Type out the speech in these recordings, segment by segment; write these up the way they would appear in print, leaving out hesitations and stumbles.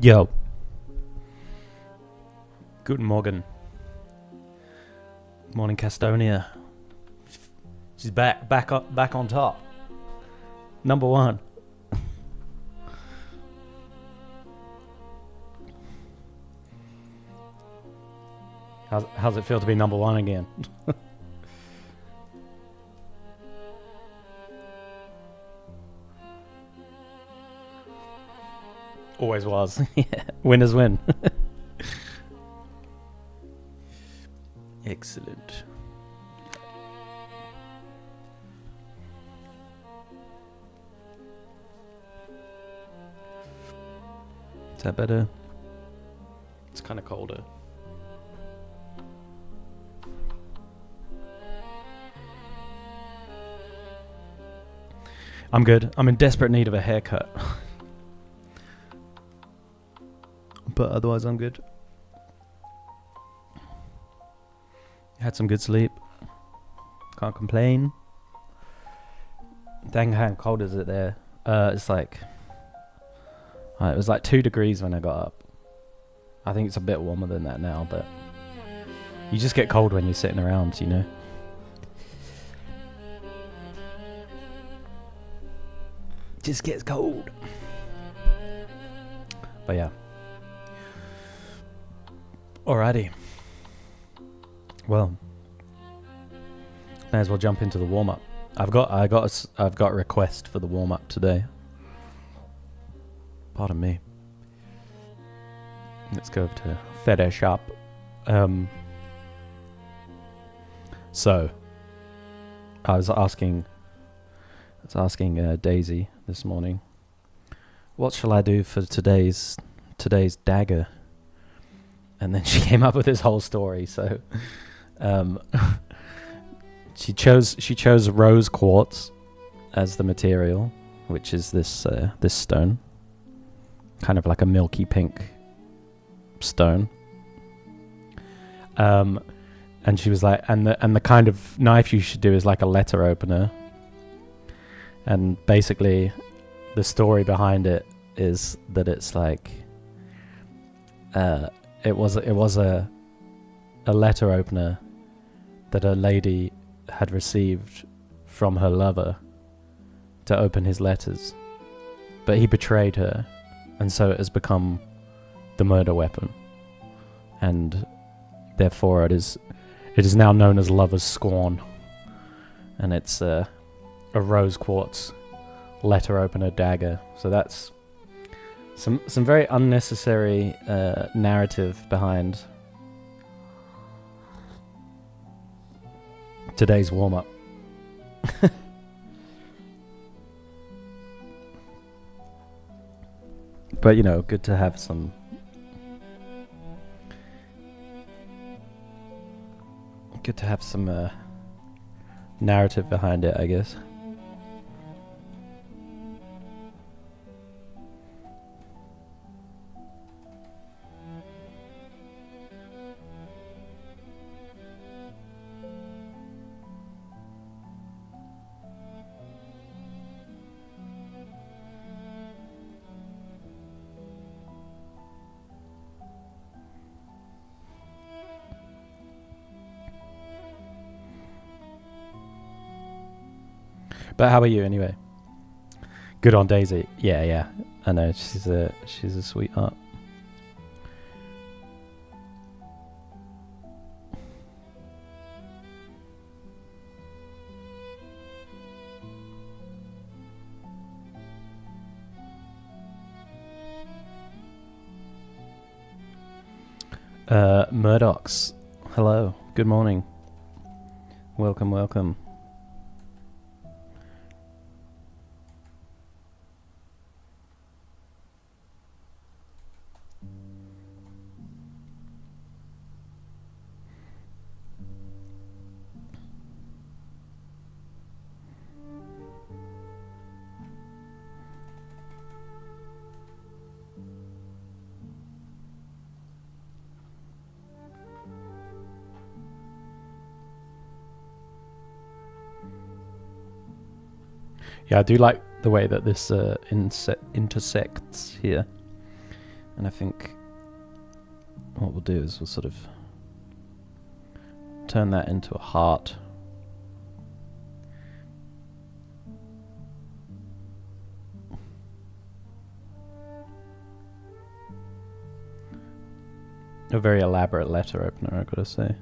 Yo, guten Morgen. Morning, Castonia. She's back on top. Number one. How's it feel to be number one again? Always was. Yeah. Winners win. Excellent. Is that better? It's kind of colder. I'm good. I'm in desperate need of a haircut. But otherwise I'm good. Had some good sleep. Can't complain. Dang, how cold is it there? It's like... it was like 2 degrees when I got up. I think it's a bit warmer than that now, but... You just get cold when you're sitting around, you know? Just gets cold. But yeah. Alrighty. Well, may as well jump into the warm up. I've got a request for the warm up today. Pardon me. Let's go to FedEx shop. So I was asking Daisy this morning, what shall I do for today's dagger? And then she came up with this whole story. So she chose rose quartz as the material, which is this stone, kind of like a milky pink stone. And she was like, and the kind of knife you should do is like a letter opener. And basically, the story behind it is that it's like, it was a letter opener that a lady had received from her lover to open his letters, but he betrayed her, and so it has become the murder weapon, and therefore it is now known as lover's scorn, and it's a rose quartz letter opener dagger. So that's some very unnecessary narrative behind today's warm-up. But you know, good to have some narrative behind it, I guess. But how about you, anyway? Good on Daisy. Yeah. I know, she's a sweetheart. Murdochs, hello. Good morning. Welcome. Yeah, I do like the way that this intersects here. And I think what we'll do is we'll sort of turn that into a heart. A very elaborate letter opener, I've got to say.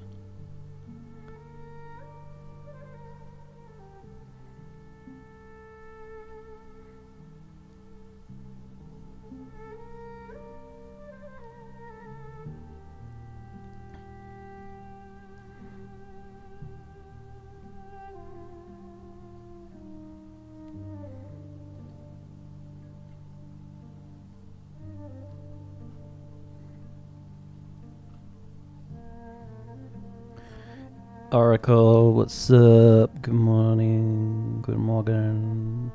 Oracle, what's up? Good morning. Good morning.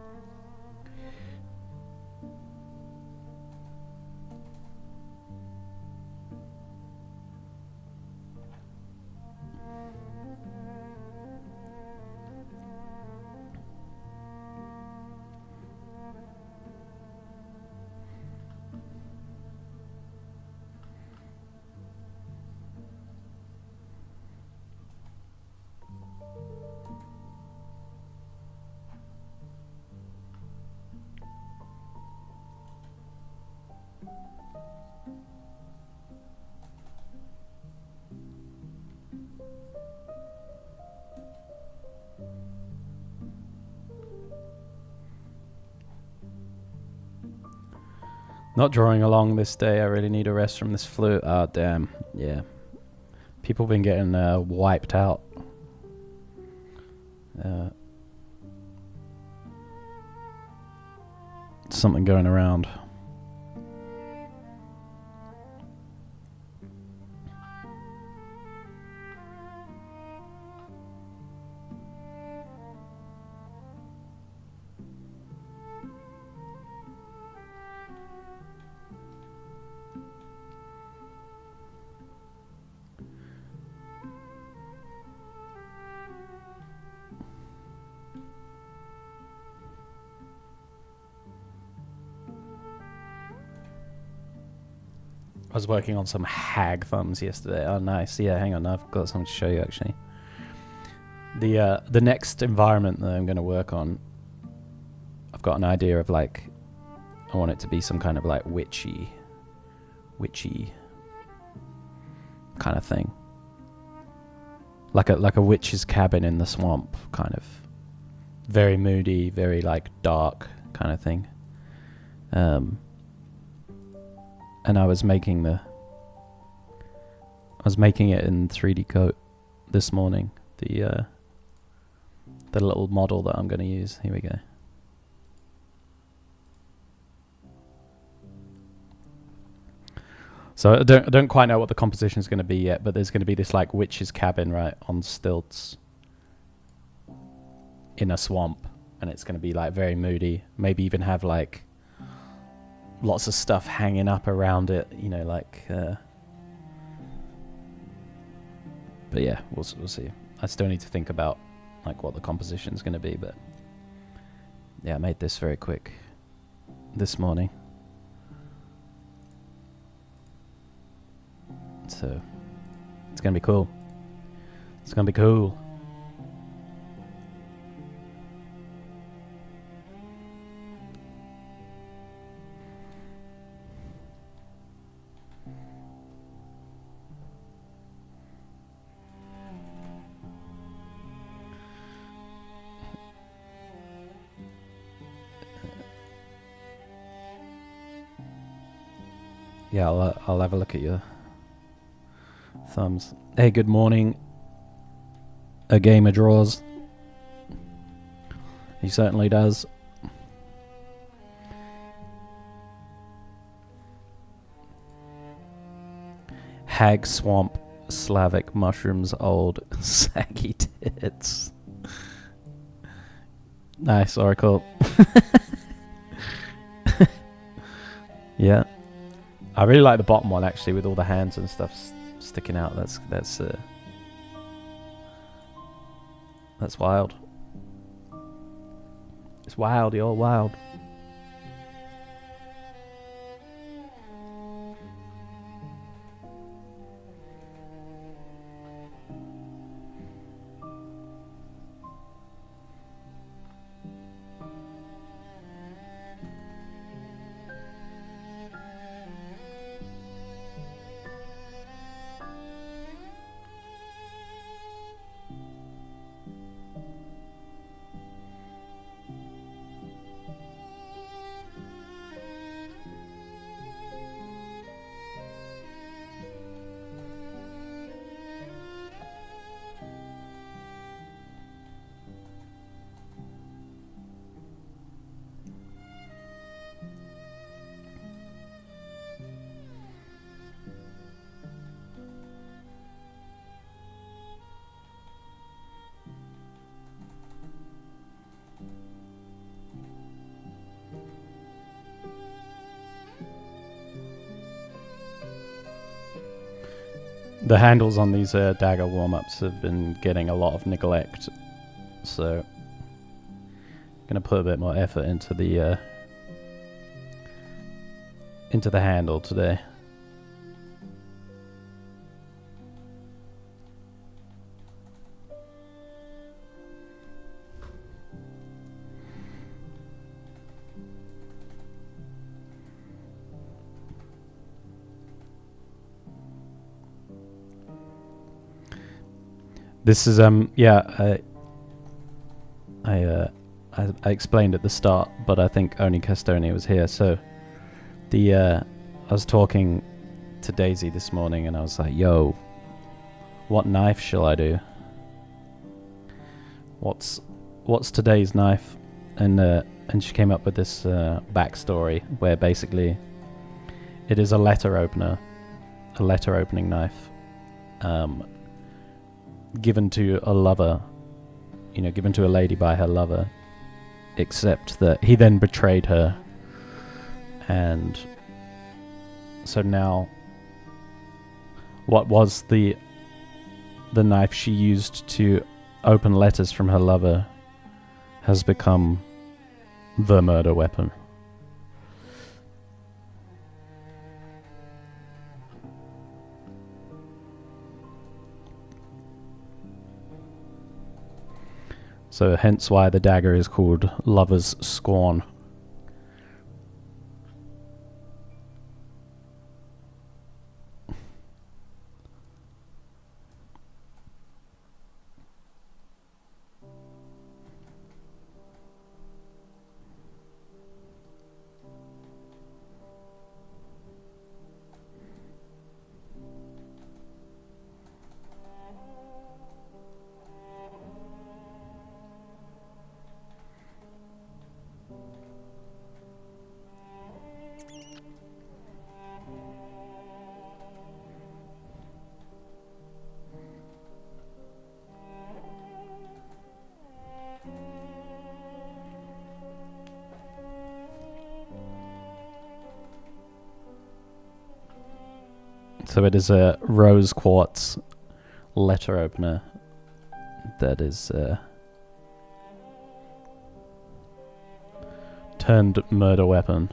Not drawing along this day. I really need a rest from this flu. Oh, damn. Yeah. People been getting wiped out. Something going around. I was working on some hag thumbs yesterday. Oh, nice. Yeah, hang on. I've got something to show you, actually. The next environment that I'm going to work on, I've got an idea of, like, I want it to be some kind of, like, witchy kind of thing. Like a witch's cabin in the swamp, kind of. Very moody, very, like, dark kind of thing. And I was making it in 3D Coat this morning. The little model that I'm going to use. Here we go. So I don't quite know what the composition is going to be yet, but there's going to be this like witch's cabin, right, on stilts in a swamp, and it's going to be like very moody. Maybe even have like lots of stuff hanging up around it, you know, like. But yeah, we'll see. I still need to think about like what the composition is going to be, but yeah, I made this very quick this morning. So it's going to be cool. It's going to be cool. Yeah, I'll have a look at your thumbs. Hey, good morning. A gamer draws. He certainly does. Hag swamp, Slavic mushrooms, old saggy tits. Nice, Oracle. Yeah. I really like the bottom one actually, with all the hands and stuff sticking out. That's wild. It's wild, you're wild. The handles on these dagger warm-ups have been getting a lot of neglect, so I'm gonna put a bit more effort into the handle today. This is I explained at the start, but I think only Castonia was here. So I was talking to Daisy this morning, and I was like, "Yo, what knife shall I do? What's today's knife?" And she came up with this backstory where basically it is a letter opening knife. Given to a lover, given to a lady by her lover, except that he then betrayed her, and so now what was the knife she used to open letters from her lover has become the murder weapon. So hence why the dagger is called Lover's Scorn. So it is a rose quartz letter opener that is turned murder weapon.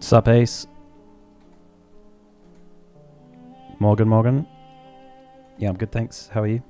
Sup, Ace? Morgan? Yeah, I'm good, thanks. How are you?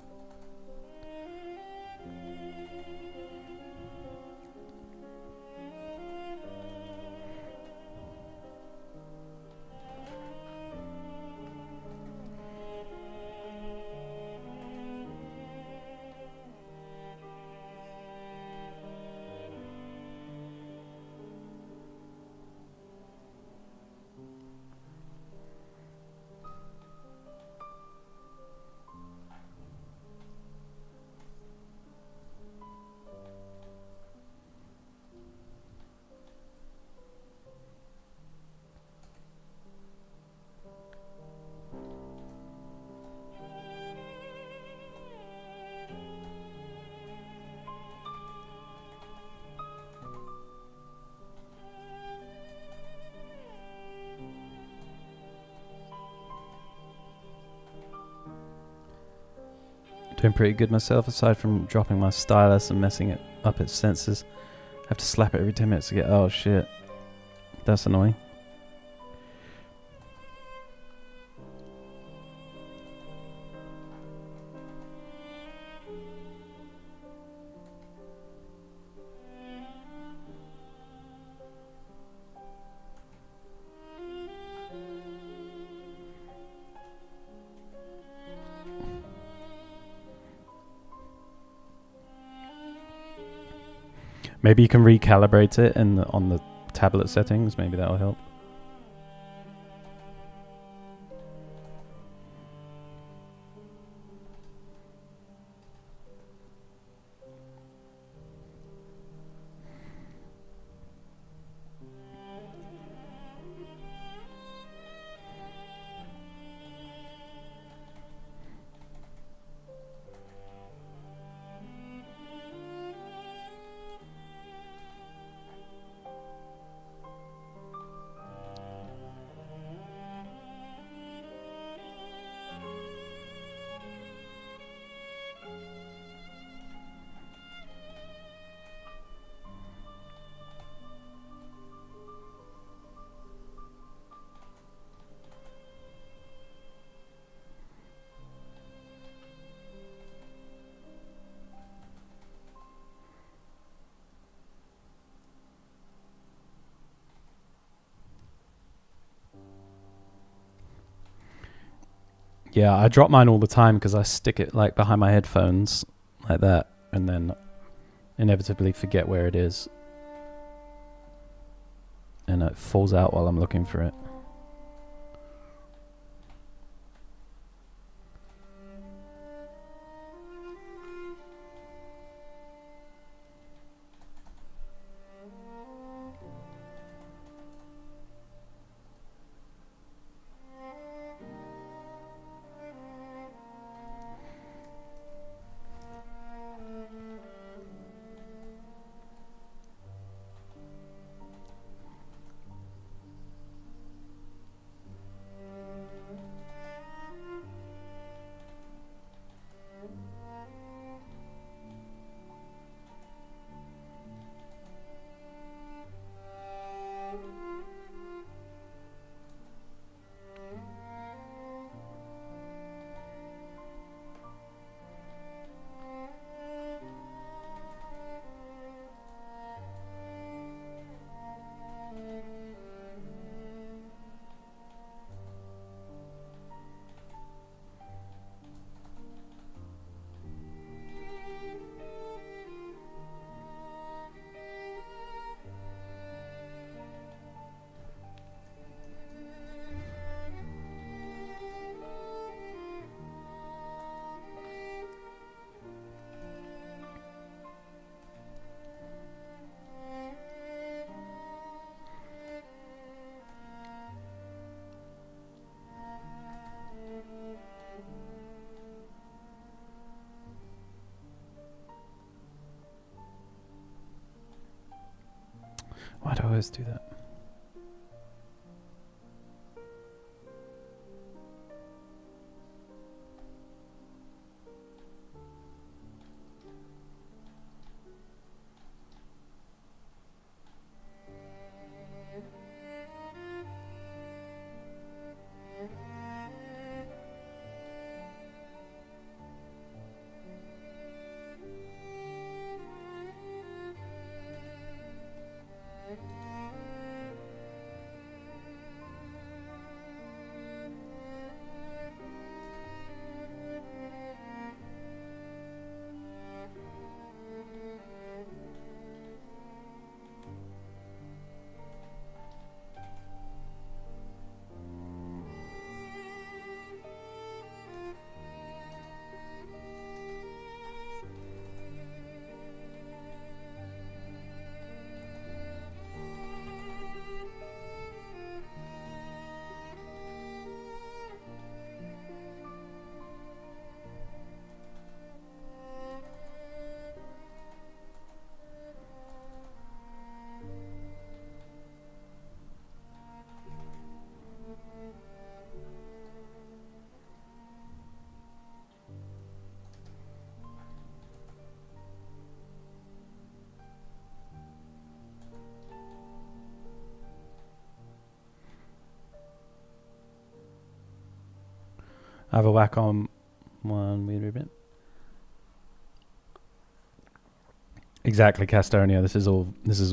Doing pretty good myself, aside from dropping my stylus and messing it up its sensors. I have to slap it every 10 minutes to get... Oh shit. That's annoying. Maybe you can recalibrate it on the tablet settings. Maybe that'll help. Yeah, I drop mine all the time because I stick it like behind my headphones like that, and then inevitably forget where it is, and it falls out while I'm looking for it. Why do I always do that? I have a whack on one meter bit. Exactly, Castonia. This is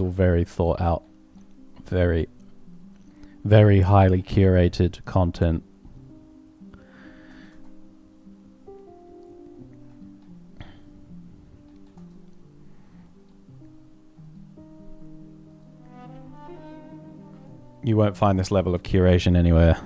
all very thought out, very, very highly curated content. You won't find this level of curation anywhere.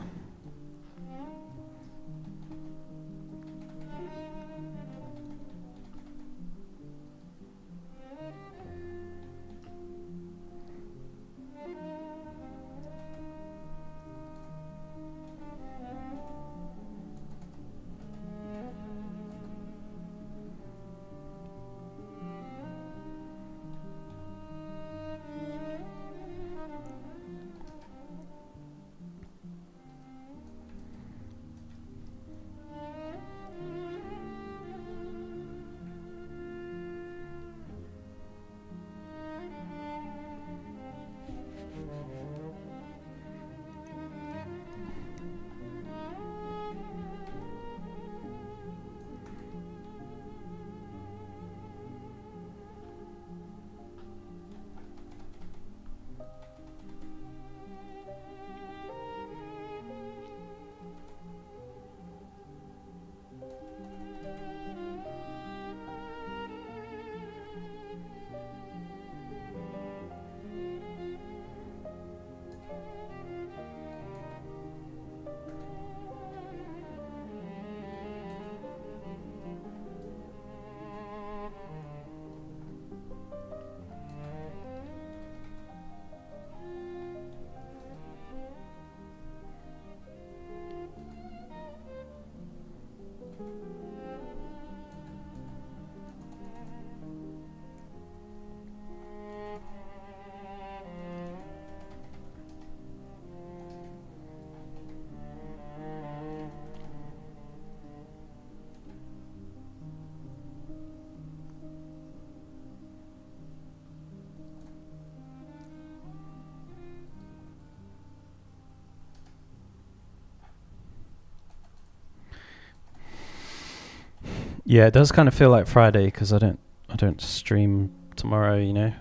Yeah, it does kind of feel like Friday because I don't stream tomorrow, you know.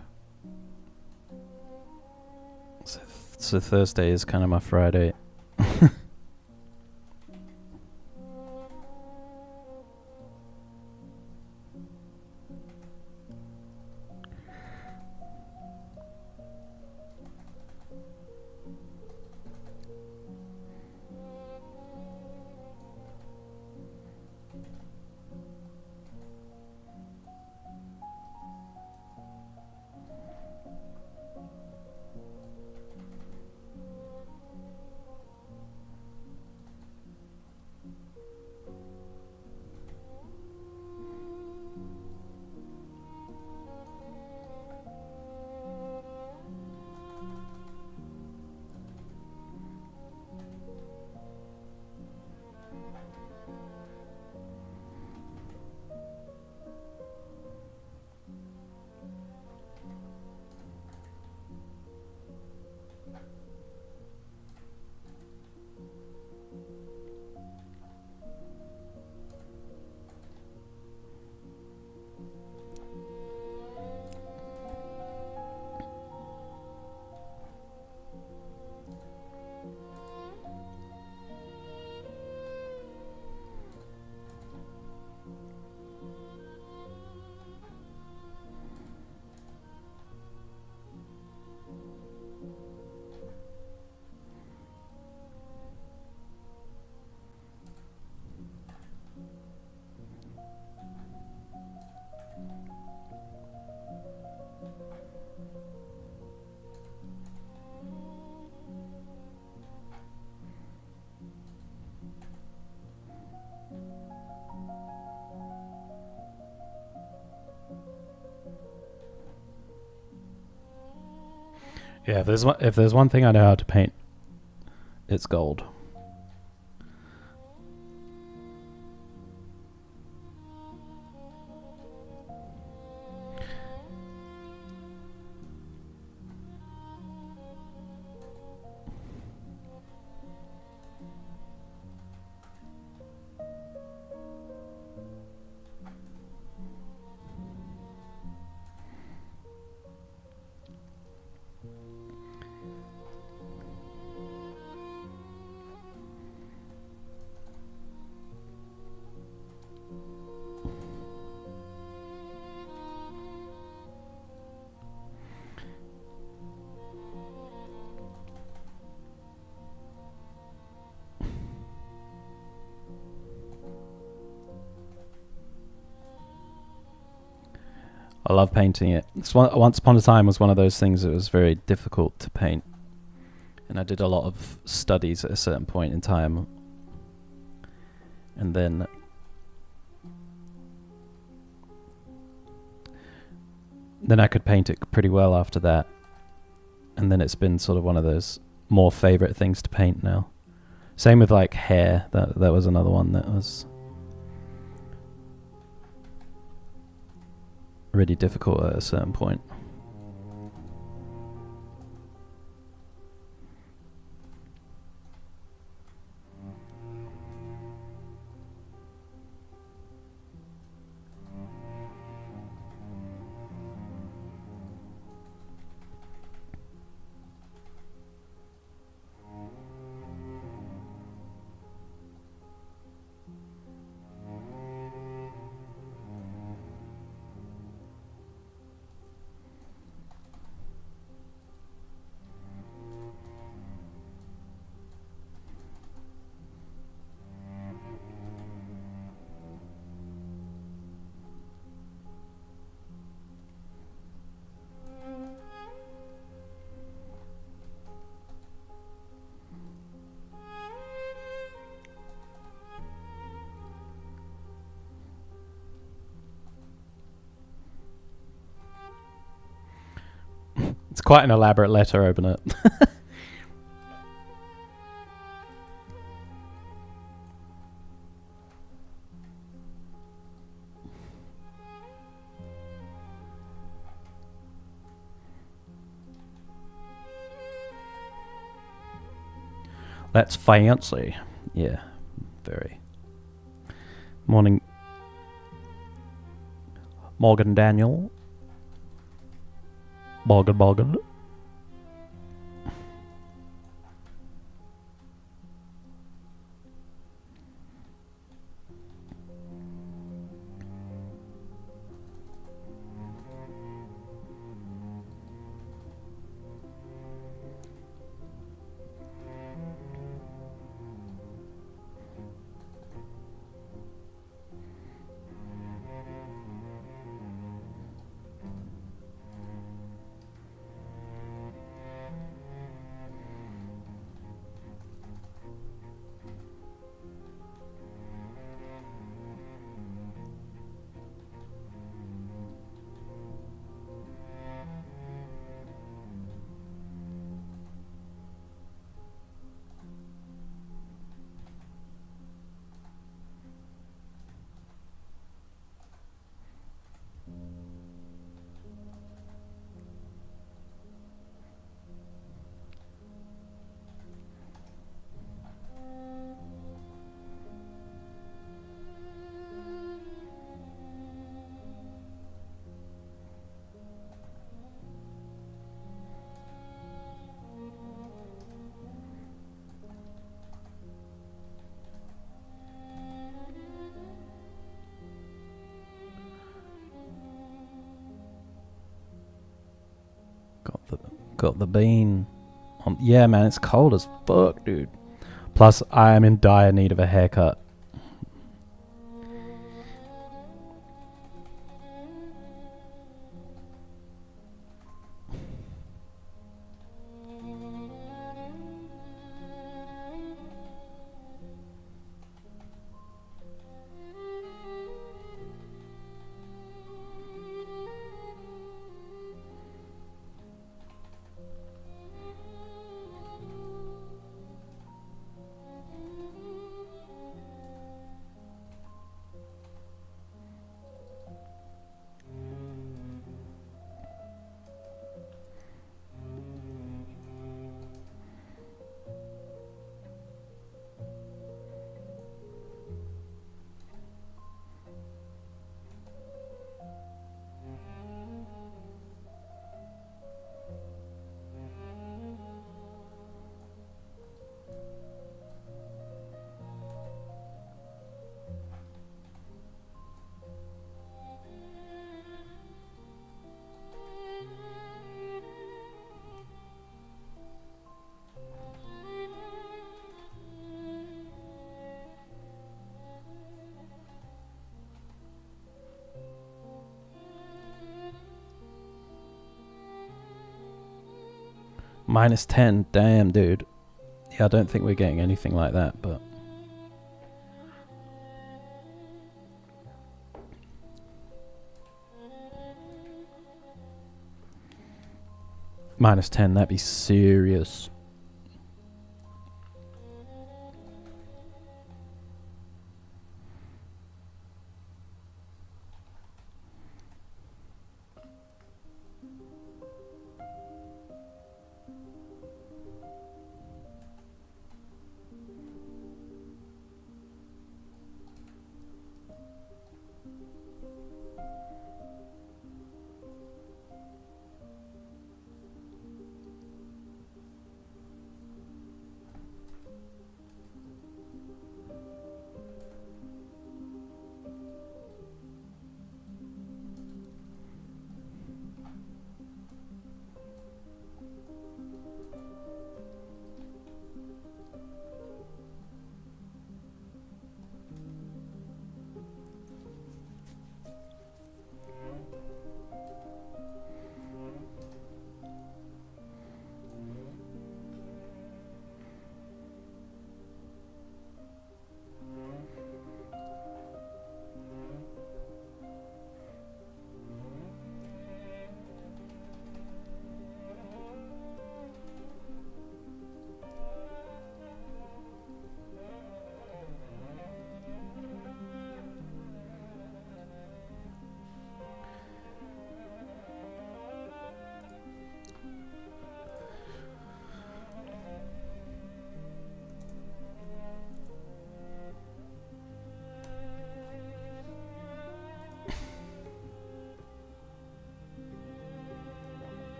So Thursday is kind of my Friday. Yeah, if there's one thing I know how to paint, it's gold. I love painting it. Once upon a time was one of those things that was very difficult to paint. And I did a lot of studies at a certain point in time. And then I could paint it pretty well after that. And then it's been sort of one of those more favorite things to paint now. Same with like hair. That was another one that was really difficult at a certain point. It's quite an elaborate letter opener. That's fancy. Yeah, very. Morning, Morgan Daniel. Morgan. Got the bean. Yeah, man, it's cold as fuck, dude. Plus, I am in dire need of a haircut. -10. Damn, dude. Yeah, I don't think we're getting anything like that, but... -10, that'd be serious.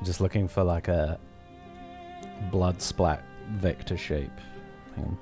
just looking for like a blood splat vector shape. Hang on.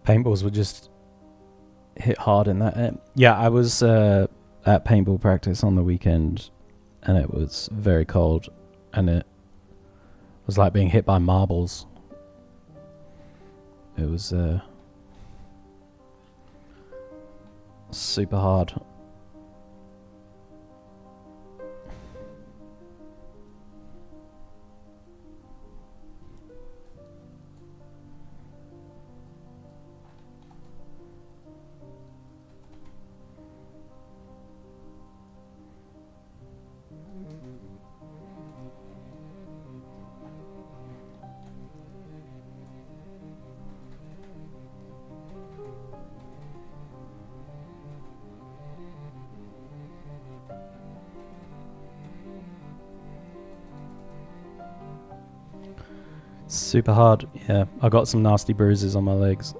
Paintballs would just hit hard in that. Yeah, I was at paintball practice on the weekend, and it was very cold, and it was like being hit by marbles. It was super hard. Super hard, yeah. I got some nasty bruises on my legs.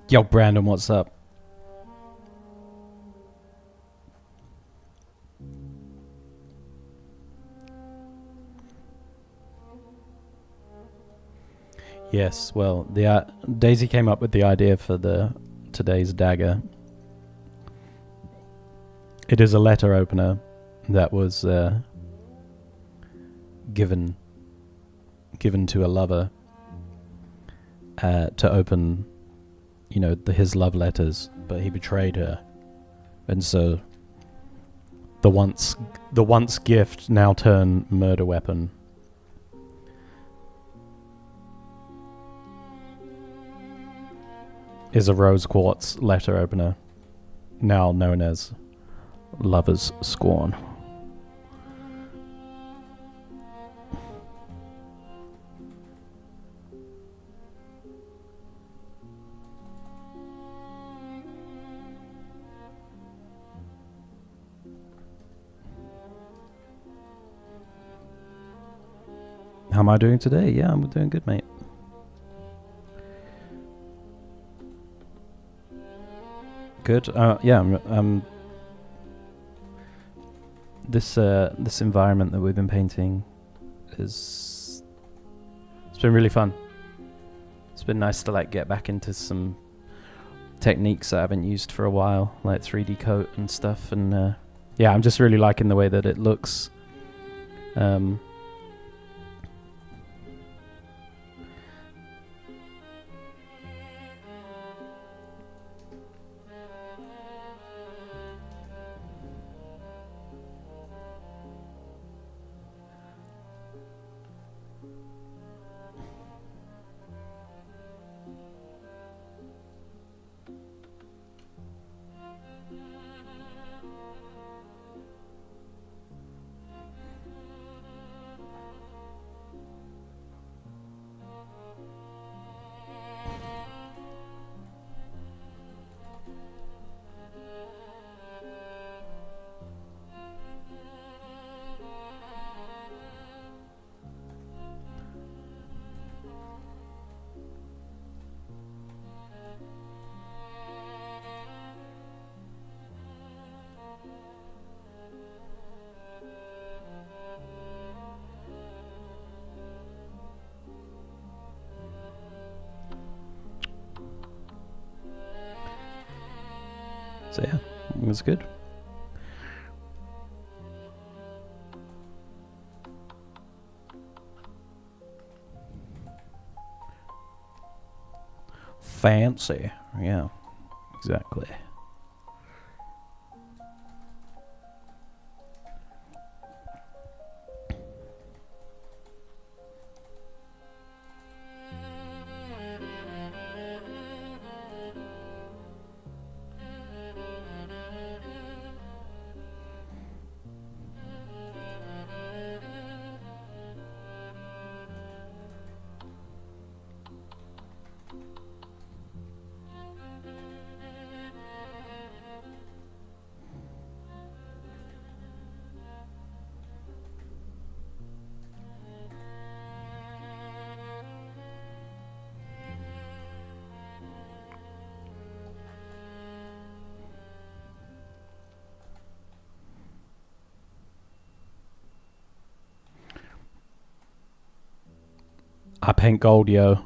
Yo, Brandon, what's up? Yes, well, Daisy came up with the idea for today's dagger. It is a letter opener that was given to a lover to open, his love letters, but he betrayed her, and so the once gift now turned murder weapon. Is a rose quartz letter opener, now known as Lover's Scorn. How am I doing today? Yeah, I'm doing good, mate. Good. Yeah. This environment that we've been painting it's been really fun. It's been nice to get back into some techniques that I haven't used for a while, like 3D coat and stuff. And yeah, I'm just really liking the way that it looks. So yeah, it was good. Fancy. Yeah, exactly. I paint gold, yo.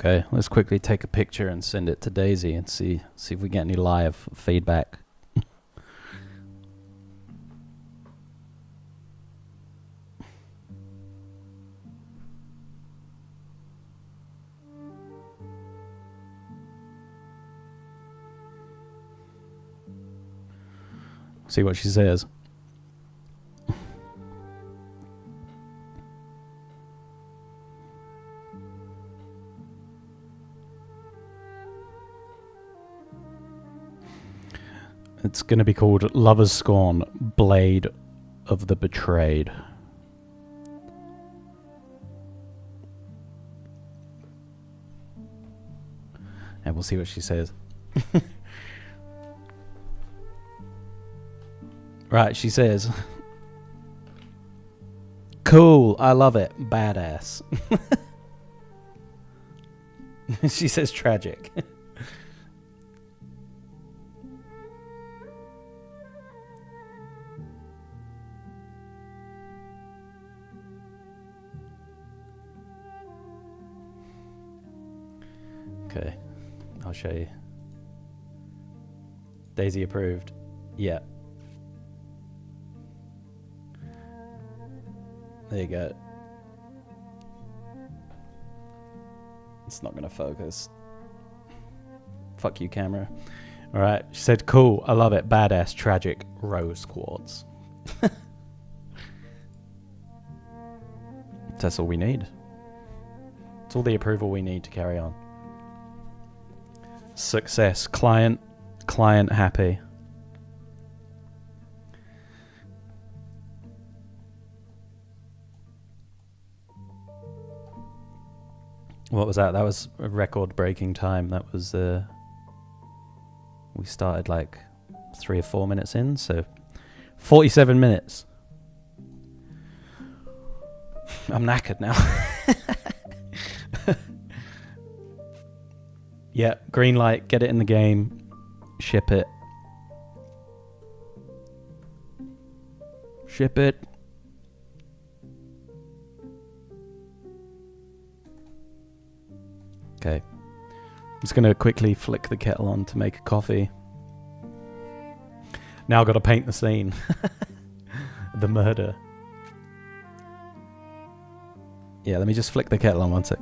Okay, let's quickly take a picture and send it to Daisy and see if we get any live feedback. See what she says. It's going to be called Lover's Scorn, Blade of the Betrayed. And we'll see what she says. Right, she says, cool, I love it, badass. She says tragic. Okay, I'll show you. Daisy approved. Yeah. There you go. It's not going to focus. Fuck you, camera. Alright, she said, cool, I love it, badass, tragic, rose quartz. That's all we need. It's all the approval we need to carry on. Success. Client happy. What was that? That was a record-breaking time. That was we started like 3 or 4 minutes in, so 47 minutes. I'm knackered now. Yeah, green light, get it in the game, ship it. Ship it. Okay. I'm just going to quickly flick the kettle on to make a coffee. Now I've got to paint the scene. The murder. Yeah, let me just flick the kettle on 1 sec.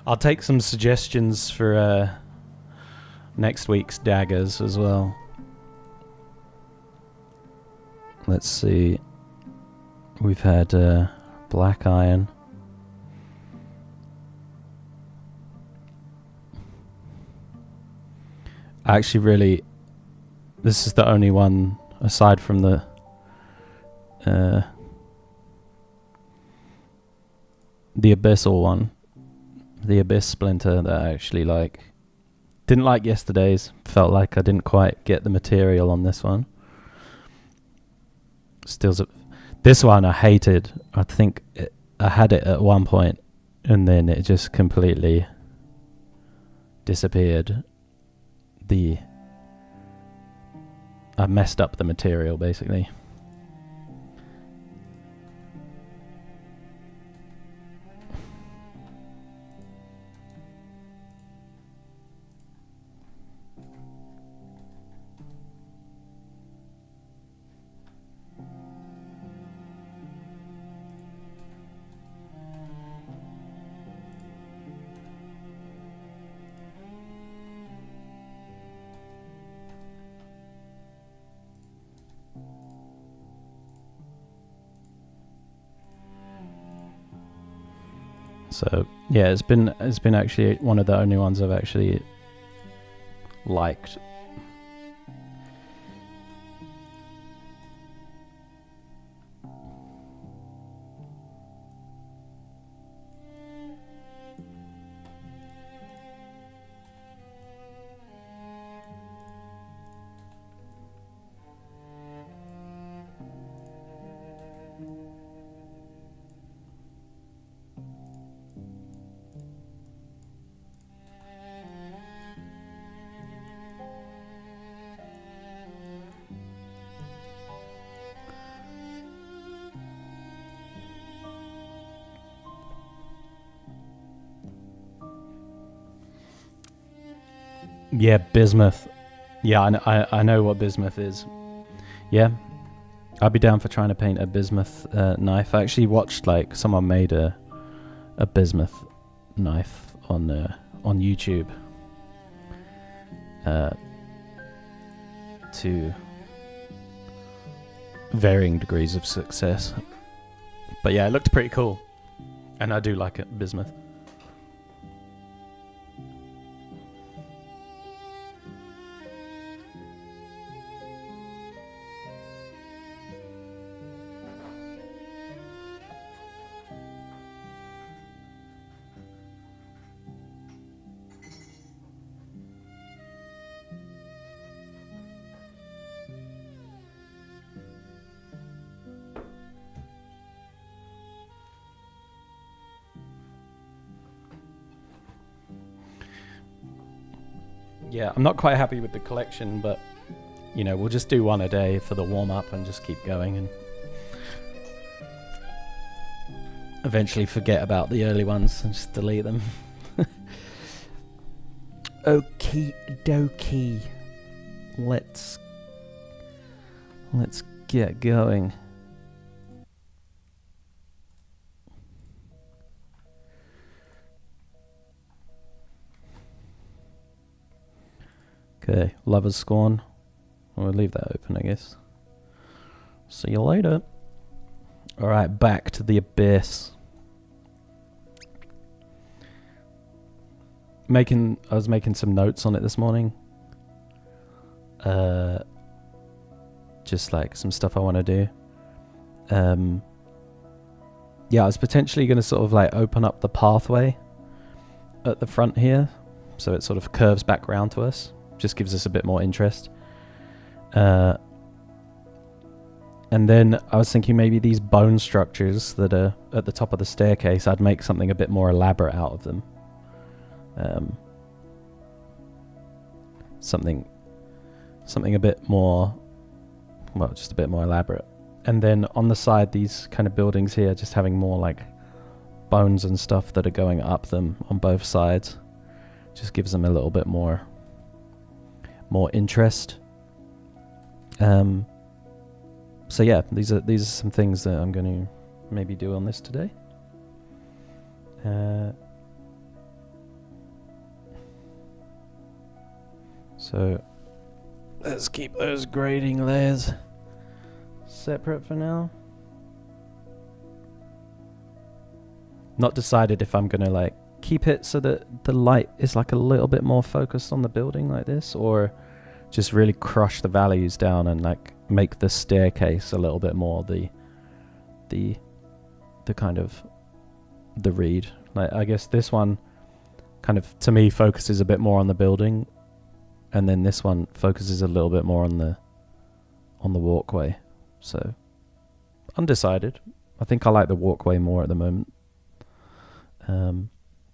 I'll take some suggestions for next week's daggers as well. Let's see. We've had black iron. Actually, really, this is the only one aside from the abyssal one. The Abyss Splinter that I actually like. Didn't like yesterday's. Felt like I didn't quite get the material on this one. This one I hated. I think I had it at one point and then it just completely disappeared. I messed up the material basically. So yeah, it's been actually one of the only ones I've actually liked. Yeah, bismuth. Yeah, I know what bismuth is. Yeah, I'd be down for trying to paint a bismuth knife. I actually watched like someone made a bismuth knife on YouTube to varying degrees of success. But yeah, it looked pretty cool, and I do like it, bismuth. Yeah, I'm not quite happy with the collection, but you know, we'll just do one a day for the warm-up and just keep going, and eventually forget about the early ones and just delete them. Okie dokie. Let's get going. Okay, Lover's Scorn. We'll leave that open, I guess. See you later. Alright, back to the Abyss. I was making some notes on it this morning. Just like some stuff I want to do. Yeah, I was potentially going to sort of like open up the pathway at the front here, so it sort of curves back round to us. Just gives us a bit more interest. And then I was thinking maybe these bone structures that are at the top of the staircase, I'd make something a bit more elaborate out of them. Something a bit more, well, just a bit more elaborate. And then on the side, these kind of buildings here, just having more like bones and stuff that are going up them on both sides, just gives them a little bit more interest. So yeah, these are some things that I'm going to maybe do on this today. So let's keep those grading layers separate for now. Not decided if I'm going to like keep it so that the light is like a little bit more focused on the building like this, or just really crush the values down and like make the staircase a little bit more the kind of the read. Like, I guess this one kind of to me focuses a bit more on the building, and then this one focuses a little bit more on the walkway. So undecided. I think I like the walkway more at the moment.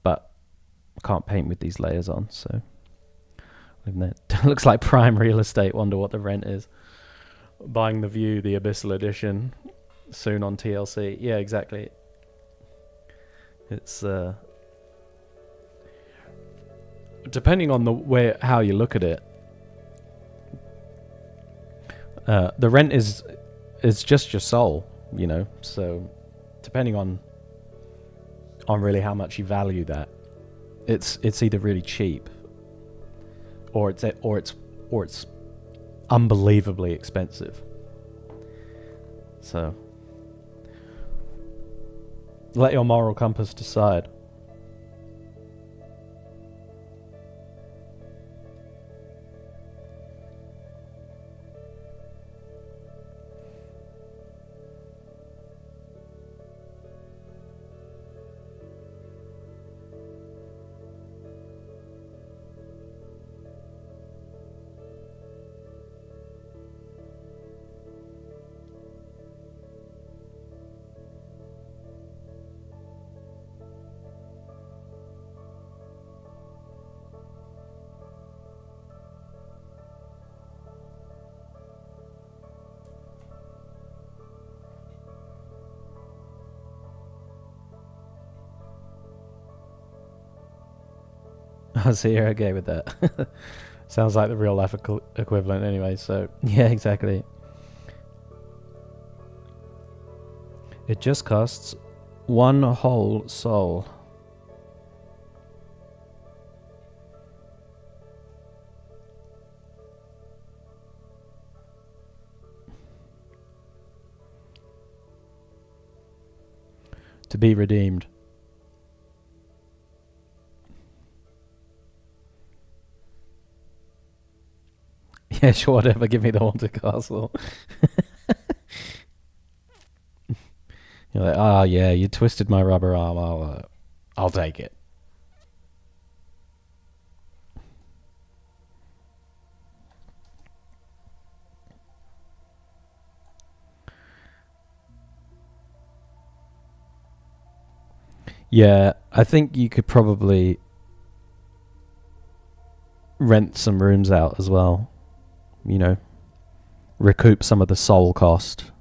But I can't paint with these layers on, so it looks like prime real estate. Wonder what the rent is. Buying the View, the Abyssal Edition, soon on TLC. Yeah, exactly. It's depending on how you look at it. The rent is just your soul, you know. So depending on really how much you value that, it's either really cheap or it's unbelievably expensive. So let your moral compass decide. I see you're okay with that. Sounds like the real life equivalent anyway, so yeah, exactly. It just costs 1 whole soul. To be redeemed. Yeah, sure, whatever. Give me the haunted castle. You're like, oh yeah, you twisted my rubber arm. I'll take it. Yeah, I think you could probably rent some rooms out as well. You know, recoup some of the soul cost.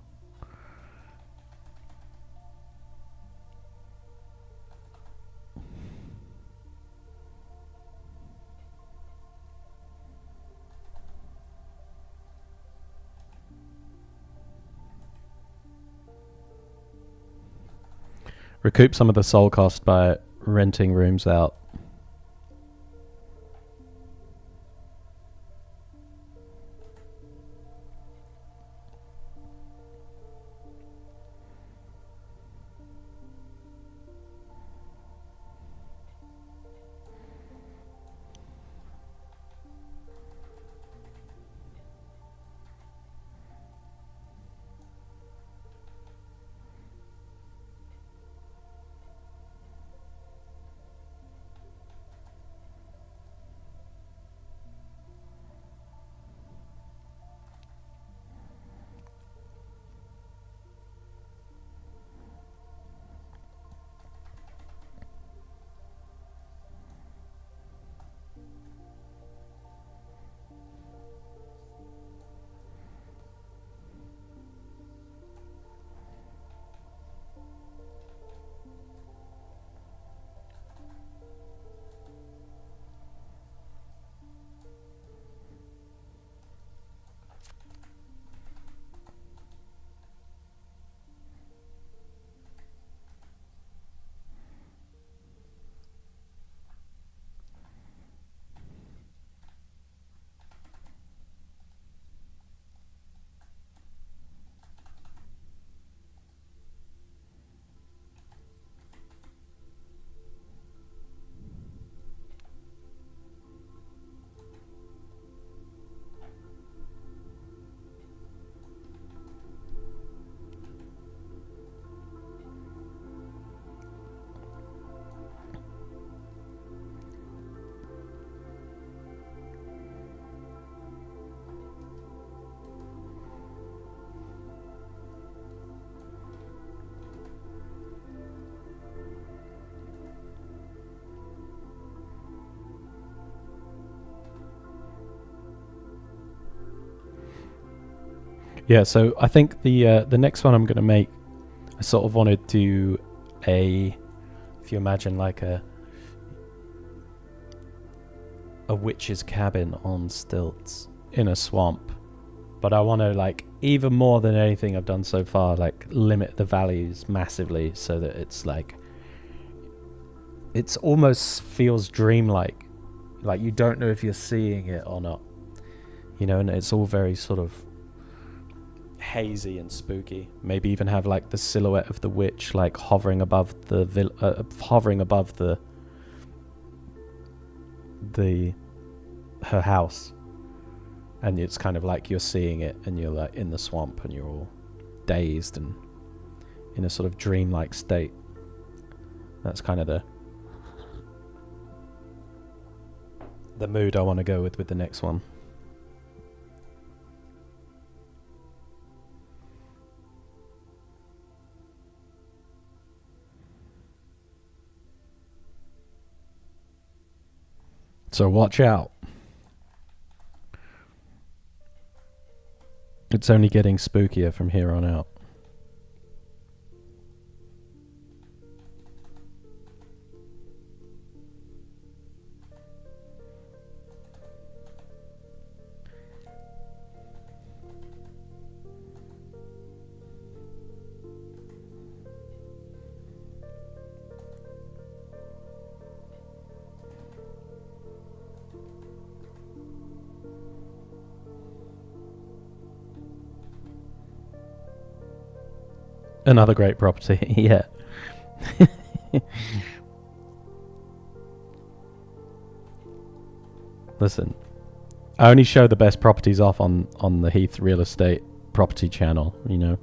Recoup some of the soul cost by renting rooms out. Yeah, so I think the next one I'm going to make, I sort of wanted to if you imagine like a witch's cabin on stilts in a swamp, but I want to, like, even more than anything I've done so far, like, limit the values massively so that it's like, it's almost feels dreamlike, like you don't know if you're seeing it or not, you know, and it's all very sort of hazy and spooky. Maybe even have like the silhouette of the witch like hovering above the her house, and it's kind of like you're seeing it and you're like in the swamp and you're all dazed and in a sort of dreamlike state. That's kind of the mood I want to go with the next one. So watch out. It's only getting spookier from here on out. Another great property. Yeah. Listen, I only show the best properties off on the Heath Real Estate Property channel, you know.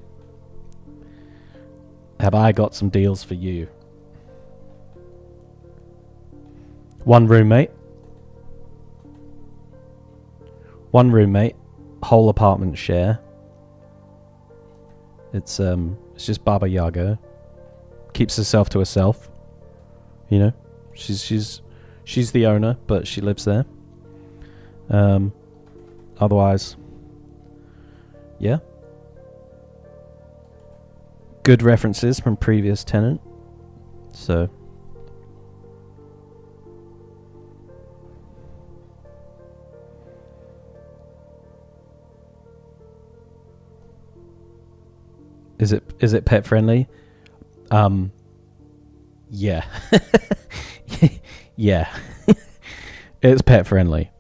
Have I got some deals for you? One roommate, whole apartment share. It's just Baba Yaga. Keeps herself to herself. You know, she's the owner, but she lives there. Otherwise, yeah. Good references from previous tenant. So is it pet friendly? Yeah. Yeah. It's pet friendly.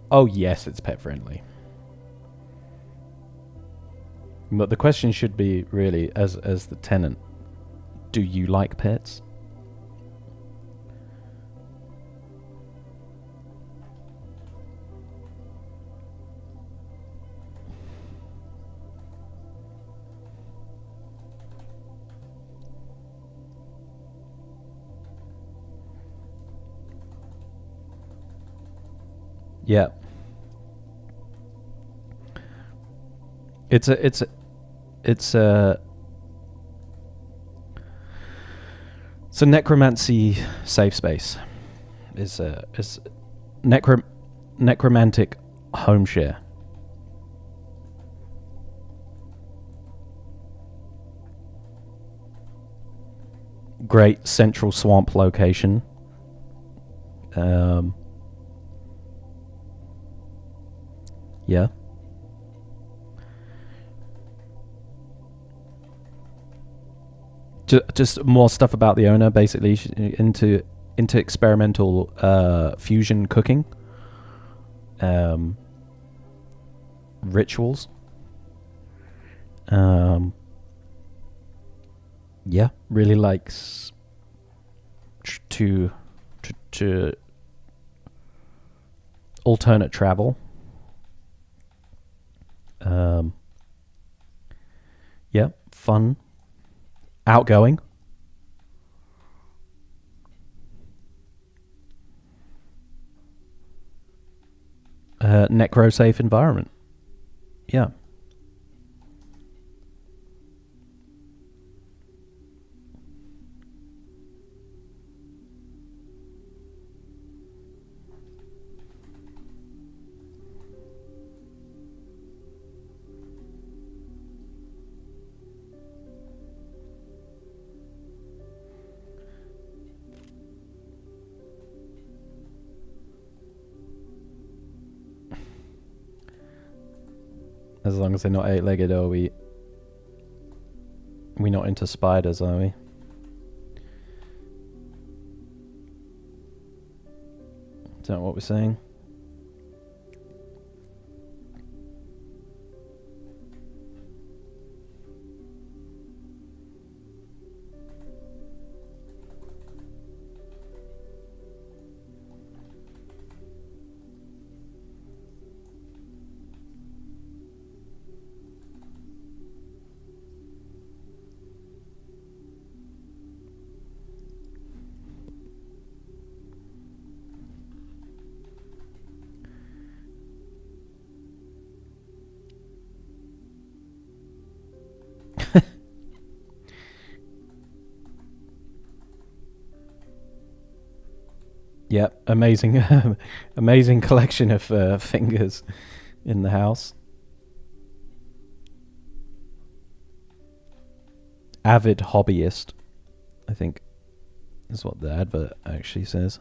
Oh yes, it's pet friendly. But the question should be really, as the tenant, do you like pets? Yeah. It's a necromancy safe space. Is necromantic home share. Great central swamp location. Yeah. Just more stuff about the owner, basically into experimental fusion cooking, rituals. Yeah, really likes to alternate travel. Yeah, fun. Outgoing. Necro-safe environment. Yeah. As long as they're not eight-legged, are we not into spiders, are we? Is that what we're saying? Yep, amazing, amazing collection of fingers in the house. Avid hobbyist, I think, is what the advert actually says.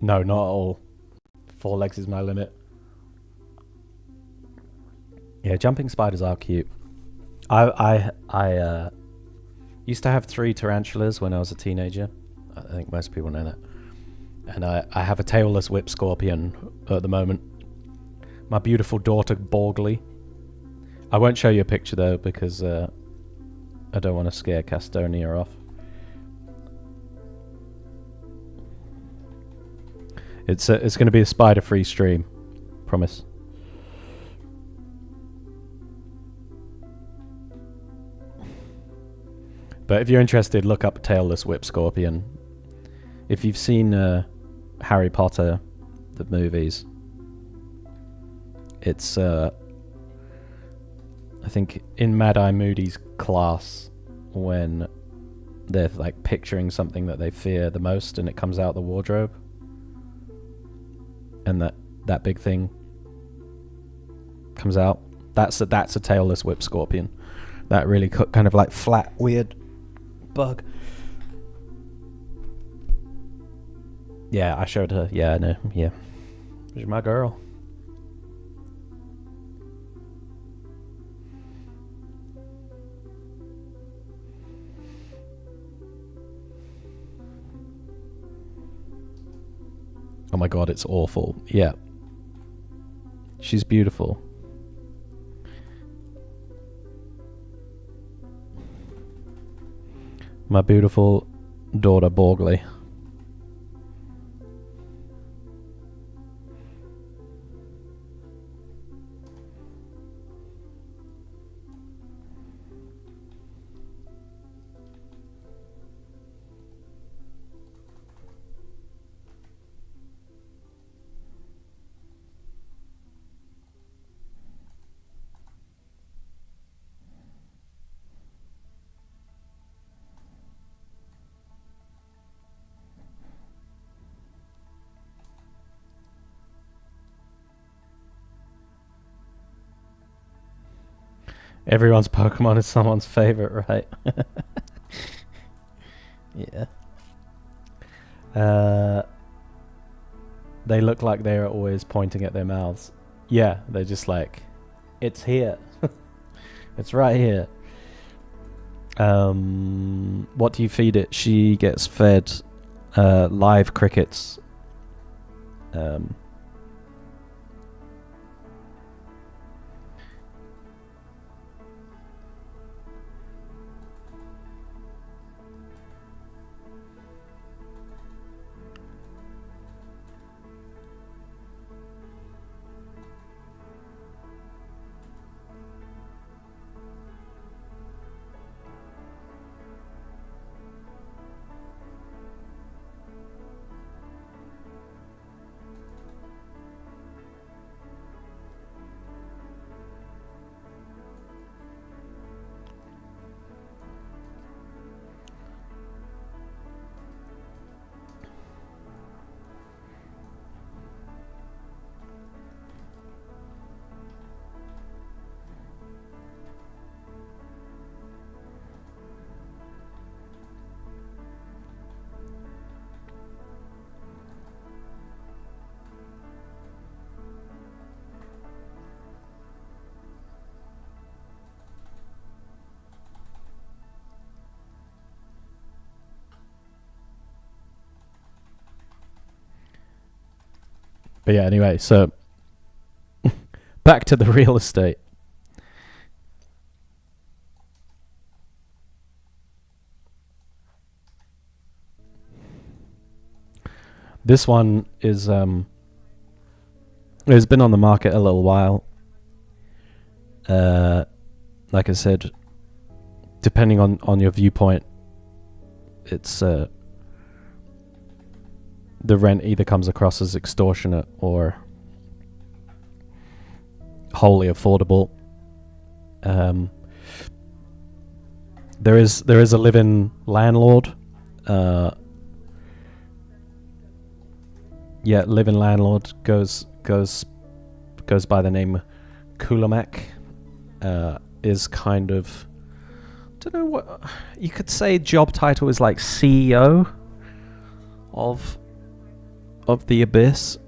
No, not at all. 4 legs is my limit. Yeah, jumping spiders are cute. I used to have 3 tarantulas when I was a teenager. I think most people know that. And I have a tailless whip scorpion at the moment. My beautiful daughter Borgley. I won't show you a picture though because I don't want to scare Castonia off. It's going to be a spider-free stream, promise. But if you're interested, look up tailless whip scorpion. If you've seen Harry Potter, the movies, it's I think in Mad Eye Moody's class when they're like picturing something that they fear the most, and it comes out the wardrobe, and that big thing comes out. That's a tailless whip scorpion. That really kind of like flat, weird bug. Yeah, I showed her. Yeah, I know. Yeah, she's my girl. Oh my god, it's awful. Yeah. She's beautiful. My beautiful daughter Borgley. Everyone's Pokemon is someone's favorite, right? Yeah. They look like they're always pointing at their mouths. Yeah, they're just like, it's here. It's right here. What do you feed it? She gets fed live crickets. But yeah, anyway, so back to the real estate. This one is it's been on the market a little while. like I said, depending on your viewpoint, it's the rent either comes across as extortionate or wholly affordable. There is a live-in landlord. Live-in landlord goes by the name Kulamak. Is kind of, don't know what you could say. Job title is like CEO of the Abyss.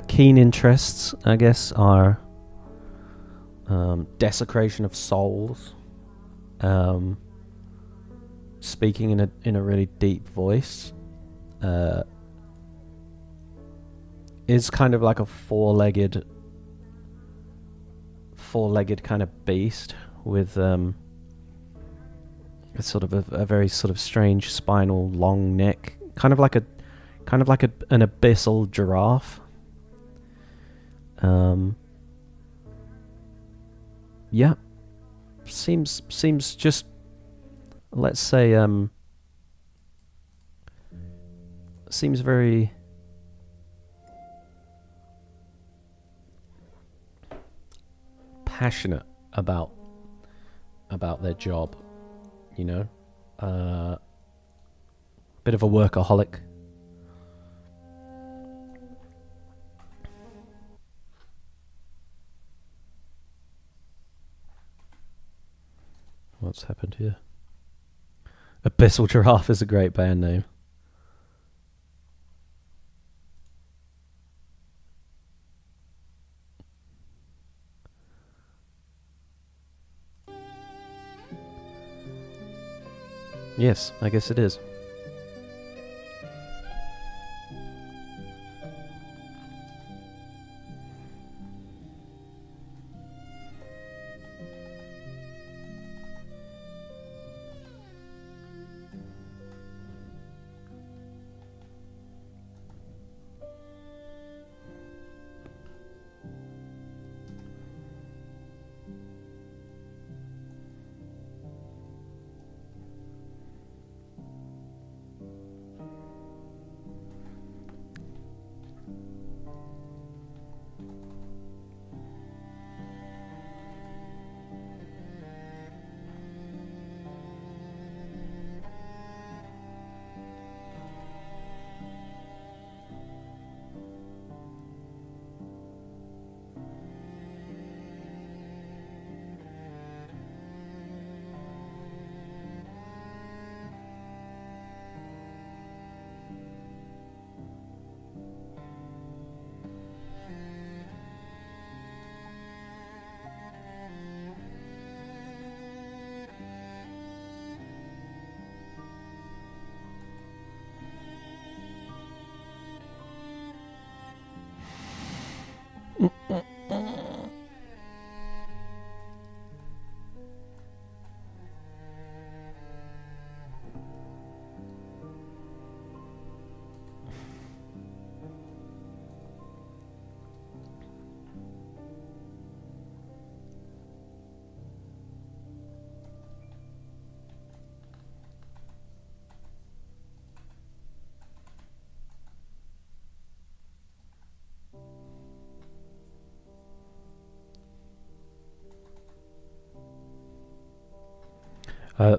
Keen interests, I guess, are desecration of souls, speaking in a really deep voice, is kind of like a four-legged kind of beast with a sort of a very sort of strange spinal long neck, kind of like an abyssal giraffe. Seems just, let's say, seems very passionate about their job, you know, bit of a workaholic. What's happened here? Abyssal Giraffe is a great band name. Yes, I guess it is.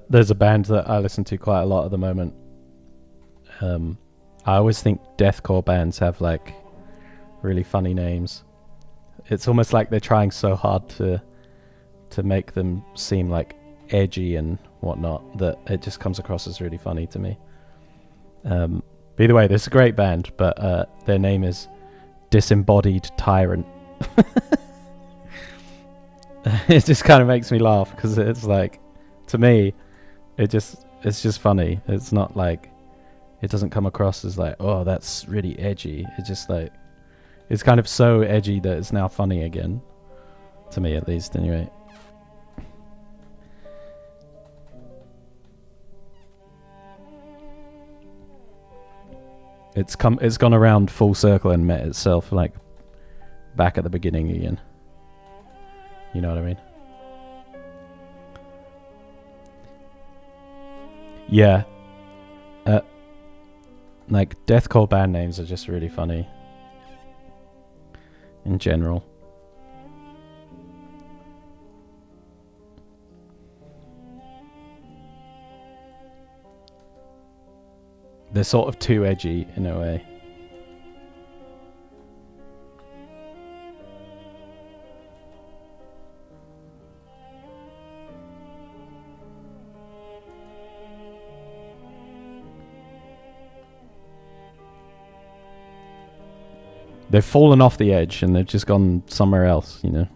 There's a band that I listen to quite a lot at the moment. I always think deathcore bands have like really funny names. It's almost like they're trying so hard to make them seem like edgy and whatnot that it just comes across as really funny to me. Either way, this is a great band, but their name is Disembodied Tyrant. It just kind of makes me laugh because it's like, to me, it's just funny. It's not like, it doesn't come across as like, oh, that's really edgy. It's just like, it's kind of so edgy that it's now funny again, to me at least, anyway. It's gone around full circle and met itself like back at the beginning again. You know what I mean? Yeah. Like deathcore band names are just really funny in general. They're sort of too edgy in a way. They've fallen off the edge and they've just gone somewhere else, you know.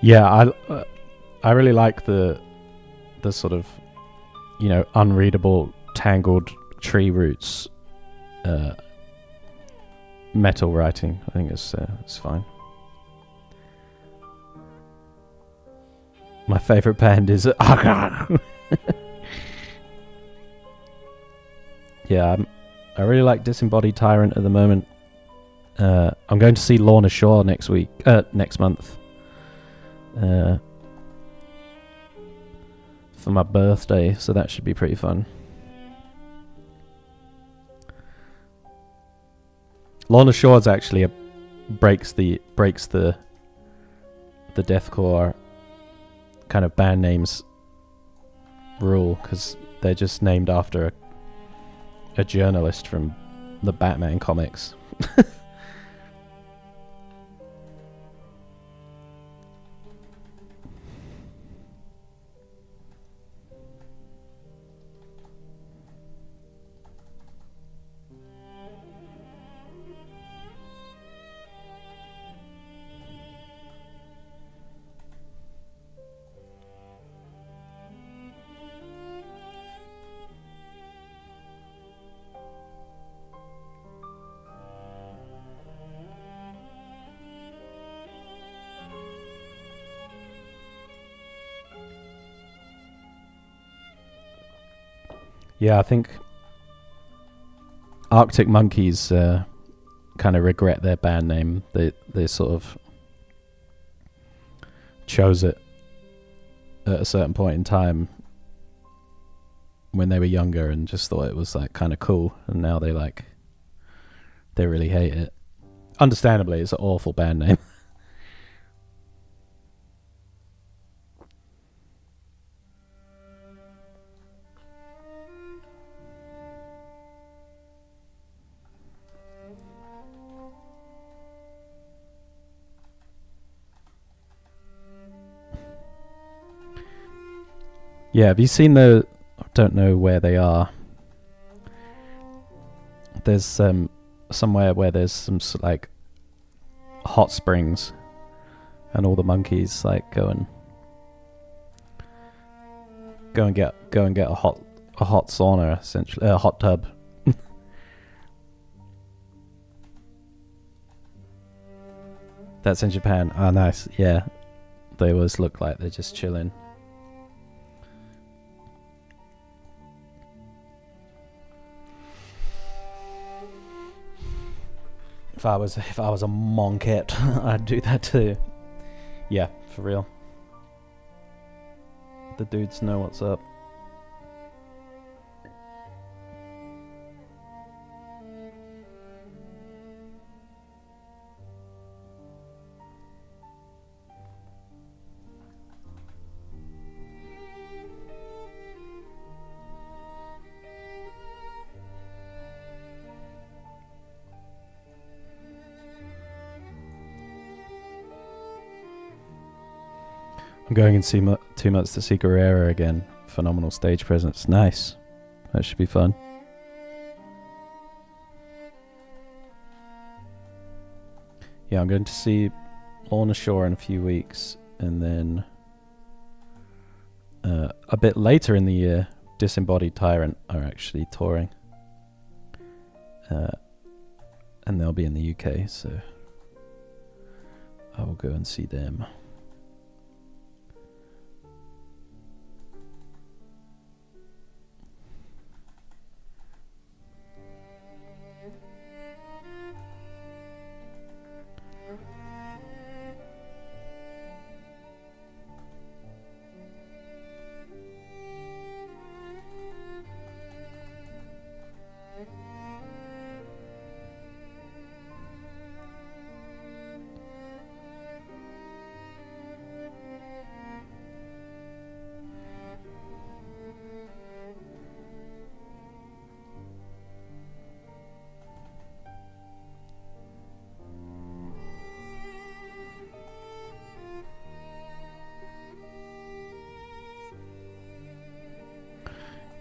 Yeah, I really like the sort of, you know, unreadable tangled tree roots metal writing. I think it's fine. My favorite band is yeah, I really like Disembodied Tyrant at the moment. I'm going to see Lorna Shore next month. For my birthday, so that should be pretty fun. Lorna Shore's actually breaks the deathcore kind of band names rule, because they're just named after a journalist from the Batman comics. Yeah, I think Arctic Monkeys kind of regret their band name. They sort of chose it at a certain point in time when they were younger and just thought it was like kind of cool, and now they really hate it. Understandably, it's an awful band name. Yeah, have you seen I don't know where they are. There's somewhere where there's some like hot springs, and all the monkeys like go and get a hot sauna, essentially a hot tub. That's in Japan. Oh, nice. Yeah, they always look like they're just chilling. If I was a monkette, I'd do that too. Yeah, for real. The dudes know what's up. I'm going and see 2 months to see Guerrera again. Phenomenal stage presence. Nice. That should be fun. Yeah, I'm going to see Lorna Shore in a few weeks, and then A bit later in the year, Disembodied Tyrant are actually touring. And they'll be in the UK, so I will go and see them.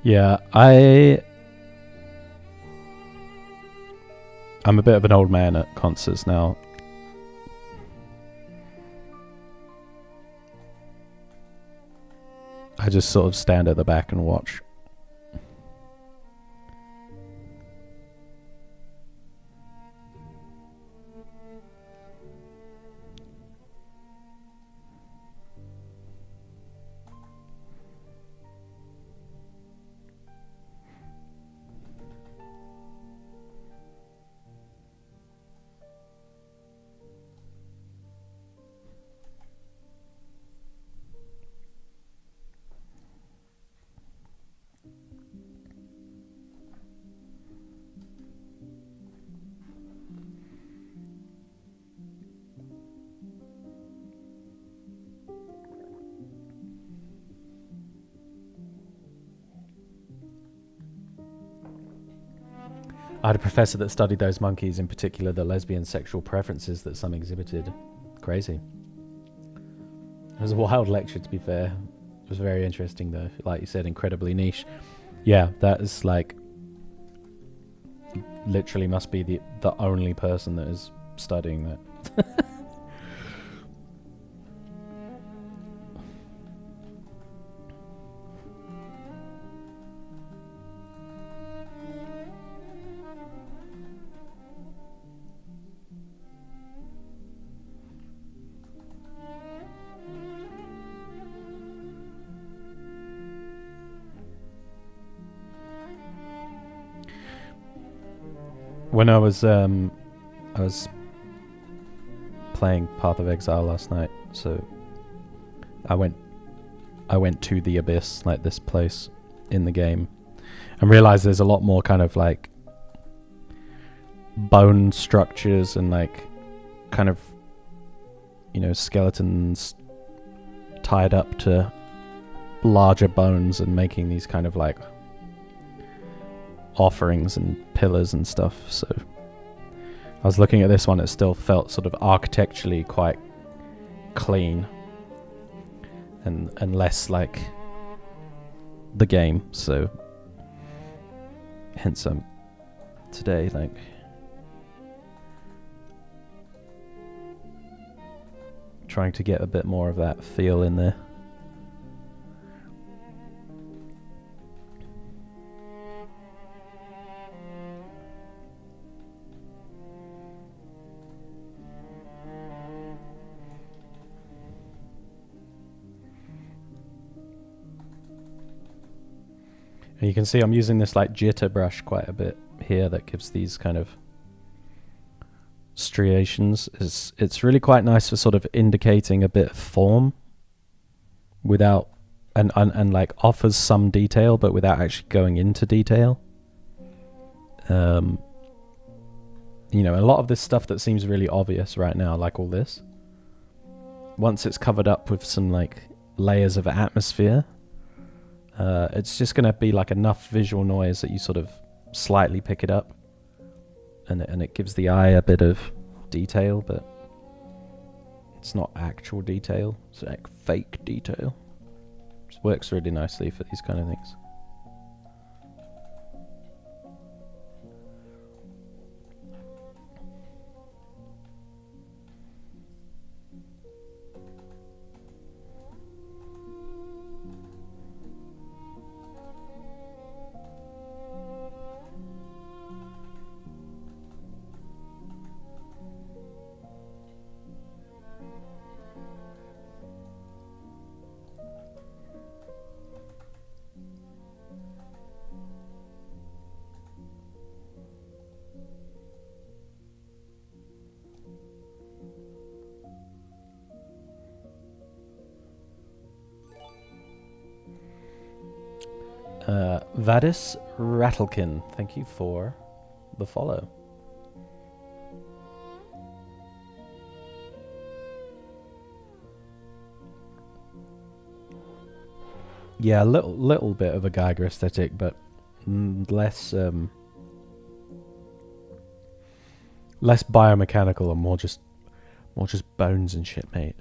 Yeah, I'm a bit of an old man at concerts now. I just sort of stand at the back and watch. I had a professor that studied those monkeys, in particular the lesbian sexual preferences that some exhibited. Crazy. It was a wild lecture, to be fair. It was very interesting, though. Like you said, incredibly niche. Yeah, that is like literally must be the only person that is studying that. When I was playing Path of Exile last night, so I went to the Abyss, like this place in the game, and realized there's a lot more kind of like bone structures and like kind of, you know, skeletons tied up to larger bones and making these kind of like offerings and pillars and stuff. So I was looking at this one, it still felt sort of architecturally quite clean and less like the game. So hence I'm today like trying to get a bit more of that feel in there. And you can see I'm using this like jitter brush quite a bit here that gives these kind of striations. It's really quite nice for sort of indicating a bit of form without and like offers some detail but without actually going into detail. You know, a lot of this stuff that seems really obvious right now, like all this, once it's covered up with some like layers of atmosphere, it's just going to be like enough visual noise that you sort of slightly pick it up, and it gives the eye a bit of detail, but it's not actual detail. It's like fake detail. It works really nicely for these kind of things. Vadis Rattlekin, thank you for the follow. Yeah, a little bit of a Geiger aesthetic, but less less biomechanical and more just bones and shit, mate.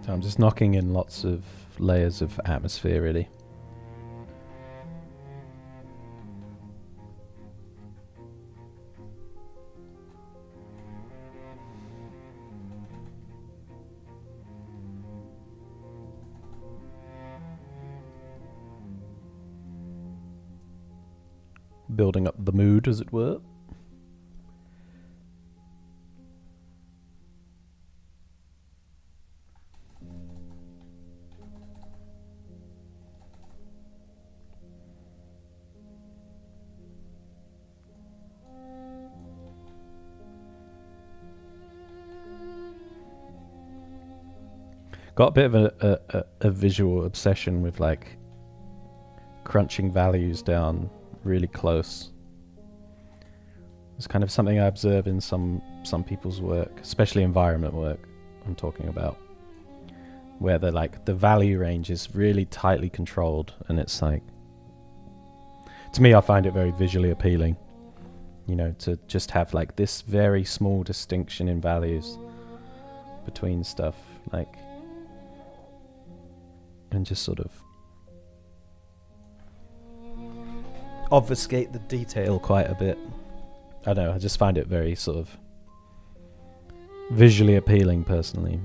So I'm just knocking in lots of layers of atmosphere, really. Building up the mood, as it were. got a bit of a visual obsession with like crunching values down really close. It's kind of something I observe in some people's work, especially environment work I'm talking about, where the value range is really tightly controlled, and it's like, to me, I find it very visually appealing, you know, to just have like this very small distinction in values between stuff, like, and just sort of obfuscate the detail quite a bit. I don't know, I just find it very sort of visually appealing personally.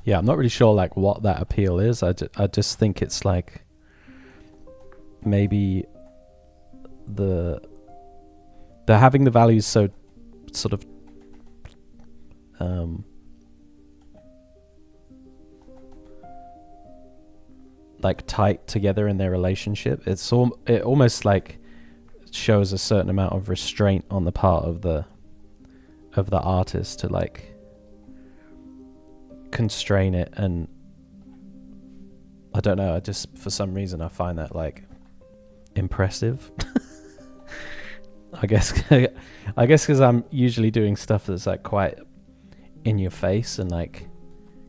Yeah, I'm not really sure like what that appeal is. I just think it's like maybe the having the values so sort of like tight together in their relationship. It almost like shows a certain amount of restraint on the part of the artist to like constrain it, and I don't know, I just for some reason I find that like impressive. I guess because I'm usually doing stuff that's like quite in your face and like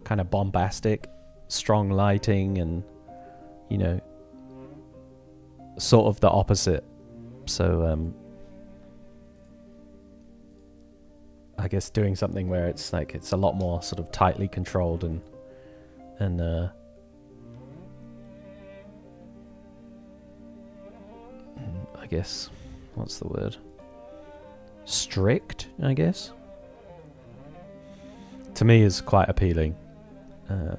kind of bombastic, strong lighting, and you know, sort of the opposite. So I guess doing something where it's like it's a lot more sort of tightly controlled and I guess, what's the word? Strict, I guess. To me is quite appealing. I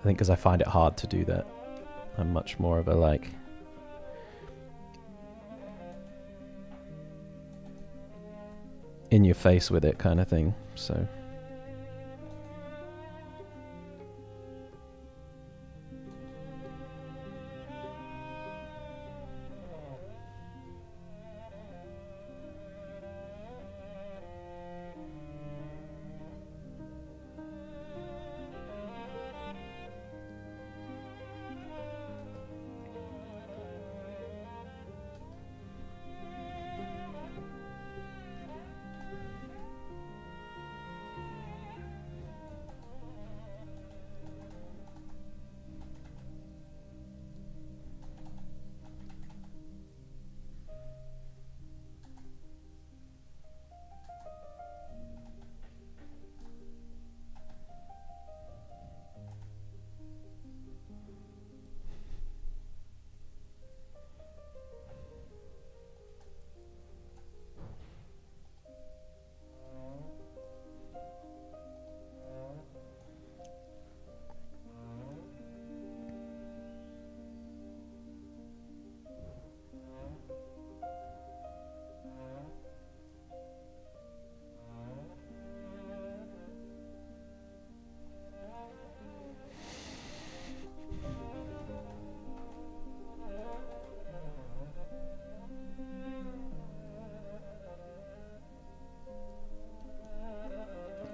think because I find it hard to do that. I'm much more of a like in your face with it kind of thing. So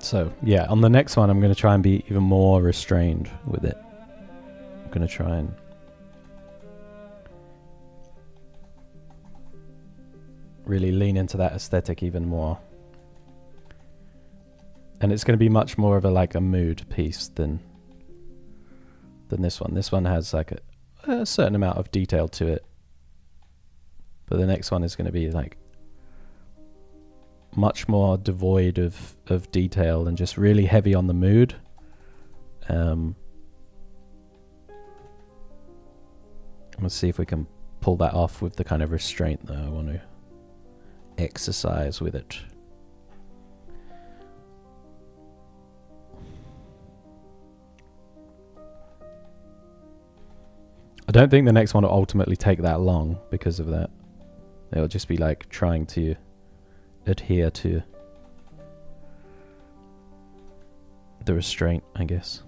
So, yeah, on the next one, I'm going to try and be even more restrained with it. I'm going to try and really lean into that aesthetic even more. And it's going to be much more of a mood piece than this one. This one has like a certain amount of detail to it. But the next one is going to be like much more devoid of detail and just really heavy on the mood. Let's see if we can pull that off with the kind of restraint that I want to exercise with it. I don't think the next one will ultimately take that long because of that. It'll just be like trying to adhere to the restraint, I guess.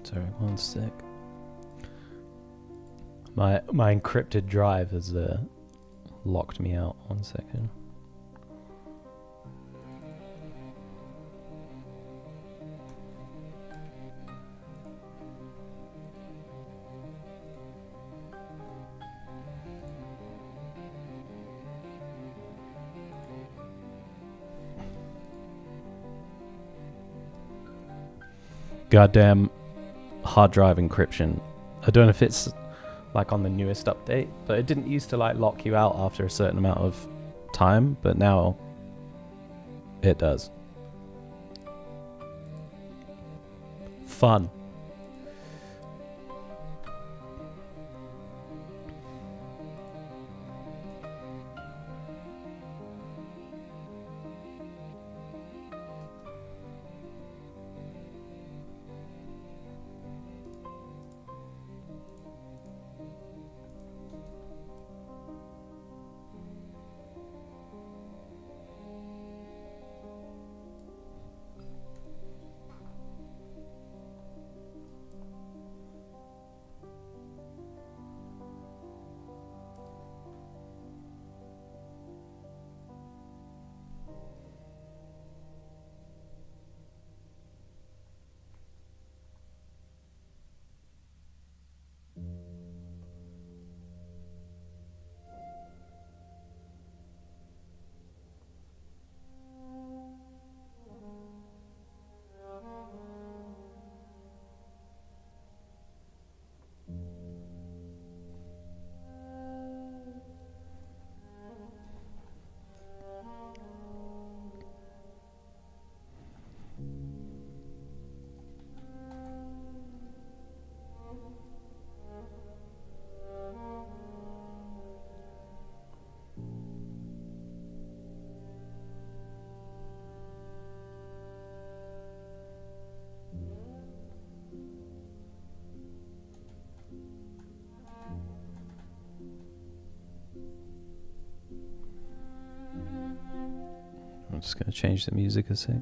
Sorry, one sec. My encrypted drive has locked me out. 1 second. Goddamn hard drive encryption. I don't know if it's like on the newest update, but it didn't used to like lock you out after a certain amount of time, but now it does. Fun. just going to change the music a sec.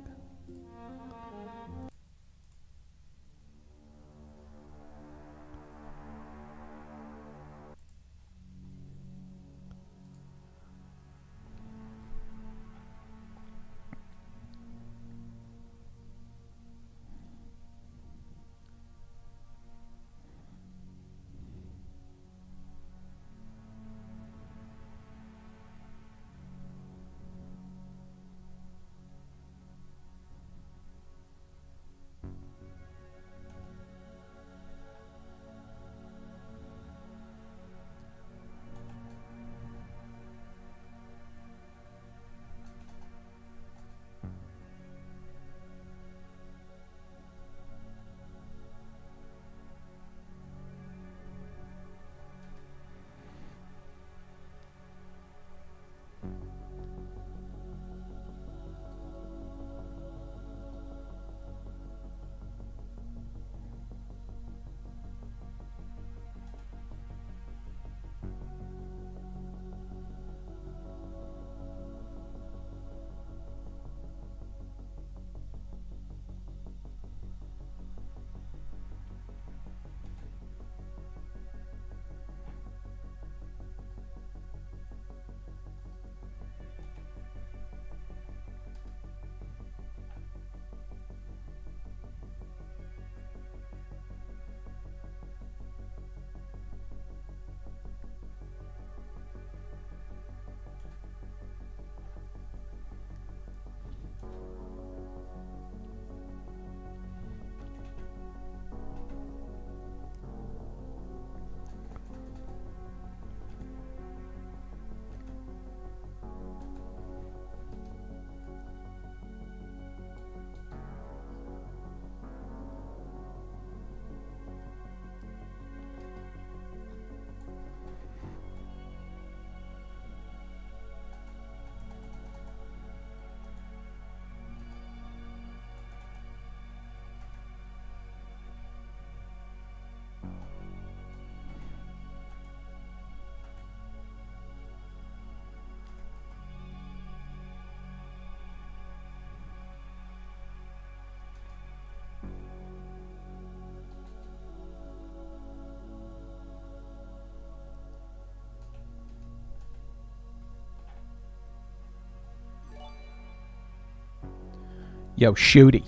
Yo, Shooty.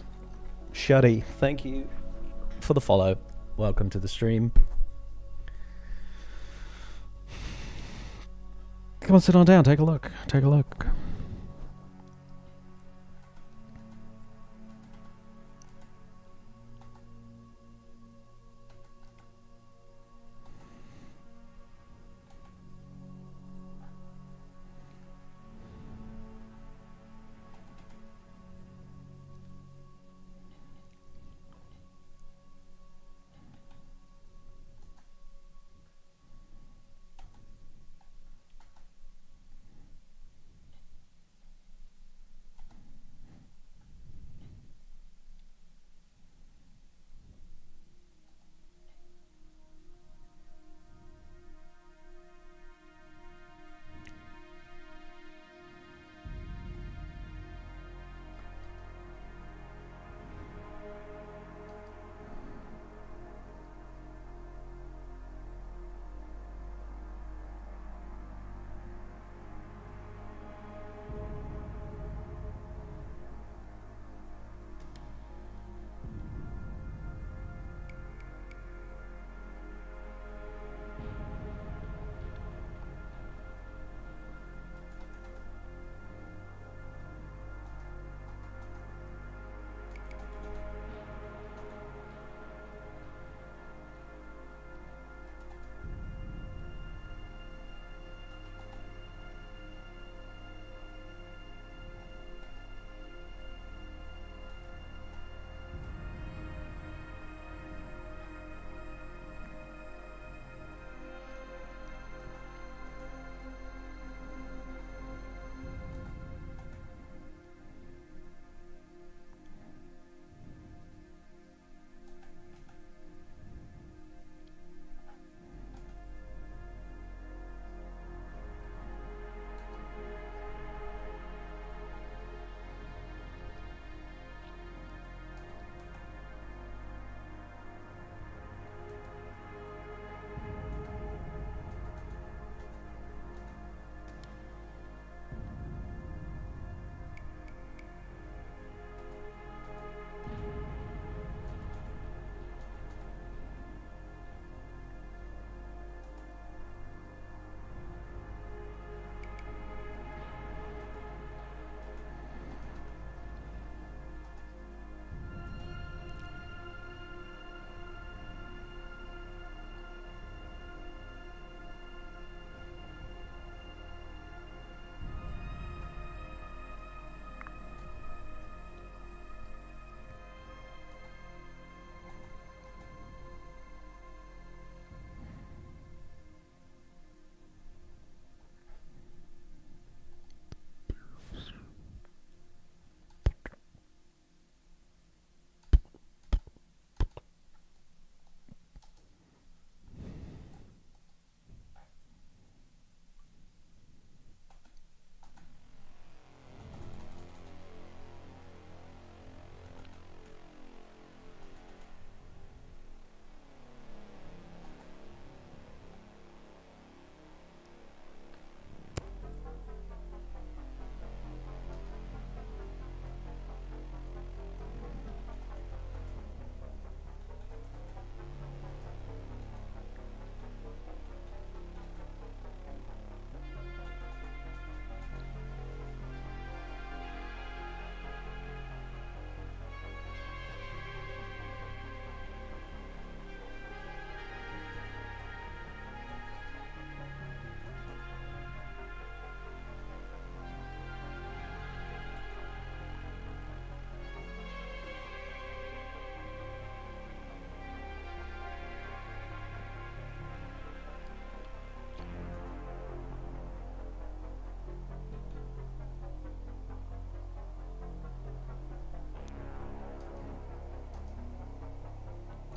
Shuddy, thank you for the follow. Welcome to the stream. Come on, sit on down. Take a look. Take a look.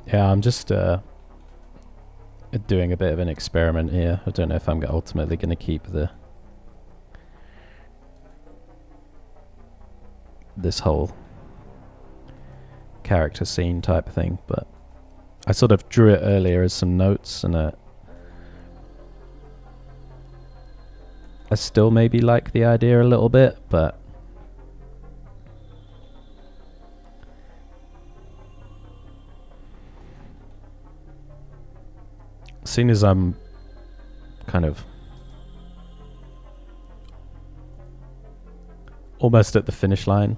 Yeah, I'm just doing a bit of an experiment here. I don't know if I'm ultimately going to keep this whole character scene type thing, but I sort of drew it earlier as some notes, and I still maybe like the idea a little bit, but as soon as I'm kind of almost at the finish line,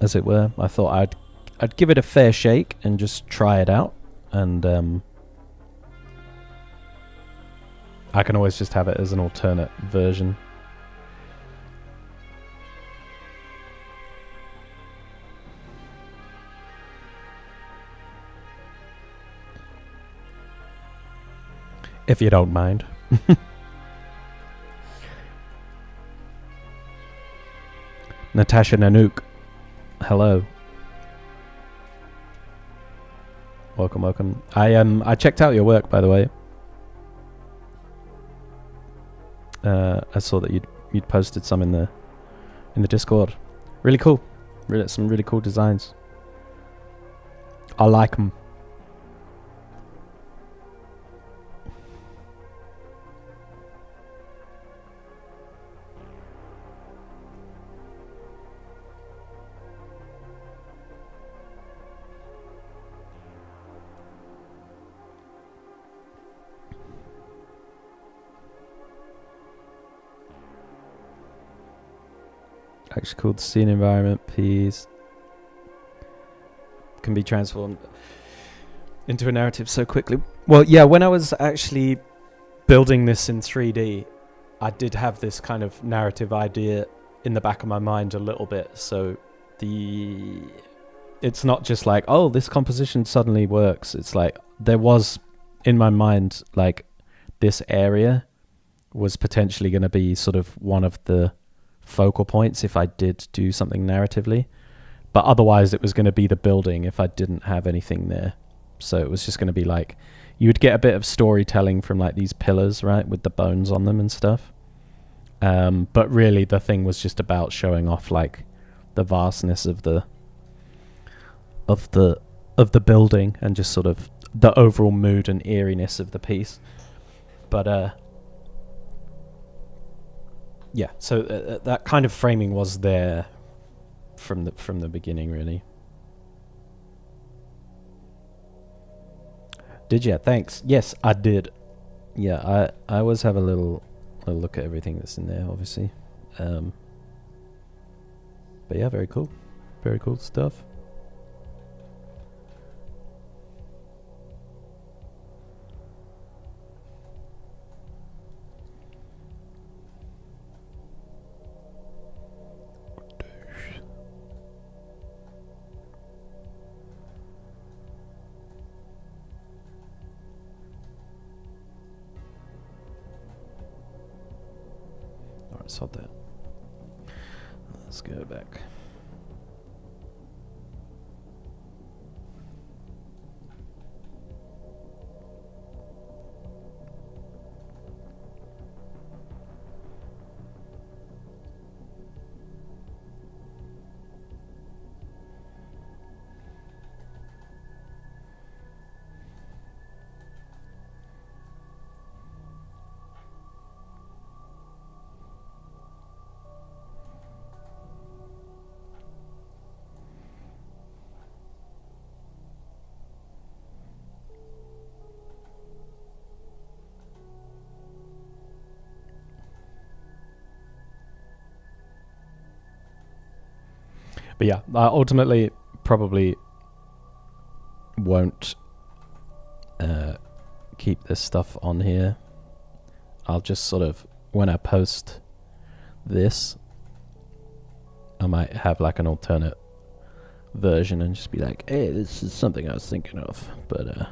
as it were, I thought I'd give it a fair shake and just try it out, and I can always just have it as an alternate version. If you don't mind. Natasha Nanook, hello. Welcome. I checked out your work, by the way. I saw that you'd posted some in the Discord. Really cool. Some really cool designs. I like them. Actually called scene environment piece can be transformed into a narrative so quickly. Well, yeah, when I was actually building this in 3D, I did have this kind of narrative idea in the back of my mind a little bit. So it's not just like, oh, this composition suddenly works. It's like there was in my mind, like, this area was potentially going to be sort of one of the focal points if I did do something narratively, but otherwise it was going to be the building if I didn't have anything there. So it was just going to be like, you would get a bit of storytelling from like these pillars, right, with the bones on them and stuff, but really the thing was just about showing off like the vastness of the building and just sort of the overall mood and eeriness of the piece. But yeah, so that kind of framing was there from the beginning, really. Did you? Thanks. Yes, I did. Yeah, I always have a little look at everything that's in there, obviously. But yeah, very cool stuff. Sod that. Let's go back. But yeah, I ultimately probably won't keep this stuff on here. I'll just sort of, when I post this, I might have like an alternate version and just be like, hey, this is something I was thinking of, but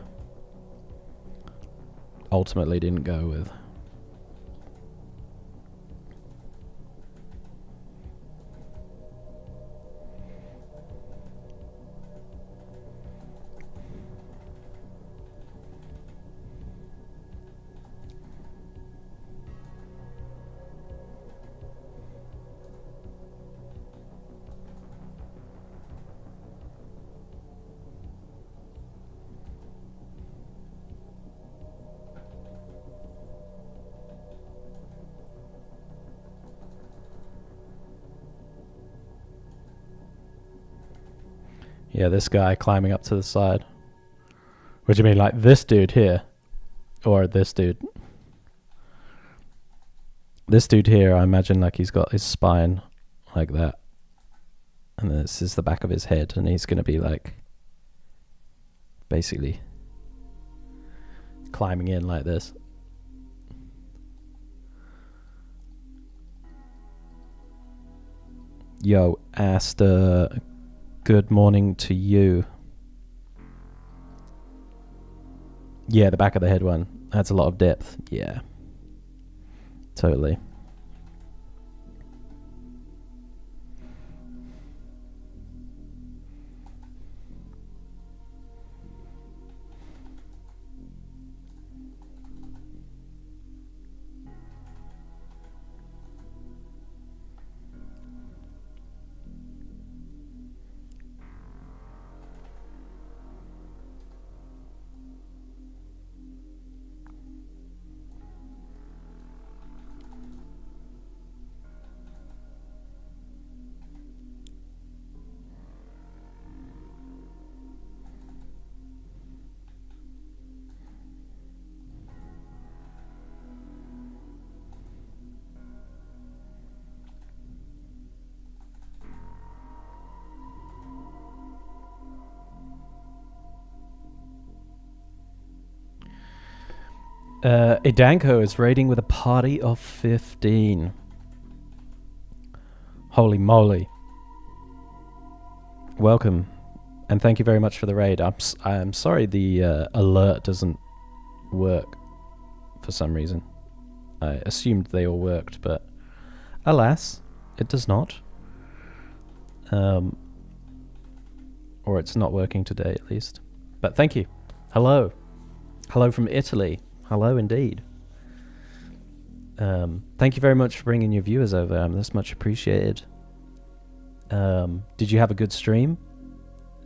ultimately didn't go with. Yeah, this guy climbing up to the side. What do you mean, like this dude here? Or this dude? This dude here, I imagine like he's got his spine like that. And this is the back of his head, and he's going to be like basically climbing in like this. Yo, Asta, good morning to you. Yeah, the back of the head one. That's a lot of depth. Yeah. Totally. Idanko is raiding with a party of 15. Holy moly. Welcome. And thank you very much for the raid. I'm sorry the alert doesn't work for some reason. I assumed they all worked, but alas, it does not. Or it's not working today, at least. But thank you. Hello. Hello from Italy. Hello indeed. Thank you very much for bringing your viewers over. That's much appreciated. Did you have a good stream,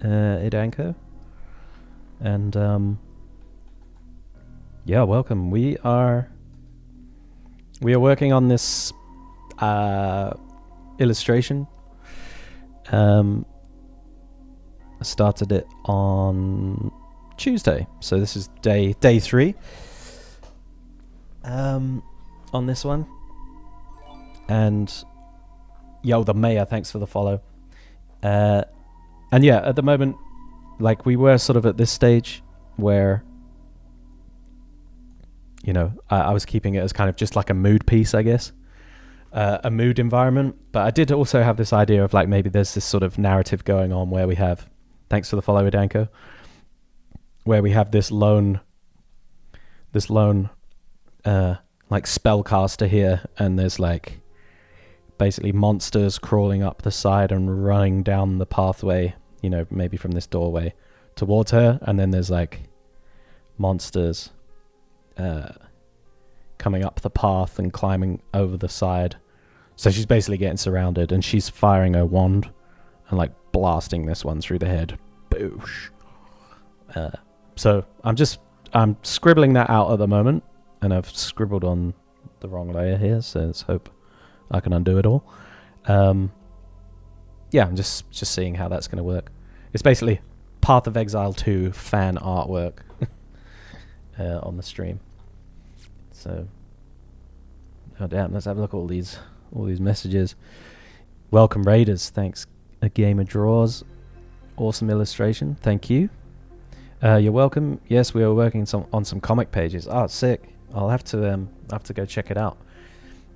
Idanko? And yeah, welcome. We are working on this illustration. I started it on Tuesday, so this is day 3. On this one. And yo, the mayor, thanks for the follow. And yeah, at the moment, like we were sort of at this stage where, you know, I was keeping it as kind of just like a mood piece, I guess. A mood environment. But I did also have this idea of like maybe there's this sort of narrative going on where we have, thanks for the follow, Idanko, where we have this lone like spellcaster here, and there's like basically monsters crawling up the side and running down the pathway, you know, maybe from this doorway towards her, and then there's like monsters coming up the path and climbing over the side. So she's basically getting surrounded, and she's firing her wand and like blasting this one through the head. Boosh. So I'm scribbling that out at the moment, and I've scribbled on the wrong layer here, so let's hope I can undo it all. Yeah, I'm just seeing how that's going to work. It's basically Path of Exile 2 fan artwork on the stream. So, oh damn, let's have a look at all these messages. Welcome Raiders, thanks. A Gamer Draws, awesome illustration, thank you. You're welcome. Yes, we are working on some comic pages. Oh, sick. I'll have to go check it out.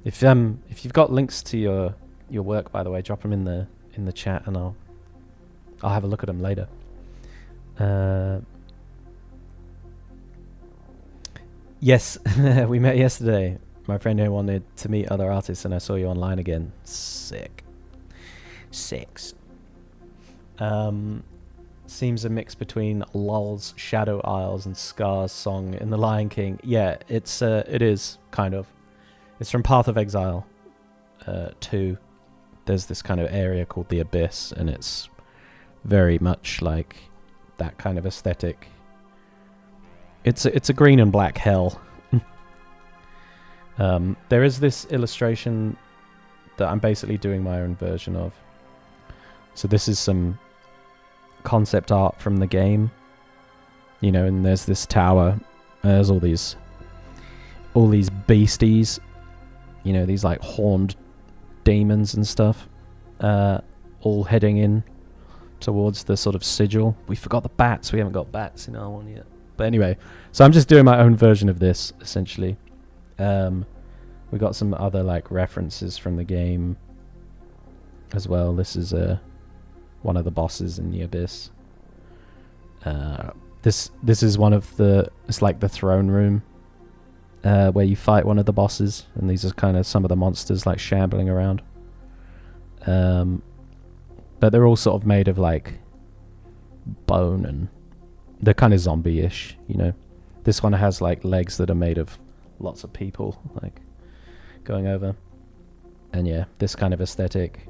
If you've got links to your work, by the way, drop them in the chat, and I'll have a look at them later. Yes, we met yesterday. My friend here wanted to meet other artists, and I saw you online again. Sick. Six. Seems a mix between Lul's Shadow Isles and Scar's song in The Lion King. Yeah, it is kind of. It's from Path of Exile 2. There's this kind of area called the Abyss, and it's very much like that kind of aesthetic. It's a green and black hell. There is this illustration that I'm basically doing my own version of. So this is some concept art from the game. You know, and there's this tower. There's all these beasties. You know, these like horned demons and stuff. All heading in towards the sort of sigil. We forgot the bats. We haven't got bats in our one yet. But anyway, so I'm just doing my own version of this, essentially. We got some other like references from the game as well. This is one of the bosses in the Abyss. This is one of the... It's like the throne room where you fight one of the bosses, and these are kind of some of the monsters like shambling around. But they're all sort of made of like bone, and they're kind of zombie-ish, you know. This one has like legs that are made of lots of people like going over, and yeah, this kind of aesthetic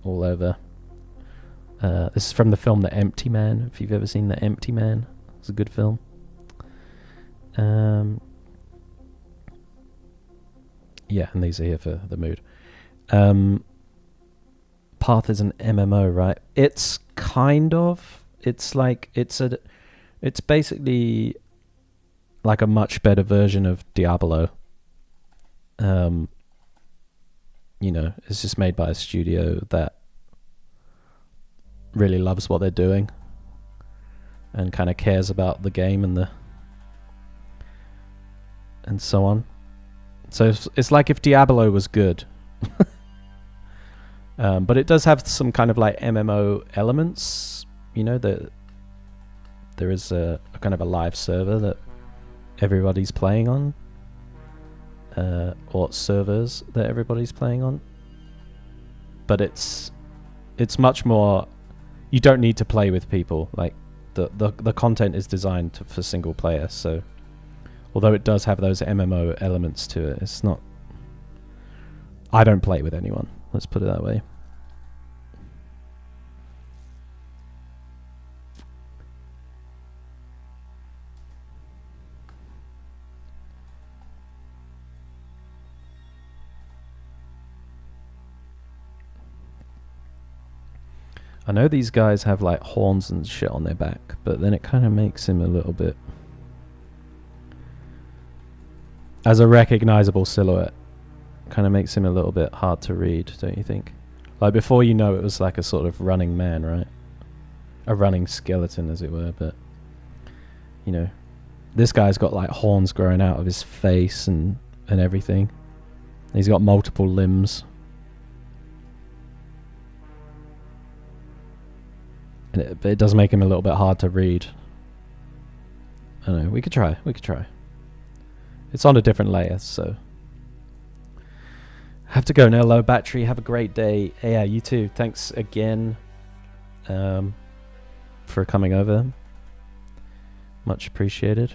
all over. This is from the film The Empty Man. If you've ever seen The Empty Man, it's a good film. Yeah, and these are here for the mood. Path is an MMO, right? It's kind of. It's like it's basically like a much better version of Diablo. You know, it's just made by a studio that really loves what they're doing and kind of cares about the game and so on. So it's like if Diablo was good. But it does have some kind of like MMO elements, you know, that there is a kind of a live server that everybody's playing on, or servers that everybody's playing on. But it's much more. You don't need to play with people. Like the content is designed for single player. So although it does have those MMO elements to it, it's not. I don't play with anyone. Let's put it that way. I know these guys have like horns and shit on their back, but then it kind of makes him a little bit... As a recognizable silhouette, kind of makes him a little bit hard to read, don't you think? Like before, you know, it was like a sort of running man, right? A running skeleton, as it were, but you know, this guy's got like horns growing out of his face and everything. He's got multiple limbs. And it does make him a little bit hard to read. I don't know, we could try. It's on a different layer, so... Have to go now, low battery. Have a great day. Yeah, you too. Thanks again for coming over. Much appreciated.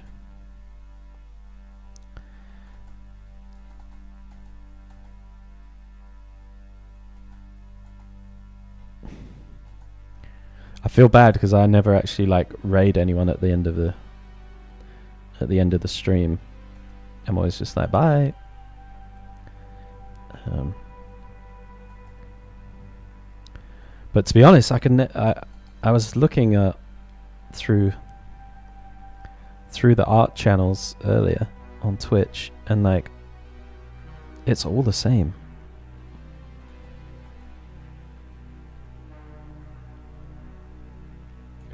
I feel bad because I never actually like raid anyone at the end of the stream. I'm always just like, bye. But to be honest, I was looking through the art channels earlier on Twitch, and like it's all the same.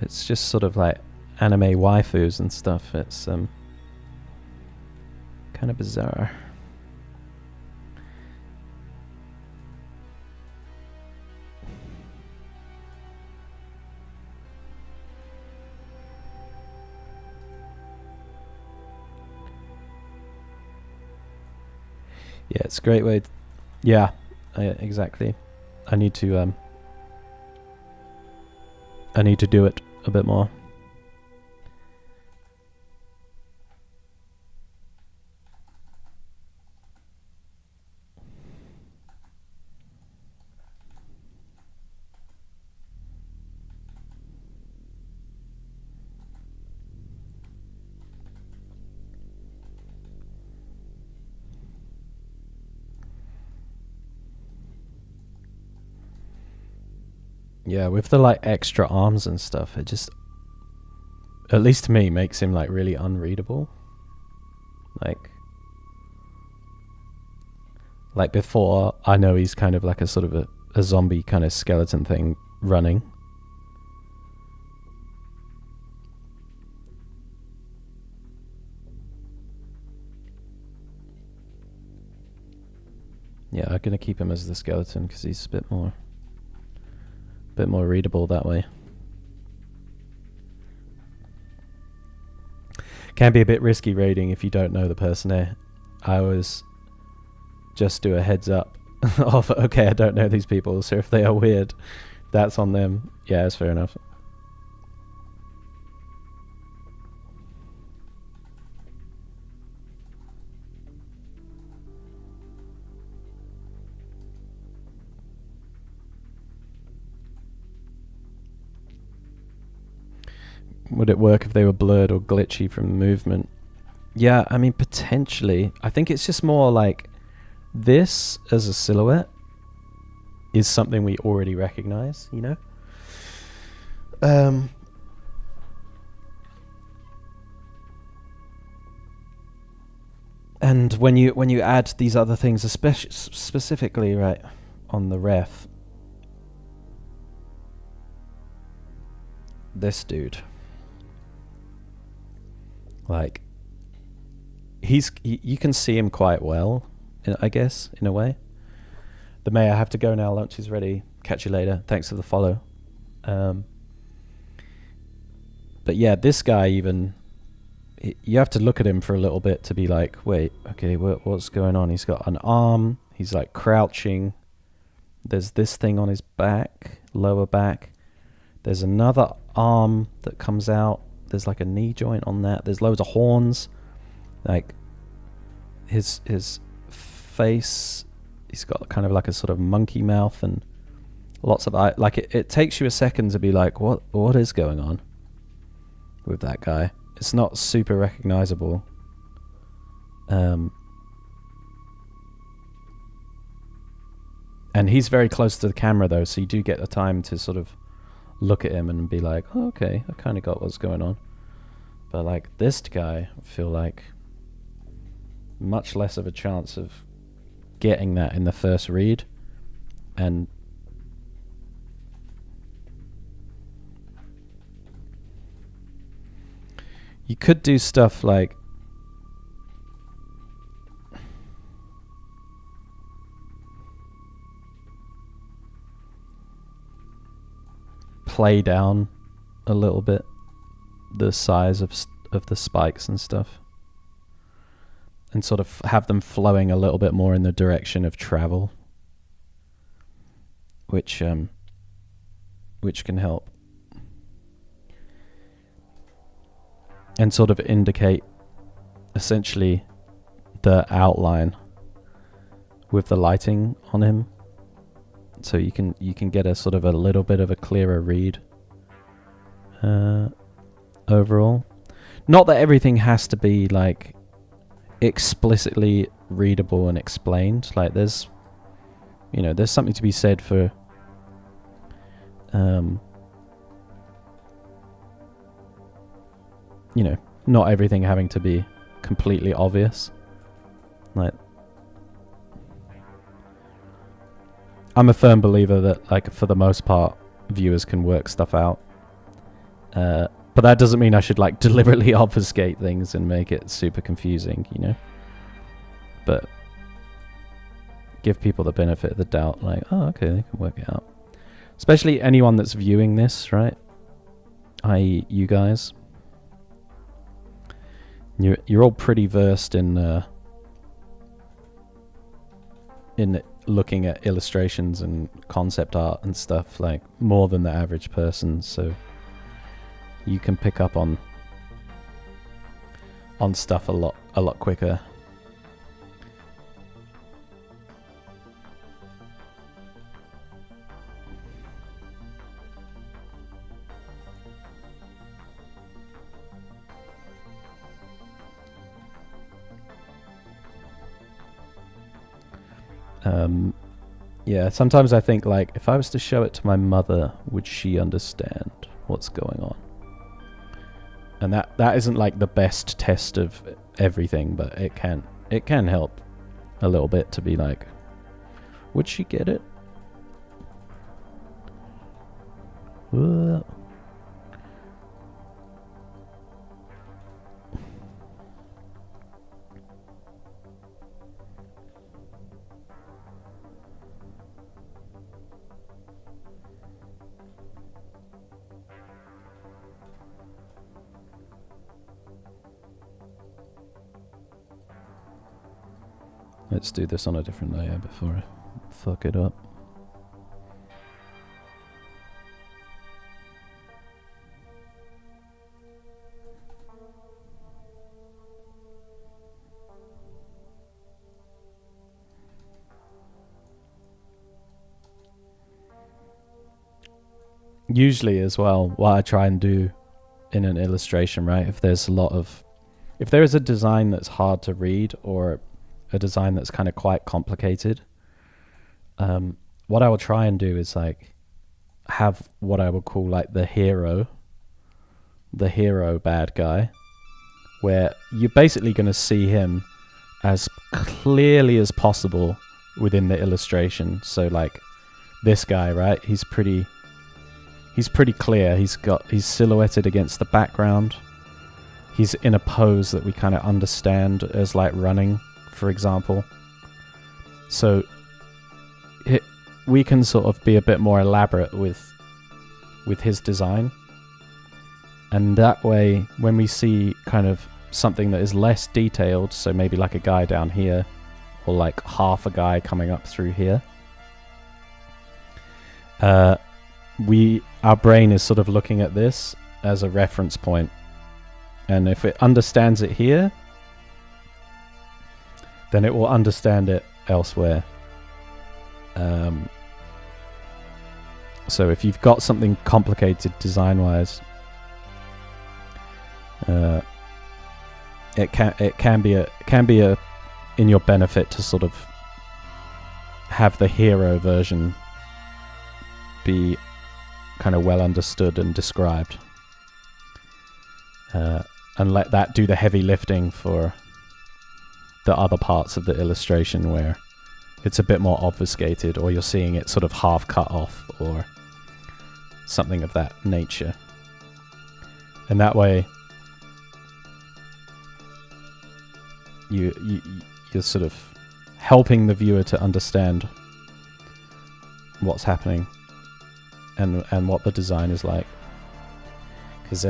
It's just sort of like anime waifus and stuff. It's kind of bizarre. Yeah, it's a great way. Yeah, exactly. I need to do it a bit more. Yeah, with the like extra arms and stuff, it just, at least to me, makes him like really unreadable. Like before, I know he's kind of like a sort of a zombie kind of skeleton thing running. Yeah, I'm gonna keep him as the skeleton because he's a bit more readable that way. Can be a bit risky raiding if you don't know the person there. I always just do a heads up of, okay, I don't know these people, so if they are weird, that's on them. Yeah, it's fair enough. Would it work if they were blurred or glitchy from movement? Yeah, I mean, potentially. I think it's just more like this as a silhouette is something we already recognize, you know? And when you add these other things, especially specifically right on the ref, this dude, like you can see him quite well, I guess, in a way. The mayor, I have to go now. Lunch is ready. Catch you later. Thanks for the follow. But yeah, this guy even, you have to look at him for a little bit to be like, wait, okay, what's going on? He's got an arm. He's like crouching. There's this thing on his back, lower back. There's another arm that comes out. There's like a knee joint on that. There's loads of horns. Like his face, he's got kind of like a sort of monkey mouth and lots of eye. Like it takes you a second to be like, what is going on with that guy? It's not super recognizable. And he's very close to the camera though, so you do get the time to sort of look at him and be like, oh, okay, I kind of got what's going on. But like this guy, I feel like much less of a chance of getting that in the first read. And you could do stuff like play down a little bit the size of the spikes and stuff, and sort of have them flowing a little bit more in the direction of travel, which can help, and sort of indicate essentially the outline with the lighting on him, so you can get a sort of a little bit of a clearer read overall. Not that everything has to be like explicitly readable and explained. Like there's something to be said for not everything having to be completely obvious. Like I'm a firm believer that, like, for the most part, viewers can work stuff out. But that doesn't mean I should like deliberately obfuscate things and make it super confusing, But give people the benefit of the doubt, like, oh, okay, they can work it out. Especially anyone that's viewing this, right? I.e., you guys. You're all pretty versed in looking at illustrations and concept art and stuff, like more than the average person, so you can pick up on stuff a lot quicker. Yeah, sometimes I think, like, if I was to show it to my mother, would she understand what's going on? And that isn't like the best test of everything, but it can help a little bit to be like, would she get it? Let's do this on a different layer before I fuck it up. Usually as well, what I try and do in an illustration, right, if there is a design that's hard to read or a design that's kind of quite complicated, what I will try and do is like have what I would call like the hero bad guy, where you're basically going to see him as clearly as possible within the illustration. So like this guy, right, he's pretty clear. He's silhouetted against the background. He's in a pose that we kind of understand as like running, for example. So we can sort of be a bit more elaborate with his design, and that way when we see kind of something that is less detailed, so maybe like a guy down here or like half a guy coming up through here, our brain is sort of looking at this as a reference point, and if it understands it here, then it will understand it elsewhere. So if you've got something complicated design-wise, it can be in your benefit to sort of have the hero version be kind of well understood and described, and let that do the heavy lifting for the other parts of the illustration where it's a bit more obfuscated, or you're seeing it sort of half cut off or something of that nature. And that way you're sort of helping the viewer to understand what's happening and what the design is like. Because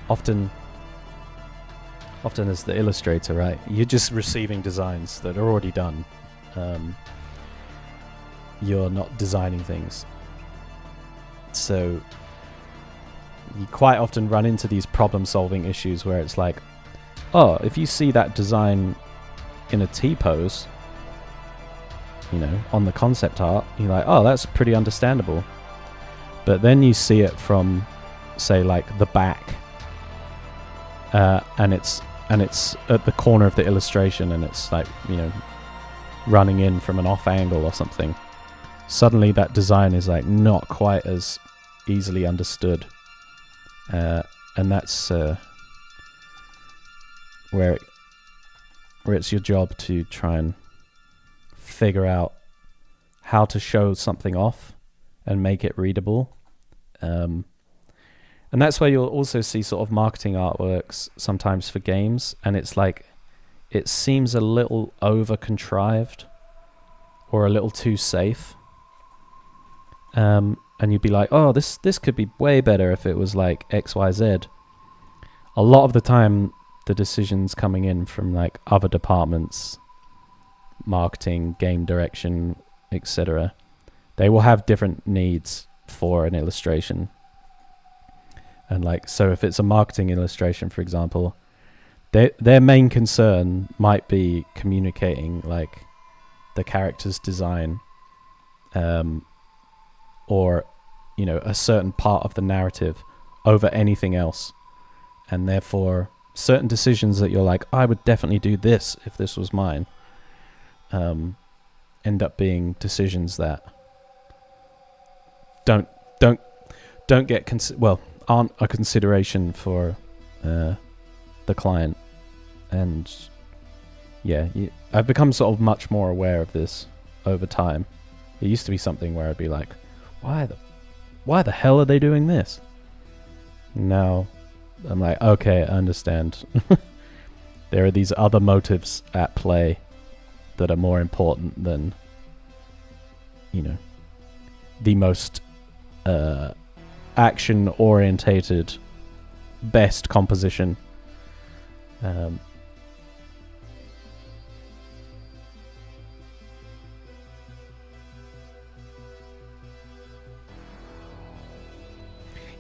often as the illustrator, right, you're just receiving designs that are already done. You're not designing things. So you quite often run into these problem-solving issues where it's like, oh, if you see that design in a T-pose, on the concept art, you're like, oh, that's pretty understandable. But then you see it from, say, like the back, and it's at the corner of the illustration, and it's like, running in from an off angle or something. Suddenly that design is like not quite as easily understood, and that's where it's your job to try and figure out how to show something off and make it readable. And that's where you'll also see sort of marketing artworks sometimes for games, and it's like it seems a little over contrived or a little too safe. And you'd be like, oh, this could be way better if it was like XYZ. A lot of the time, the decisions coming in from like other departments, marketing, game direction, etc., they will have different needs for an illustration. And like, so if it's a marketing illustration, for example, their main concern might be communicating like the character's design, or a certain part of the narrative over anything else, and therefore certain decisions that you're like, I would definitely do this if this was mine, end up being decisions that don't get aren't a consideration for the client. And yeah, I've become sort of much more aware of this over time. It used to be something where I'd be like, why the hell are they doing this? Now I'm like, okay, I understand. There are these other motives at play that are more important than, the most action orientated best composition.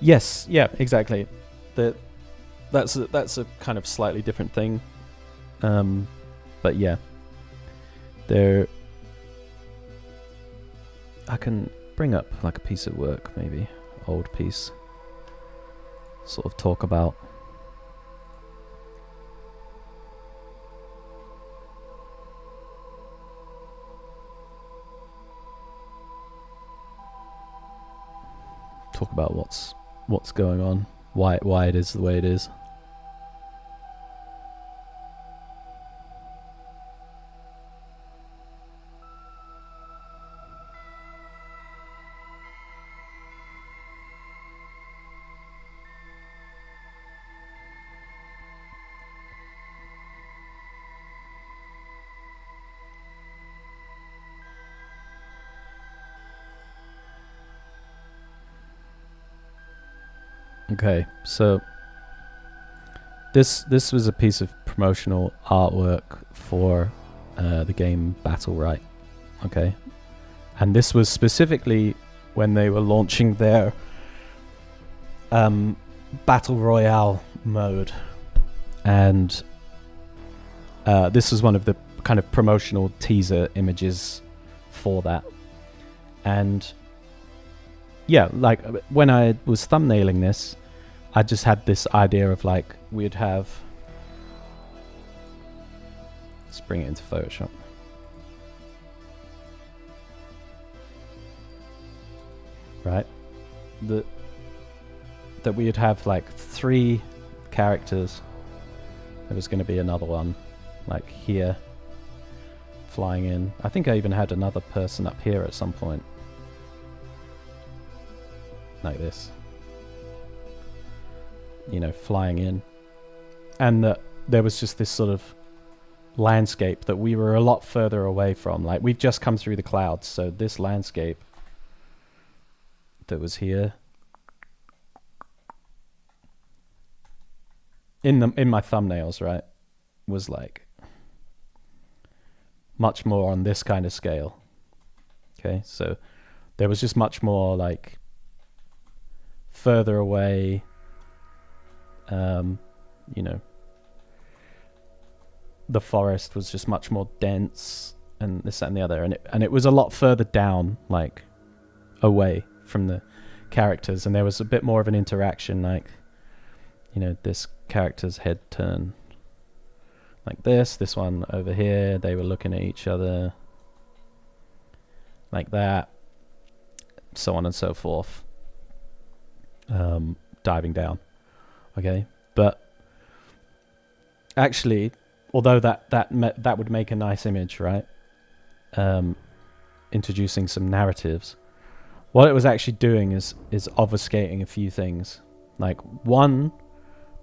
Yes, yeah, exactly. That's a kind of slightly different thing. But yeah, I can bring up like a piece of work, maybe old piece, sort of talk about. Talk about what's going on, why it is the way it is. Okay, so this was a piece of promotional artwork for the game Battle Right. Okay, and this was specifically when they were launching their Battle Royale mode, and this was one of the kind of promotional teaser images for that. And yeah, like when I was thumbnailing this, I just had this idea of like we'd have. Let's bring it into Photoshop. Right, that we'd have like 3 characters. There was going to be another one, like here, flying in. I think I even had another person up here at some point. Like this, flying in, and that there was just this sort of landscape that we were a lot further away from. Like we've just come through the clouds, so this landscape that was here in my thumbnails, right, was like much more on this kind of scale. Okay, so there was just much more like further away, the forest was just much more dense, and this, that, and the other, and it was a lot further down, like away from the characters, and there was a bit more of an interaction, like this character's head turn like this one over here, they were looking at each other like that, so on and so forth. Diving down. Okay, but actually, although that would make a nice image, right? Introducing some narratives. What it was actually doing is obfuscating a few things. Like one,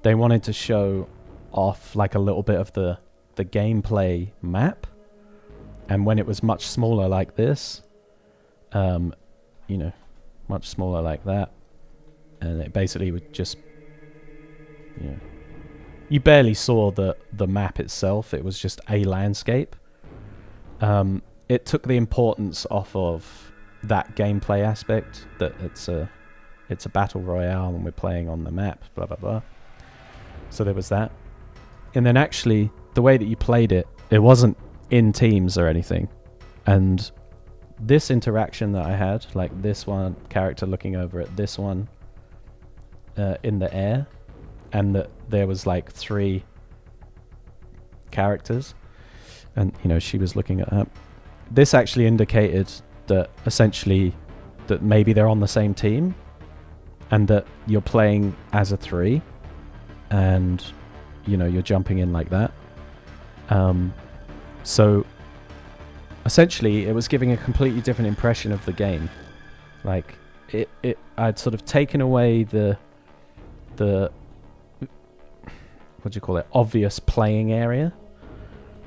they wanted to show off like a little bit of the gameplay map, and when it was much smaller like this, much smaller like that, and it basically would just, you barely saw the map itself. It was just a landscape. It took the importance off of that gameplay aspect, that it's a battle royale and we're playing on the map, blah blah blah. So there was that. And then actually the way that you played it wasn't in teams or anything. And this interaction that I had, like this one character looking over at this one in the air, and that there was like 3 characters, and she was looking at her. this actually indicated that essentially that maybe they're on the same team, and that you're playing as a 3, and you're jumping in like that. So essentially, it was giving a completely different impression of the game. Like I'd sort of taken away the what do you call it? Obvious playing area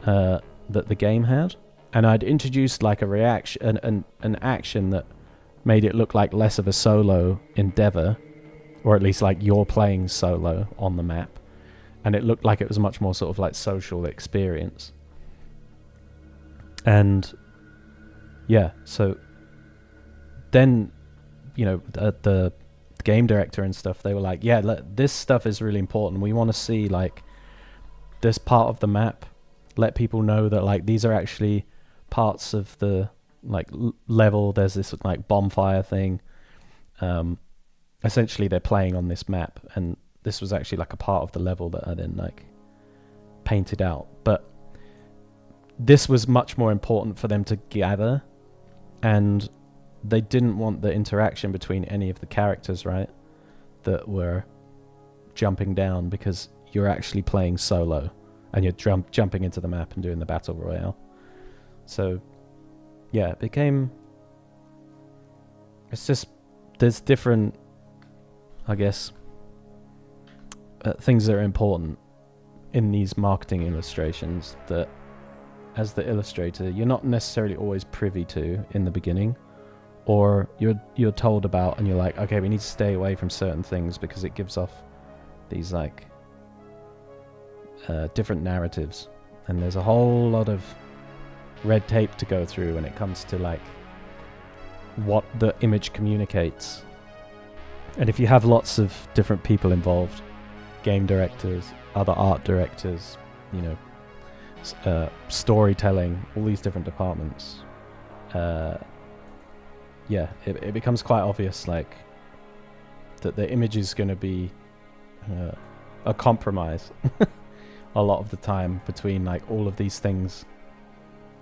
that the game had, and I'd introduced like a reaction, an action that made it look like less of a solo endeavor, or at least like you're playing solo on the map, and it looked like it was a much more sort of like social experience. And yeah, so then the game director and stuff, they were like, yeah, this stuff is really important. We want to see like this part of the map, let people know that like these are actually parts of the like level. There's this like bonfire thing. Essentially they're playing on this map, and this was actually like a part of the level that I then like painted out. But this was much more important for them to gather, and they didn't want the interaction between any of the characters, right, that were jumping down, because you're actually playing solo and you're jumping into the map and doing the battle royale. So yeah, it became, it's just, there's different, I guess, things that are important in these marketing illustrations that as the illustrator you're not necessarily always privy to in the beginning, or you're told about and you're like, okay, we need to stay away from certain things because it gives off these like different narratives, and there's a whole lot of red tape to go through when it comes to like what the image communicates. And if you have lots of different people involved, game directors, other art directors, storytelling, all these different departments, yeah, it becomes quite obvious like that the image is going to be a compromise a lot of the time between like all of these things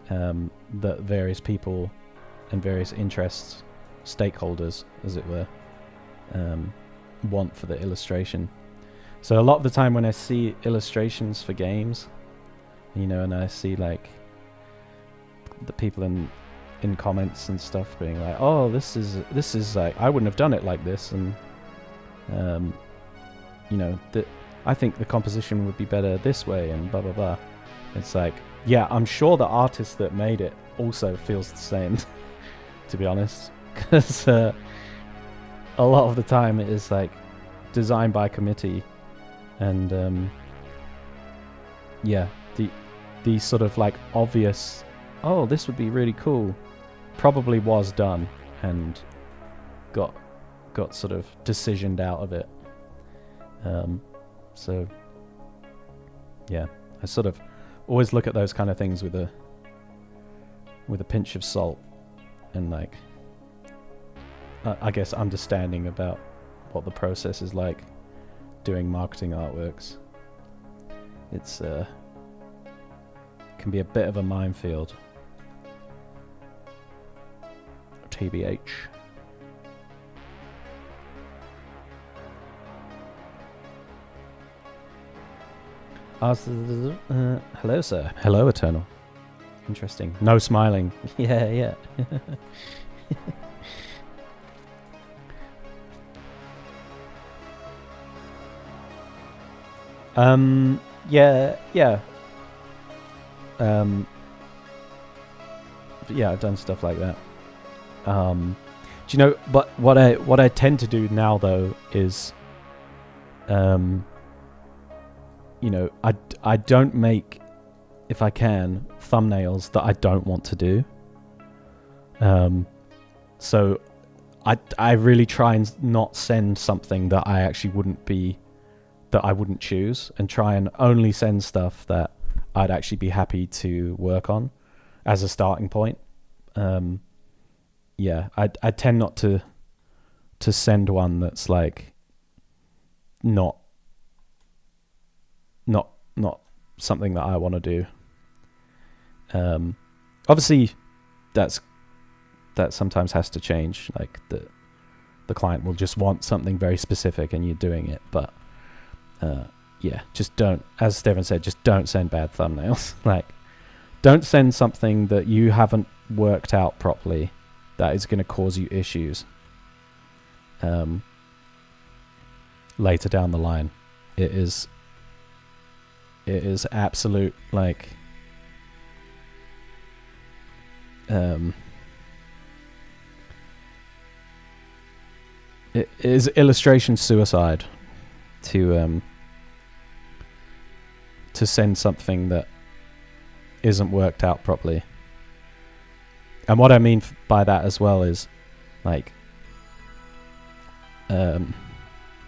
that various people and various interests, stakeholders as it were, want for the illustration. So a lot of the time when I see illustrations for games, and I see like the people in comments and stuff being like, oh, this is like, I wouldn't have done it like this, and I think the composition would be better this way, and blah blah blah. It's like, yeah, I'm sure the artist that made it also feels the same to be honest, because a lot of the time it is like designed by committee, and yeah, the sort of like obvious, oh, this would be really cool, probably was done and got sort of decisioned out of it. So yeah, I sort of always look at those kind of things with a pinch of salt, and like I guess understanding about what the process is like doing marketing artworks. It's can be a bit of a minefield. TBH. Hello, sir. Hello, Eternal. Interesting. No smiling. Yeah, yeah. Yeah, yeah. Yeah, I've done stuff like that. Do you know? But what I tend to do now though is, I don't make, if I can, thumbnails that I don't want to do. So I really try and not send something that I actually wouldn't choose, and try and only send stuff that I'd actually be happy to work on as a starting point. Yeah, I tend not to send one that's like not something that I want to do. Obviously, that sometimes has to change. Like the client will just want something very specific, and you're doing it. But yeah, just don't. As Stefan said, just don't send bad thumbnails. Like, don't send something that you haven't worked out properly that is going to cause you issues later down the line. It is absolute, like, it is illustration suicide to send something that isn't worked out properly. And what I mean by that as well is, like, yeah.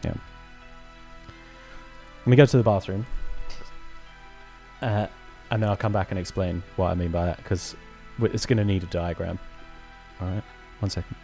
Let me go to the bathroom, and then I'll come back and explain what I mean by that, because it's going to need a diagram. All right, 1 second.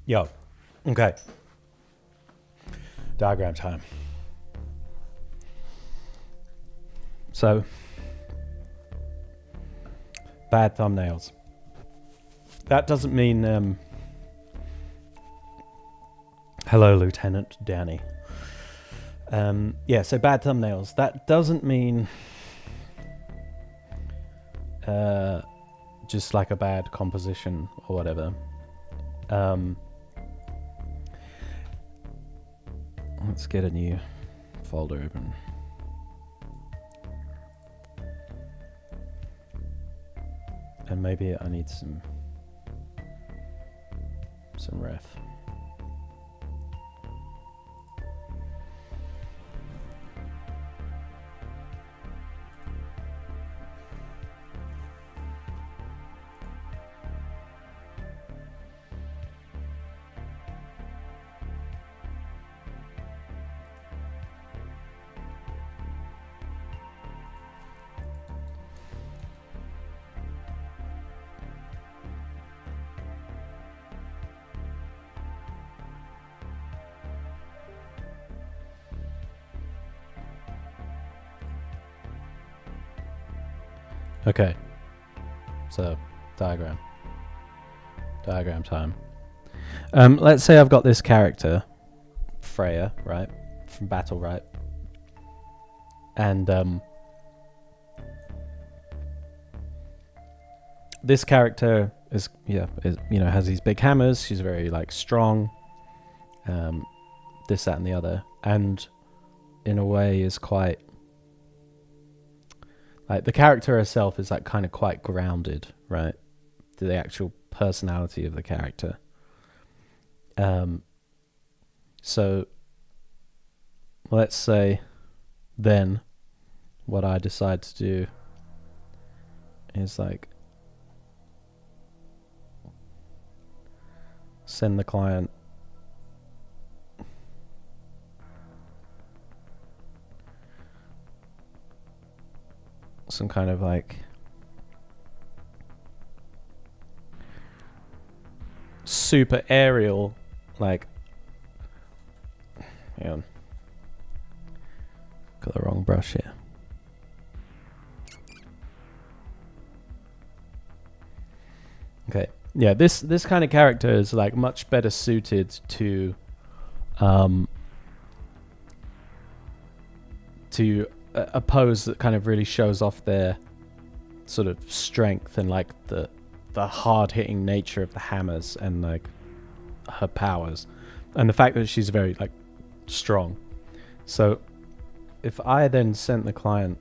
Yo, okay. Diagram time. So, bad thumbnails. That doesn't mean, hello, Lieutenant Danny. Yeah, so bad thumbnails. That doesn't mean just like a bad composition or whatever. Let's get a new folder open. And maybe I need some ref. Okay, so diagram time. Let's say I've got this character, Freya, right, from Battle, right, and this character is has these big hammers. She's very like strong, this, that, and the other, and in a way is quite like the character herself is like kind of quite grounded, right? To the actual personality of the character. So let's say then what I decide to do is like send the client some kind of like super aerial, like, hang on, got the wrong brush here. Okay, yeah, this kind of character is like much better suited to a pose that kind of really shows off their sort of strength and like the hard hitting nature of the hammers and like her powers and the fact that she's very like strong. So if I then sent the client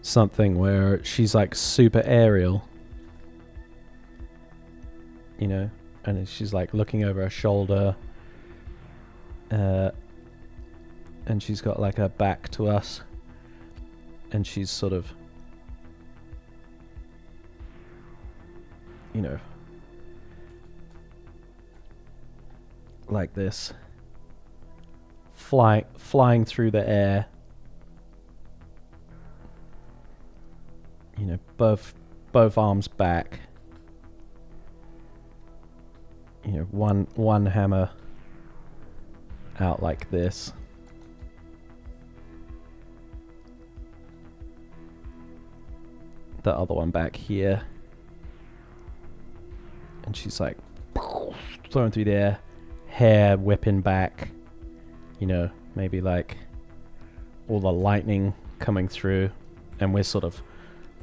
something where she's like super aerial, you know, and she's like looking over her shoulder, and she's got like her back to us, and she's sort of, you know, like this, flying through the air, you know, both arms back, you know, one hammer out like this, the other one back here, and she's like throwing through the air, hair whipping back, you know, maybe like all the lightning coming through, and we're sort of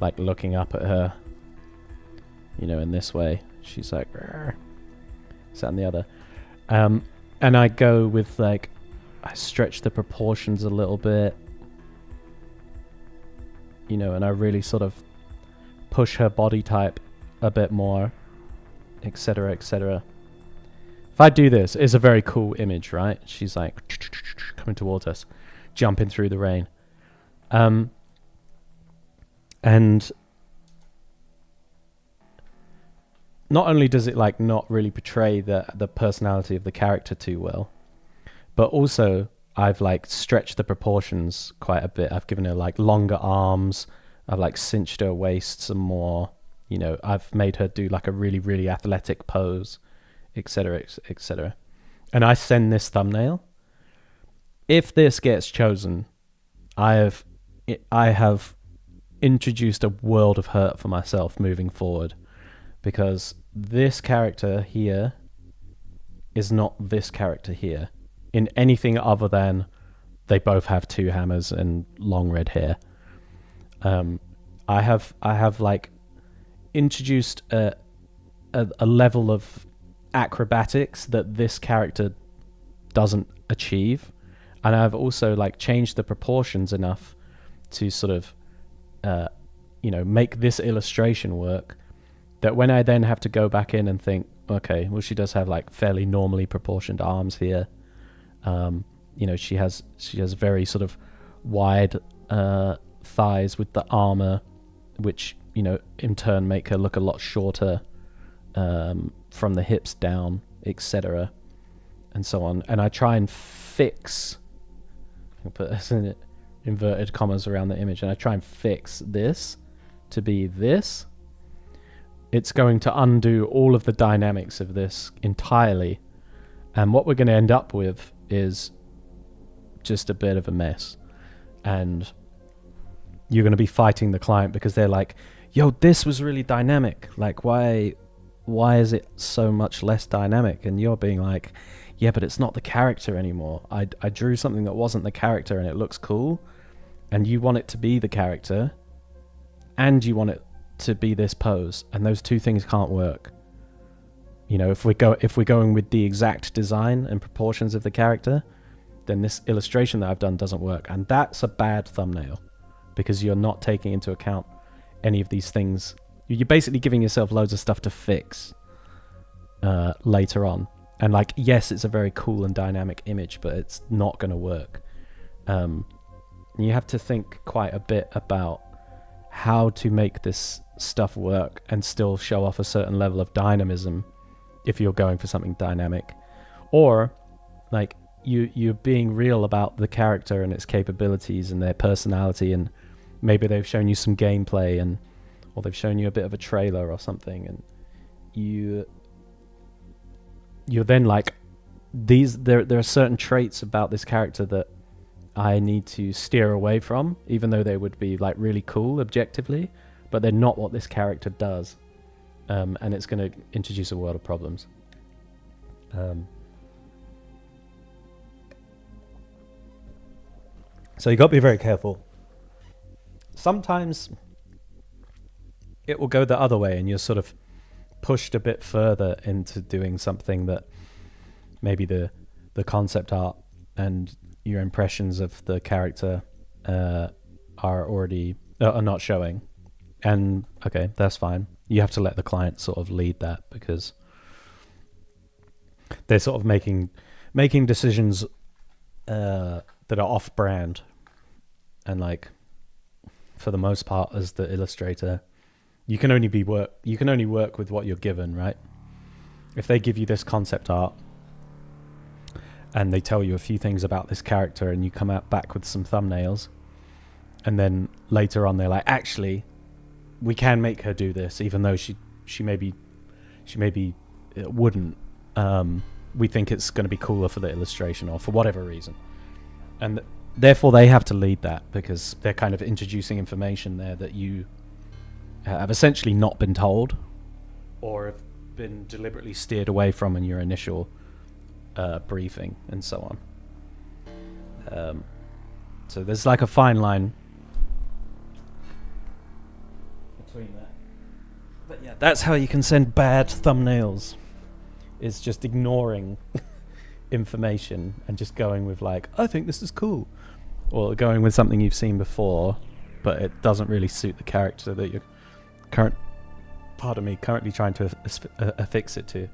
like looking up at her, you know, in this way. She's like this, that, and the other, and I go with like, I stretch the proportions a little bit, you know, and I really sort of push her body type a bit more, etc., etc. If I do this, it's a very cool image, right? She's like coming towards us, jumping through the rain, and not only does it like not really portray the personality of the character too well, but also I've like stretched the proportions quite a bit. I've given her like longer arms. I've like cinched her waist some more. You know, I've made her do like a really, really athletic pose, etc., etc. And I send this thumbnail. If this gets chosen, I have introduced a world of hurt for myself moving forward, because this character here is not this character here in anything other than they both have two hammers and long red hair. I have like introduced a level of acrobatics that this character doesn't achieve, and I've also like changed the proportions enough to sort of you know, make this illustration work, that when I then have to go back in and think, okay, well, she does have like fairly normally proportioned arms here, you know, she has very sort of wide thighs with the armor, which, you know, in turn make her look a lot shorter from the hips down, etc., and so on. And I try and fix, I'll put this in inverted commas around the image, and I try and fix this to be this. It's going to undo all of the dynamics of this entirely, and what we're going to end up with is just a bit of a mess. And you're going to be fighting the client because they're like, yo, this was really dynamic, like why is it so much less dynamic? And you're being like, yeah, but it's not the character anymore. I drew something that wasn't the character and it looks cool, and you want it to be the character, and you want it to be this pose, and those two things can't work. You know, if we're going with the exact design and proportions of the character, then this illustration that I've done doesn't work, and that's a bad thumbnail because you're not taking into account any of these things. You're basically giving yourself loads of stuff to fix later on. And like, yes, it's a very cool and dynamic image, but it's not going to work. You have to think quite a bit about how to make this stuff work and still show off a certain level of dynamism if you're going for something dynamic. Or like you're being real about the character and its capabilities and their personality, and maybe they've shown you some gameplay or they've shown you a bit of a trailer or something, and you're then like, there are certain traits about this character that I need to steer away from, even though they would be like really cool objectively, but they're not what this character does, and it's going to introduce a world of problems. So you got to be very careful. Sometimes it will go the other way, and you're sort of pushed a bit further into doing something that maybe the concept art and your impressions of the character are not showing. And okay, that's fine. You have to let the client sort of lead that, because they're sort of making decisions that are off brand, and like for the most part, as the illustrator, you can only work with what you're given, right? If they give you this concept art and they tell you a few things about this character, and you come out back with some thumbnails, and then later on they're like, actually, we can make her do this, even though she maybe wouldn't. We think it's going to be cooler for the illustration, or for whatever reason, and therefore they have to lead that, because they're kind of introducing information there that you have essentially not been told, or have been deliberately steered away from in your initial briefing, and so on. So there's like a fine line between that. But yeah, that's how you can send bad thumbnails. Is just ignoring information and just going with like, I think this is cool, or going with something you've seen before, but it doesn't really suit the character that you're currently trying to affix it to.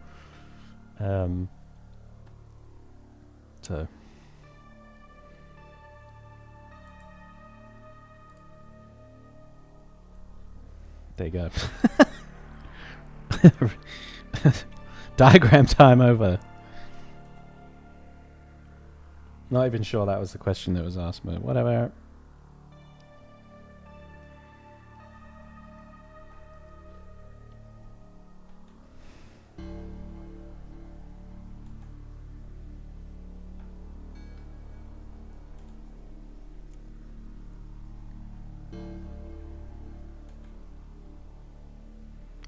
So there you go. Diagram time over. Not even sure that was the question that was asked, but whatever.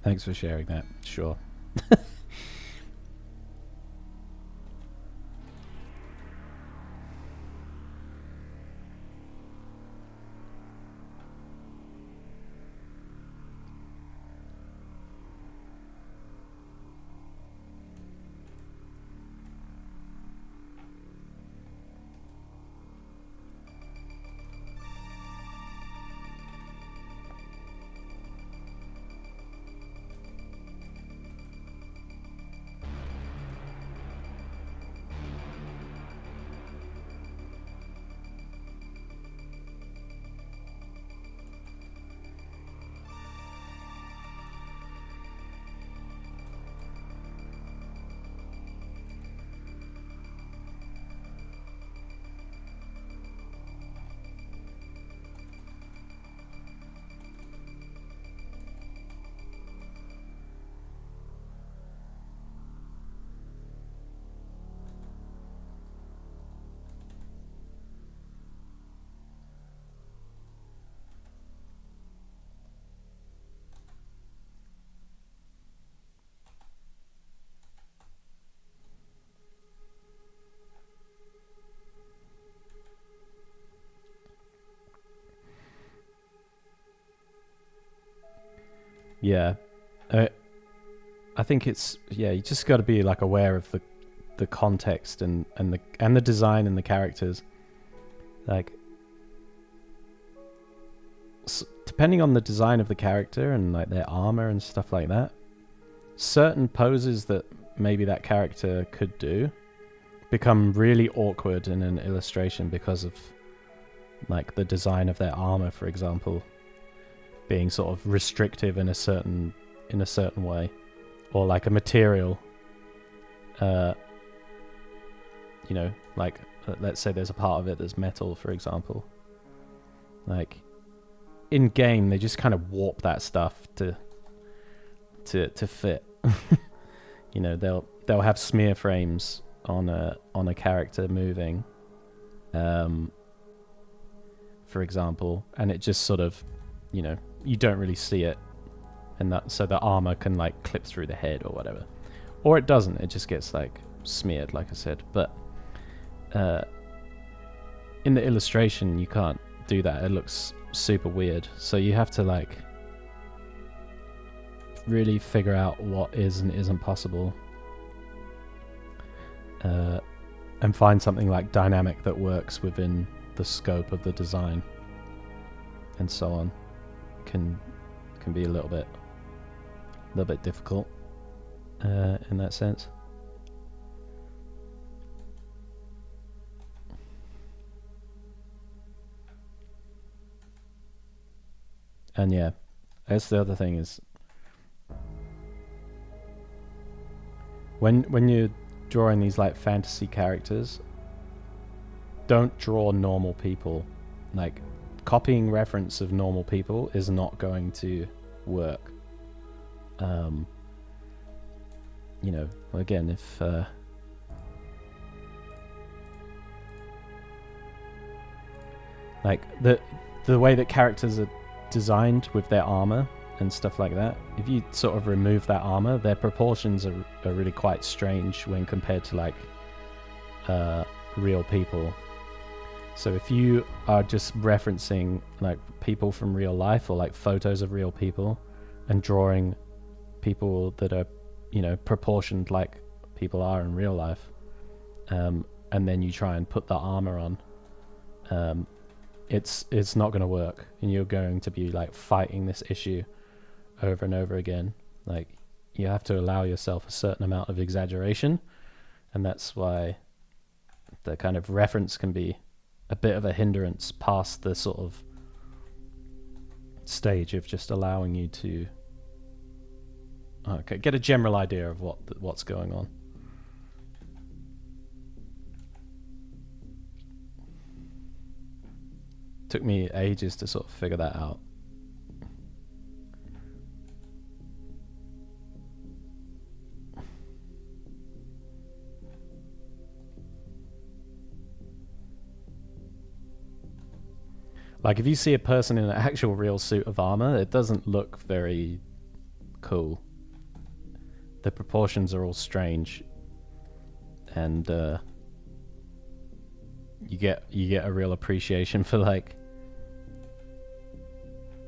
Thanks for sharing that. Sure. yeah, I think it's you just got to be like aware of the context and the design and the characters, like depending on the design of the character and like their armor and stuff like that, certain poses that maybe that character could do become really awkward in an illustration because of like the design of their armor, for example, being sort of restrictive in a certain way, or like a material, like let's say there's a part of it that's metal, for example. Like in game, they just kind of warp that stuff to fit. They'll have smear frames on a character moving, for example, and it just sort of, you don't really see it, and that so the armor can like clip through the head or whatever, or it doesn't. It just gets like smeared, like I said. But in the illustration, you can't do that. It looks super weird. So you have to like really figure out what is and isn't possible, and find something like dynamic that works within the scope of the design, and so on. Can be a little bit difficult in that sense. And yeah, that's the other thing is when you're drawing these like fantasy characters, don't draw normal people. Like copying reference of normal people is not going to work. Again, if like the way that characters are designed with their armor and stuff like that, if you sort of remove that armor, their proportions are really quite strange when compared to like real people. So if you are just referencing like people from real life, or like photos of real people, and drawing people that are, proportioned like people are in real life, and then you try and put the armor on, it's not going to work, and you're going to be like fighting this issue over and over again. Like you have to allow yourself a certain amount of exaggeration, and that's why the kind of reference can be a bit of a hindrance past the sort of stage of just allowing you to get a general idea of what's going on. Took me ages to sort of figure that out. Like if you see a person in an actual real suit of armor, it doesn't look very cool. The proportions are all strange, and you get a real appreciation for like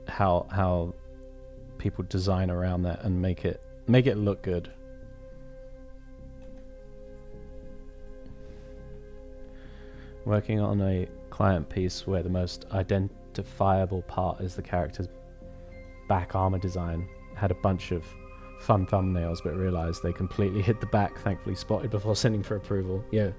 how people design around that and make it look good. Working on a client piece where the most identifiable part is the character's back armor design. Had a bunch of fun thumbnails, but realized they completely hid the back. Thankfully spotted before sending for approval. Yeah.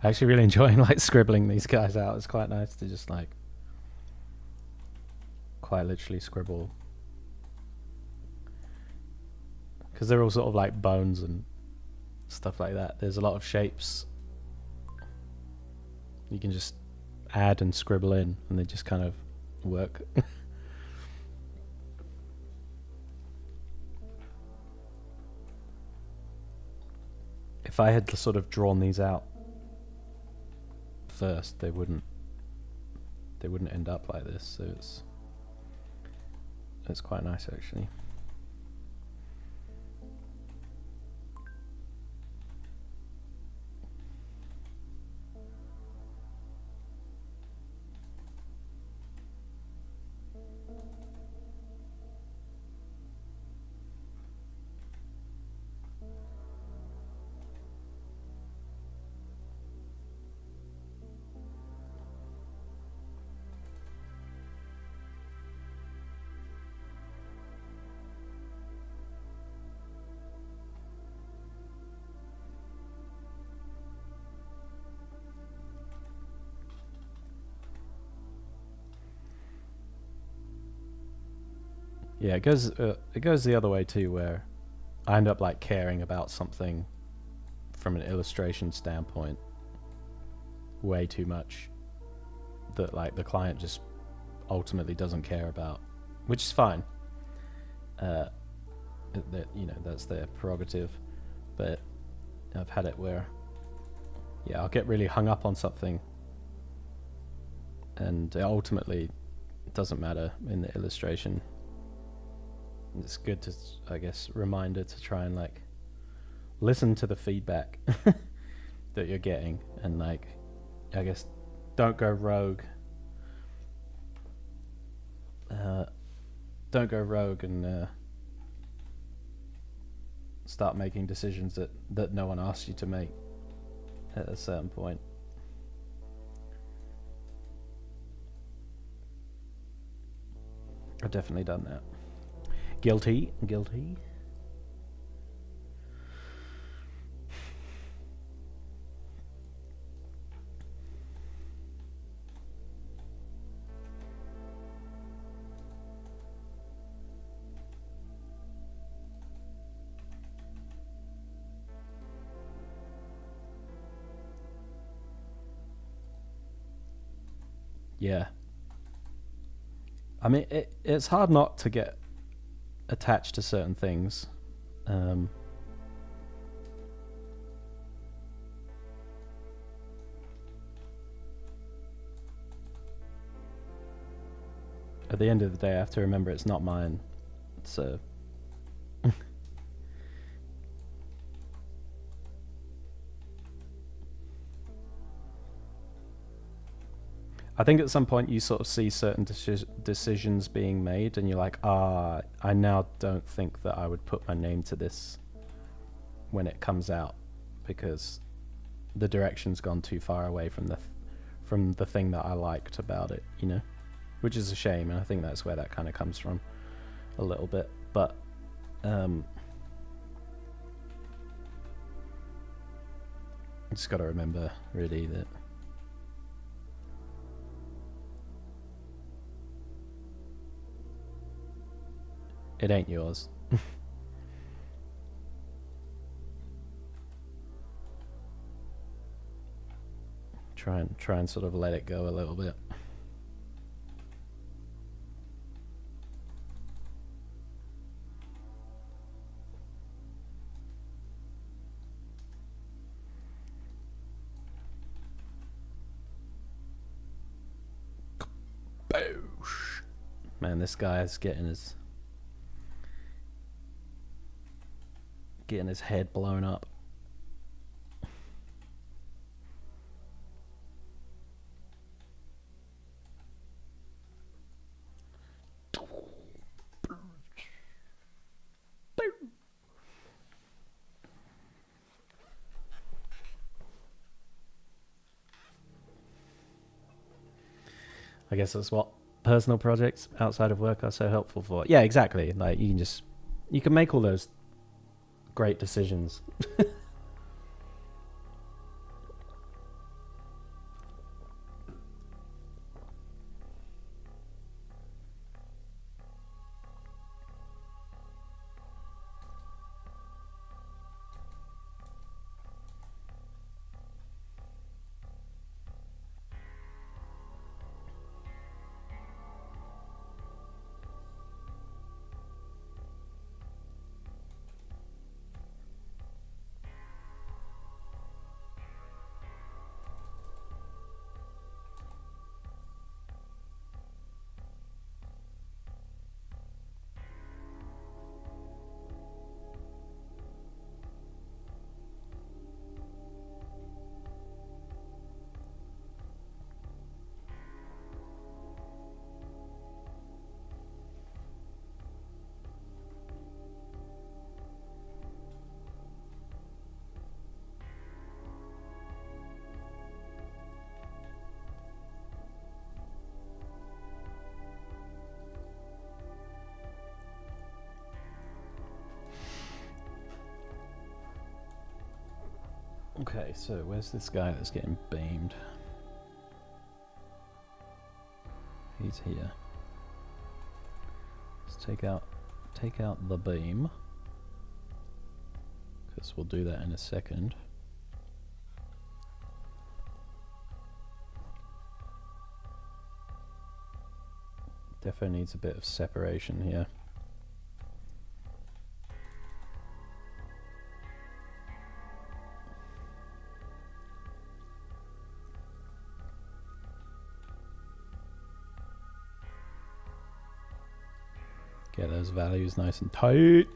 I actually really enjoying like scribbling these guys out. It's quite nice to just like quite literally scribble, because they're all sort of like bones and stuff like that. There's a lot of shapes you can just add and scribble in, and they just kind of work. If I had sort of drawn these out first, they wouldn't end up like this. So it's quite nice actually. Yeah, it goes the other way too, where I end up like caring about something from an illustration standpoint way too much that like the client just ultimately doesn't care about, which is fine. That, you know, that's their prerogative, but I've had it where, yeah, I'll get really hung up on something, and it ultimately doesn't matter in the illustration. It's good to, I guess, reminder to try and like listen to the feedback that you're getting, and like, I guess, don't go rogue. Don't go rogue and start making decisions that no one asks you to make at a certain point. I've definitely done that. Guilty. Yeah. I mean, it's hard not to get attached to certain things. At the end of the day, I have to remember it's not mine. So I think at some point you sort of see certain decisions being made, and you're like, I now don't think that I would put my name to this when it comes out, because the direction's gone too far away from the thing that I liked about it, you know, which is a shame, and I think that's where that kind of comes from a little bit. But I just got to remember really that it ain't yours. Try and sort of let it go a little bit. Boosh. Man, this guy is getting his head blown up. I guess that's what personal projects outside of work are so helpful for. Yeah, exactly. Like you can make all those great decisions Okay, so where's this guy that's getting beamed? He's here. Let's take out the beam, because we'll do that in a second. Definitely needs a bit of separation here. Get those values nice and tight.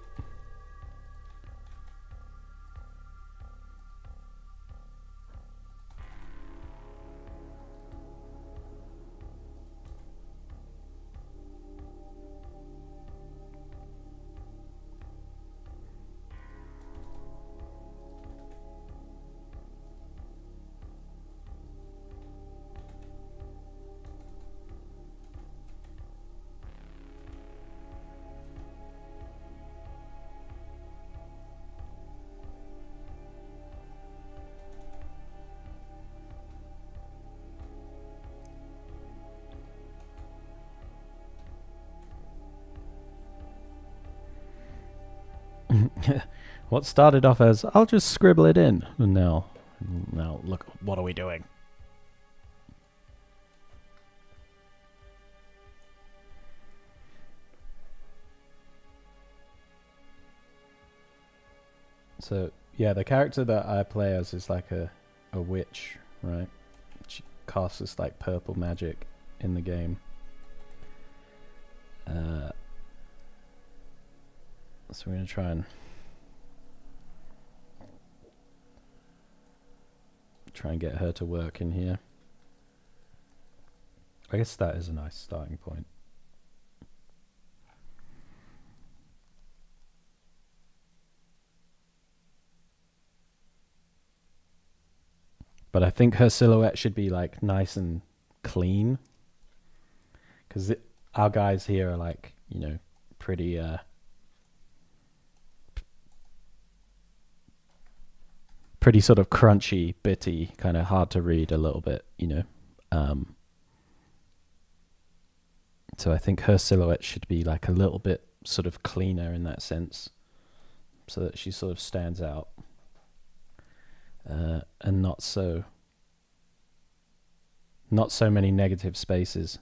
What started off as, I'll just scribble it in, and now look, what are we doing? So, yeah, the character that I play as is like a witch, right? She casts this like purple magic in the game. So we're going to try and get her to work in here. I guess that is a nice starting point. But I think her silhouette should be like nice and clean, because our guys here are like, you know, pretty pretty sort of crunchy, bitty, kind of hard to read a little bit, you know. So I think her silhouette should be like a little bit sort of cleaner in that sense, so that she sort of stands out, and not so many negative spaces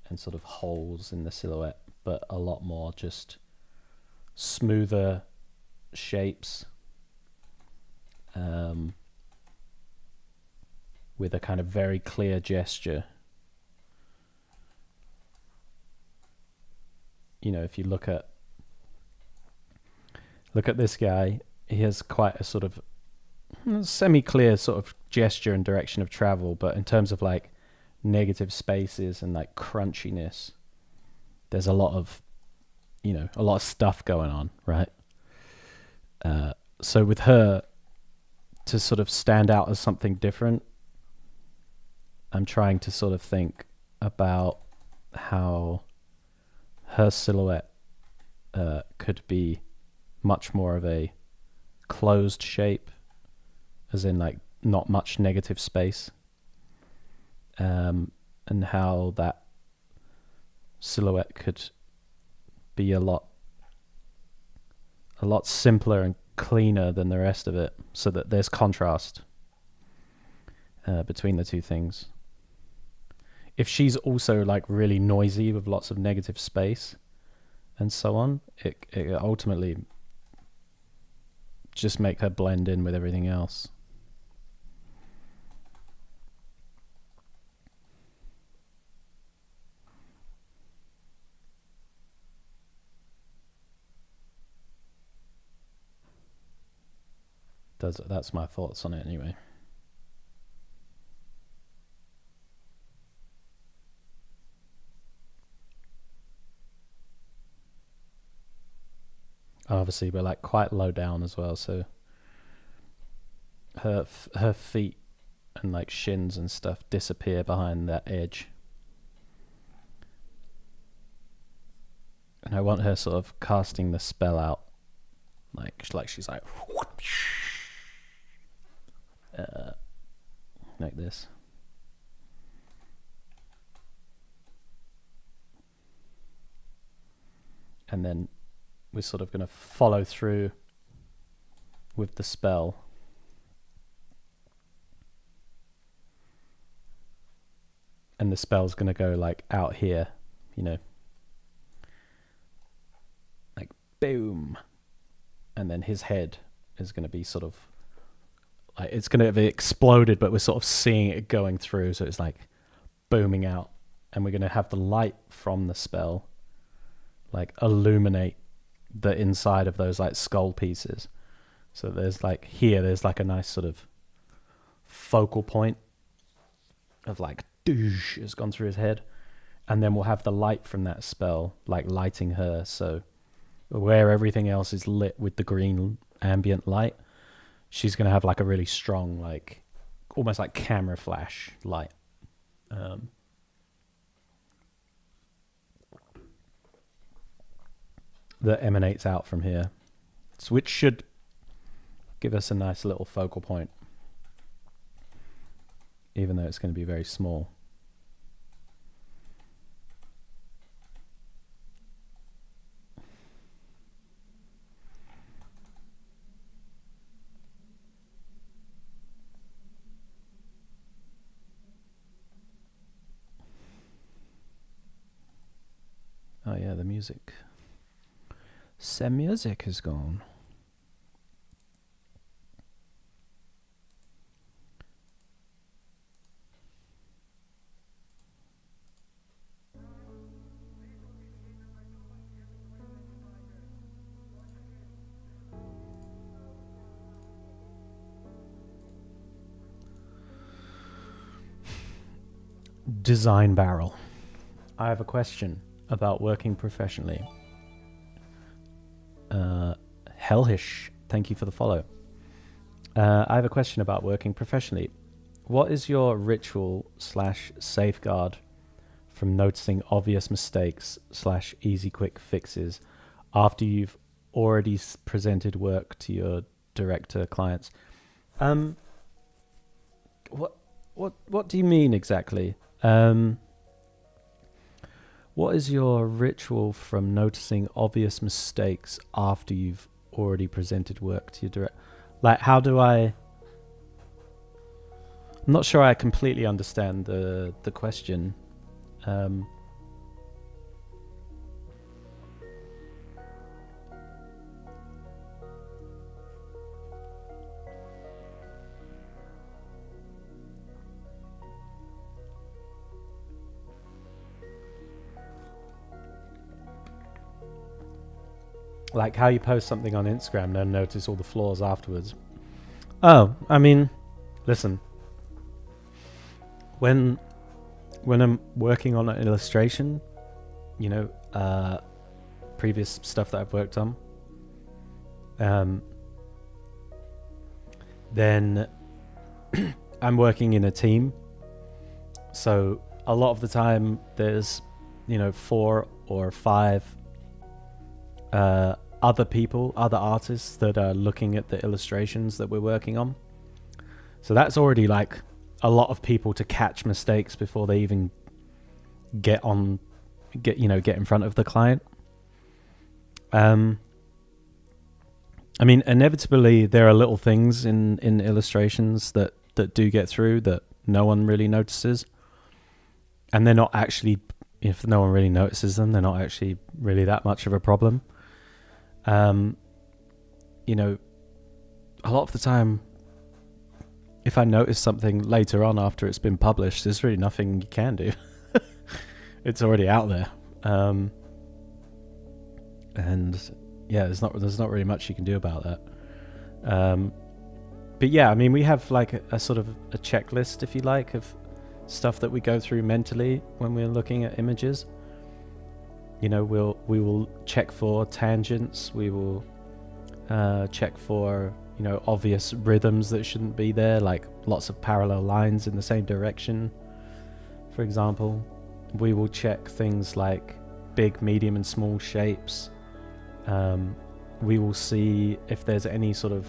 and sort of holes in the silhouette, but a lot more just smoother shapes, with a kind of very clear gesture. You know, if you look at this guy, he has quite a sort of semi-clear sort of gesture and direction of travel, but in terms of like negative spaces and like crunchiness, there's a lot of stuff going on, right? So with her, to sort of stand out as something different, I'm trying to sort of think about how her silhouette could be much more of a closed shape, as in like not much negative space, and how that silhouette could be a lot simpler and cleaner than the rest of it, so that there's contrast between the two things. If she's also like really noisy with lots of negative space and so on, it ultimately just make her blend in with everything else. That's my thoughts on it anyway. Obviously, we're like quite low down as well, so her feet and like shins and stuff disappear behind that edge. And I want her sort of casting the spell out, like she's like like this. And then we're sort of going to follow through with the spell. And the spell's going to go like out here, you know, like boom. And then his head is going to be sort of like, it's going to be exploded, but we're sort of seeing it going through. So it's like booming out. And we're going to have the light from the spell like illuminate the inside of those like skull pieces. So there's like here, there's like a nice sort of focal point of like doosh has gone through his head. And then we'll have the light from that spell like lighting her. So where everything else is lit with the green ambient light, she's going to have like a really strong, like almost like camera flash light. That emanates out from here, so which should give us a nice little focal point, even though it's going to be very small. Oh yeah, the music. Some music has gone. Design Barrel. I have a question about working professionally. Hellhish, thank you for the follow. I have a question about working professionally. What is your ritual / safeguard from noticing obvious mistakes / easy quick fixes after you've already presented work to your director clients? What do you mean exactly? What is your ritual from noticing obvious mistakes after you've already presented work to your director? Like, how do I... I'm not sure I completely understand the question. Like how you post something on Instagram and notice all the flaws afterwards. Oh, I mean, listen. When I'm working on an illustration, you know, previous stuff that I've worked on, then I'm working in a team. So a lot of the time there's, you know, 4 or 5 other people, other artists that are looking at the illustrations that we're working on. So that's already like a lot of people to catch mistakes before they even get in front of the client. I mean, inevitably there are little things in illustrations that do get through that no one really notices, and they're not actually, if no one really notices them, they're not actually really that much of a problem. You know, a lot of the time, if I notice something later on after it's been published, there's really nothing you can do. It's already out there. And yeah, there's not really much you can do about that. But yeah, I mean, we have like a sort of a checklist, if you like, of stuff that we go through mentally when we're looking at images. You know, we will check for tangents. We will check for, you know, obvious rhythms that shouldn't be there, like lots of parallel lines in the same direction, for example. We will check things like big, medium, and small shapes. We will see if there's any sort of,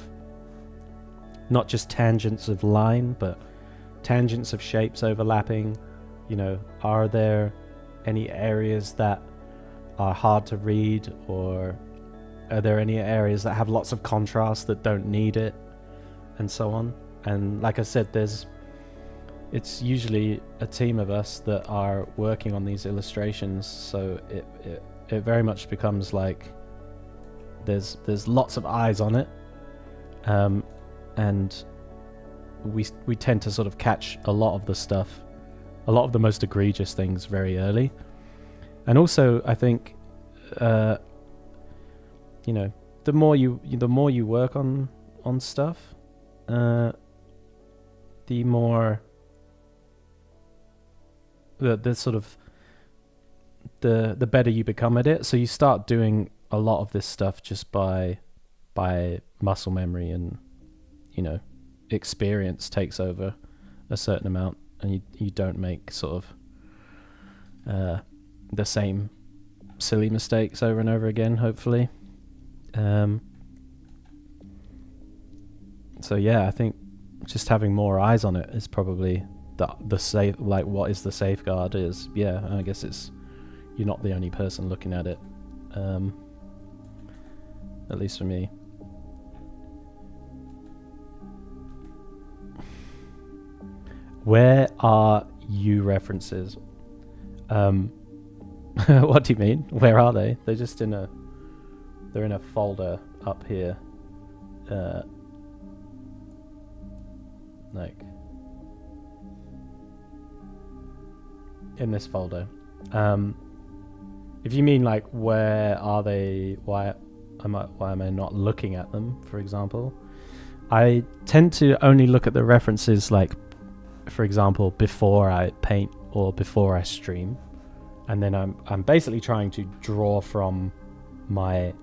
not just tangents of line, but tangents of shapes overlapping? Are there any areas that are hard to read, or are there any areas that have lots of contrast that don't need it, and so on? And like I said, it's usually a team of us that are working on these illustrations, so it very much becomes like there's lots of eyes on it, and we tend to sort of catch a lot of the most egregious things very early. And also, I think, the more you work on stuff, the more the sort of the better you become at it. So you start doing a lot of this stuff just by muscle memory, and experience takes over a certain amount, and you don't make sort of the same silly mistakes over and over again, hopefully. So yeah, I think just having more eyes on it is probably the safe, like, what is the safeguard is, yeah, I guess it's, you're not the only person looking at it, at least for me. Where are you references? What do you mean? Where are they? They're just they're in a folder up here. Like in this folder. If you mean like where are they, why am I not looking at them, for example, I tend to only look at the references, like, for example, before I paint or before I stream, and then I'm basically trying to draw from my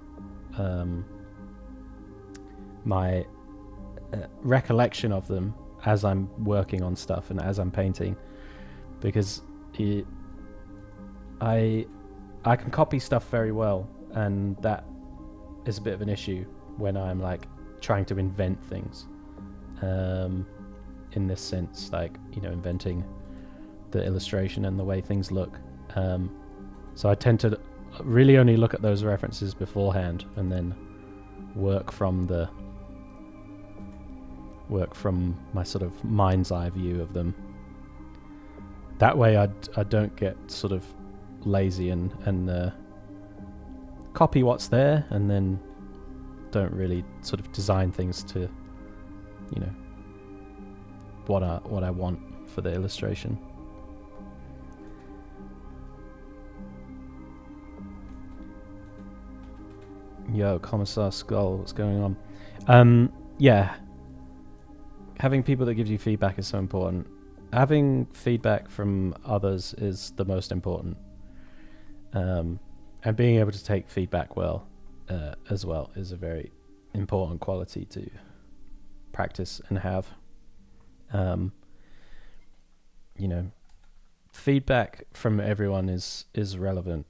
recollection of them as I'm working on stuff and as I'm painting, because I can copy stuff very well, and that is a bit of an issue when I'm like trying to invent things, in this sense, like, inventing the illustration and the way things look. So I tend to really only look at those references beforehand, and then work from my sort of mind's eye view of them. That way I don't get sort of lazy and copy what's there, and then don't really sort of design things to what I want for the illustration. Yo, Commissar Skull, what's going on? Yeah, having people that give you feedback is so important. Having feedback from others is the most important, and being able to take feedback well as well is a very important quality to practice and have. Feedback from everyone is relevant.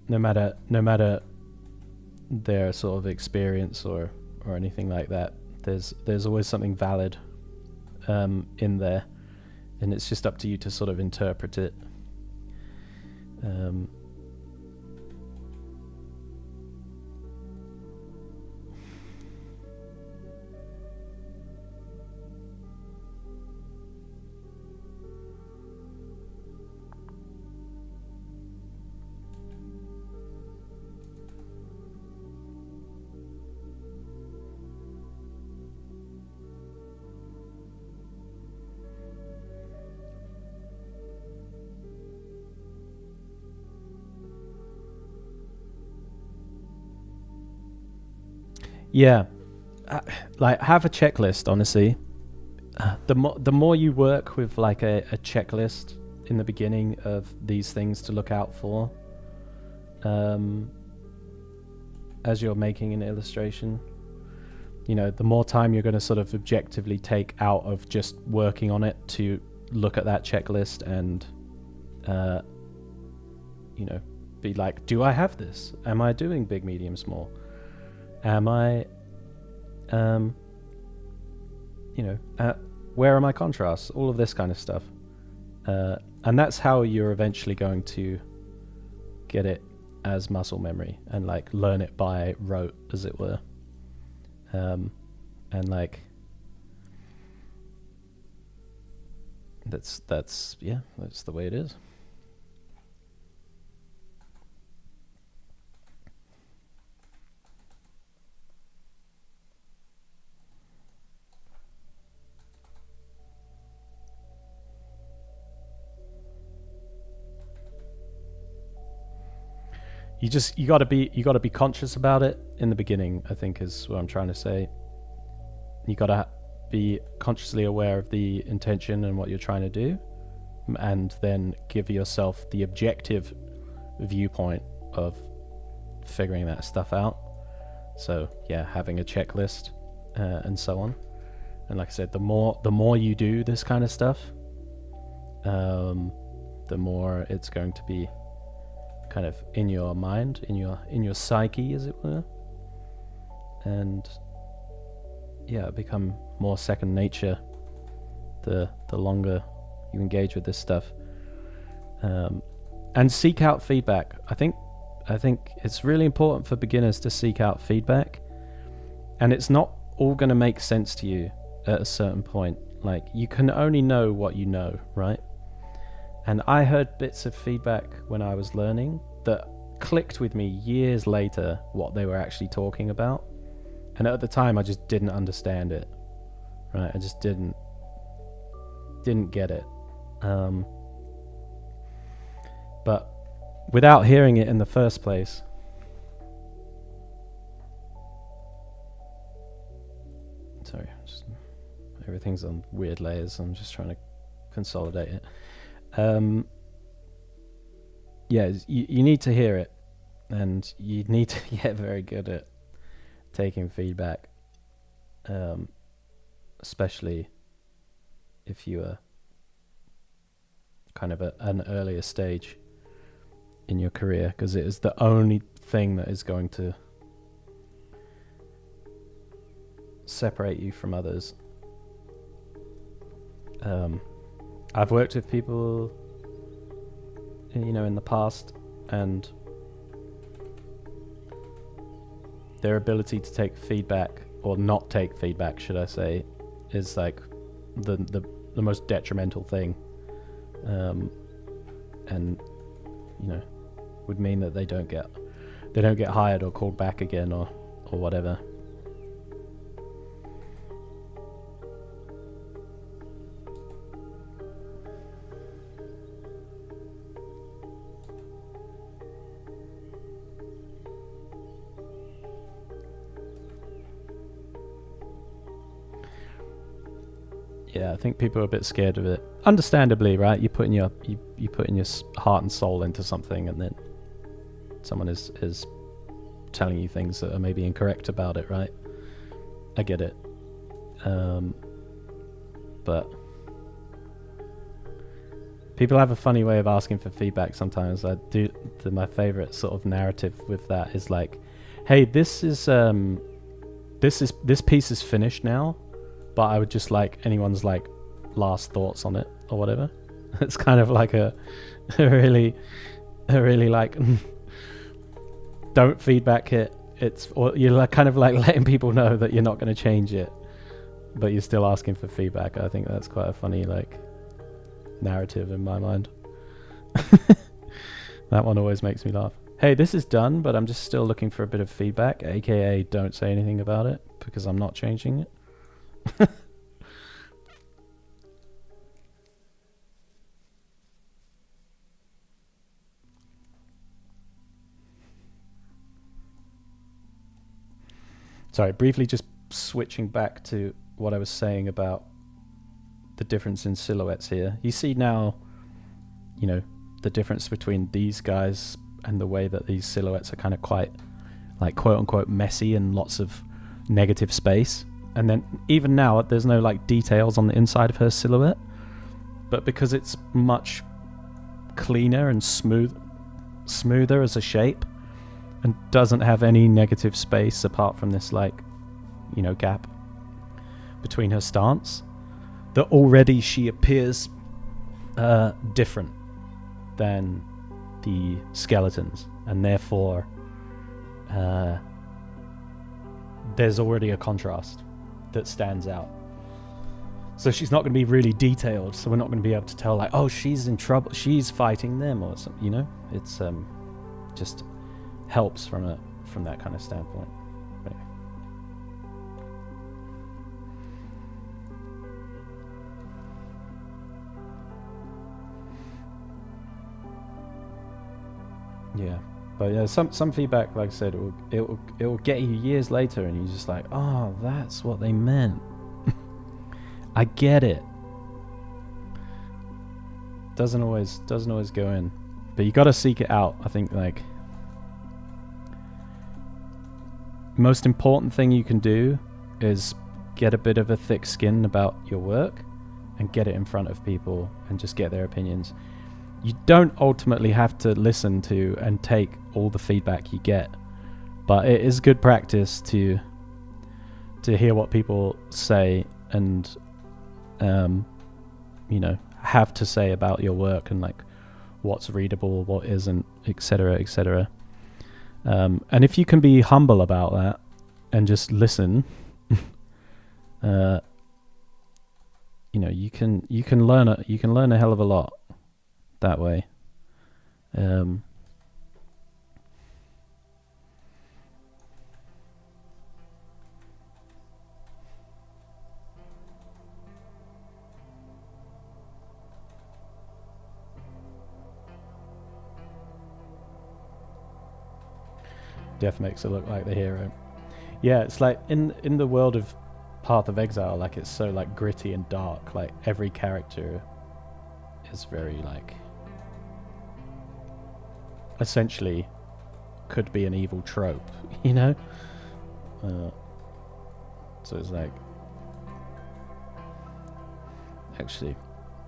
No matter their sort of experience or anything like that, there's always something valid in there, and it's just up to you to sort of interpret it. Yeah, like, have a checklist, honestly. The more you work with like a checklist in the beginning of these things to look out for, as you're making an illustration, the more time you're going to sort of objectively take out of just working on it to look at that checklist and be like, do I have this? Am I doing big, medium, small? Am I where are my contrasts? All of this kind of stuff. And that's how you're eventually going to get it as muscle memory and like learn it by rote, as it were. And like that's the way it is. You got to be conscious about it in the beginning, I think, is what I'm trying to say. You got to be consciously aware of the intention and what you're trying to do, and then give yourself the objective viewpoint of figuring that stuff out. So yeah, having a checklist and so on. And like I said, the more you do this kind of stuff, the more it's going to be kind of in your mind, in your psyche, as it were, and yeah, become more second nature the longer you engage with this stuff. And seek out feedback. I think it's really important for beginners to seek out feedback, and it's not all going to make sense to you at a certain point. Like, you can only know what you know, right? And I heard bits of feedback when I was learning that clicked with me years later what they were actually talking about. And at the time I just didn't understand it. Right? I just didn't get it. But without hearing it in the first place, sorry, everything's on weird layers. I'm just trying to consolidate it. You need to hear it, and you need to get very good at taking feedback, especially if you are kind of at an earlier stage in your career, because it is the only thing that is going to separate you from others. I've worked with people, in the past, and their ability to take feedback, or not take feedback, should I say, is like the most detrimental thing, and would mean that they don't get hired or called back again or whatever. Yeah, I think people are a bit scared of it. Understandably, right? You put in your heart and soul into something, and then someone is telling you things that are maybe incorrect about it, right? I get it. But people have a funny way of asking for feedback sometimes. My favorite sort of narrative with that is like, hey, this piece is finished now, but I would just like anyone's like last thoughts on it or whatever. It's kind of like a really like don't feedback it. Or you're like kind of like letting people know that you're not going to change it, but you're still asking for feedback. I think that's quite a funny like narrative in my mind. That one always makes me laugh. Hey, this is done, but I'm just still looking for a bit of feedback, aka don't say anything about it because I'm not changing it. Sorry, briefly just switching back to what I was saying about the difference in silhouettes here. You see now, the difference between these guys and the way that these silhouettes are kind of quite, like, quote unquote messy and lots of negative space. And then even now, there's no like details on the inside of her silhouette, but because it's much cleaner and smoother as a shape, and doesn't have any negative space apart from this like gap between her stance, that already she appears different than the skeletons, and therefore there's already a contrast that stands out. So she's not going to be really detailed, so we're not going to be able to tell, like, oh, she's in trouble, she's fighting them, or something, it's just helps from that kind of standpoint. But yeah, but yeah, some feedback, like I said, it will get you years later, and you're just like, oh, that's what they meant. I get it. Doesn't always go in, but you got to seek it out. I think, like, most important thing you can do is get a bit of a thick skin about your work and get it in front of people and just get their opinions. You don't ultimately have to listen to and take all the feedback you get, but it is good practice to hear what people say and have to say about your work, and like what's readable, what isn't, etc., etc. And if you can be humble about that and just listen, you can learn a hell of a lot that way. Def makes it look like the hero. Yeah, it's like in the world of Path of Exile, like, it's so like gritty and dark. Like, every character is very like, essentially could be an evil trope, so it's like, actually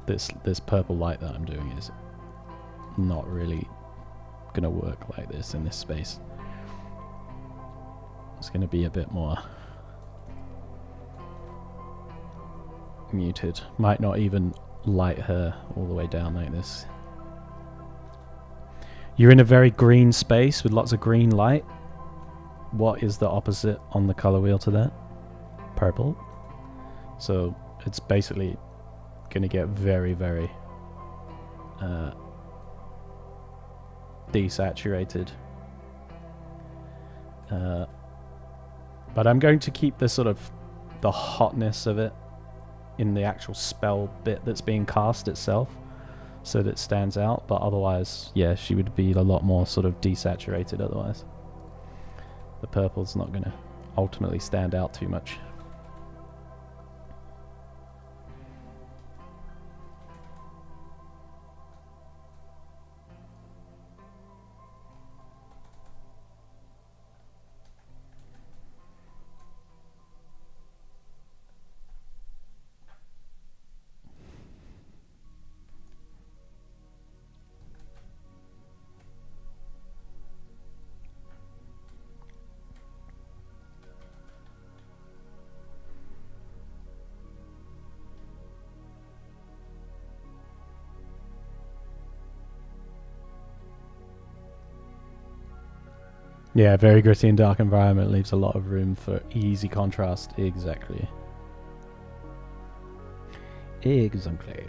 this purple light that I'm doing is not really gonna work like this in this space. It's going to be a bit more muted. Might not even light her all the way down like this. You're in a very green space with lots of green light. What is the opposite on the color wheel to that? Purple. So it's basically going to get very, very desaturated. But I'm going to keep the sort of the hotness of it in the actual spell bit that's being cast itself, so that it stands out. But otherwise, yeah, she would be a lot more sort of desaturated otherwise. The purple's not going to ultimately stand out too much. Yeah, very gritty and dark environment leaves a lot of room for easy contrast. Exactly. Exactly.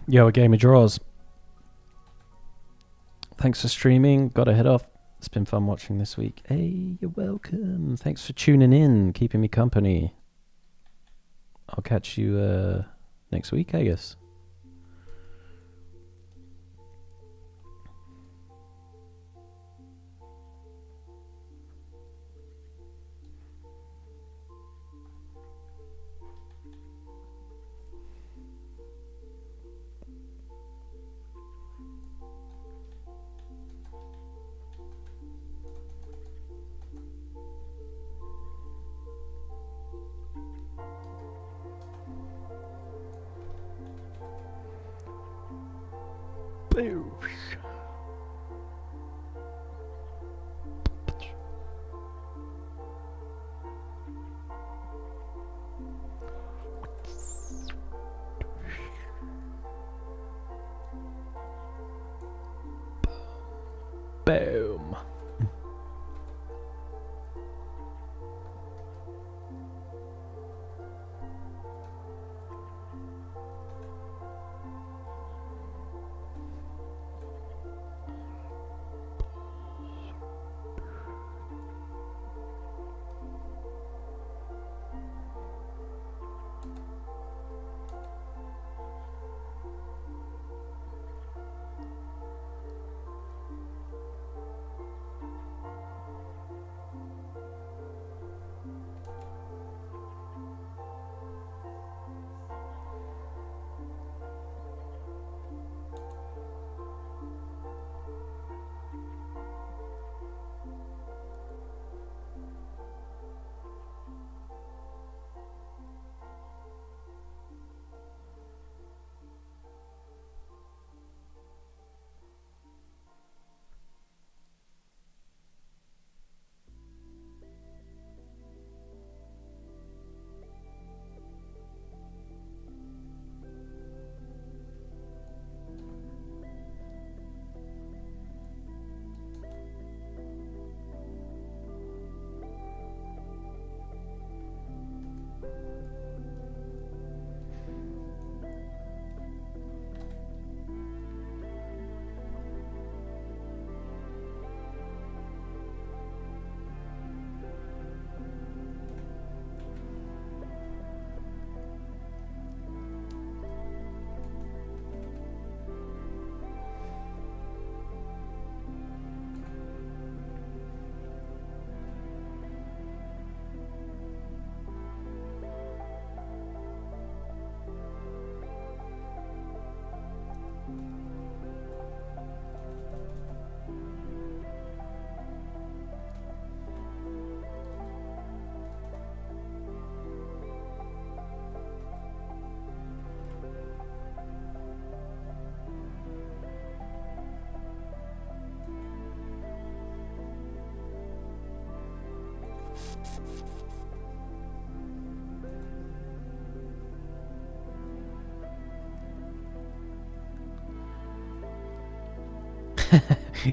Yo, a game of draws. Thanks for streaming. Gotta head off. It's been fun watching this week. Hey, you're welcome. Thanks for tuning in, keeping me company. I'll catch you next week, I guess. Boom.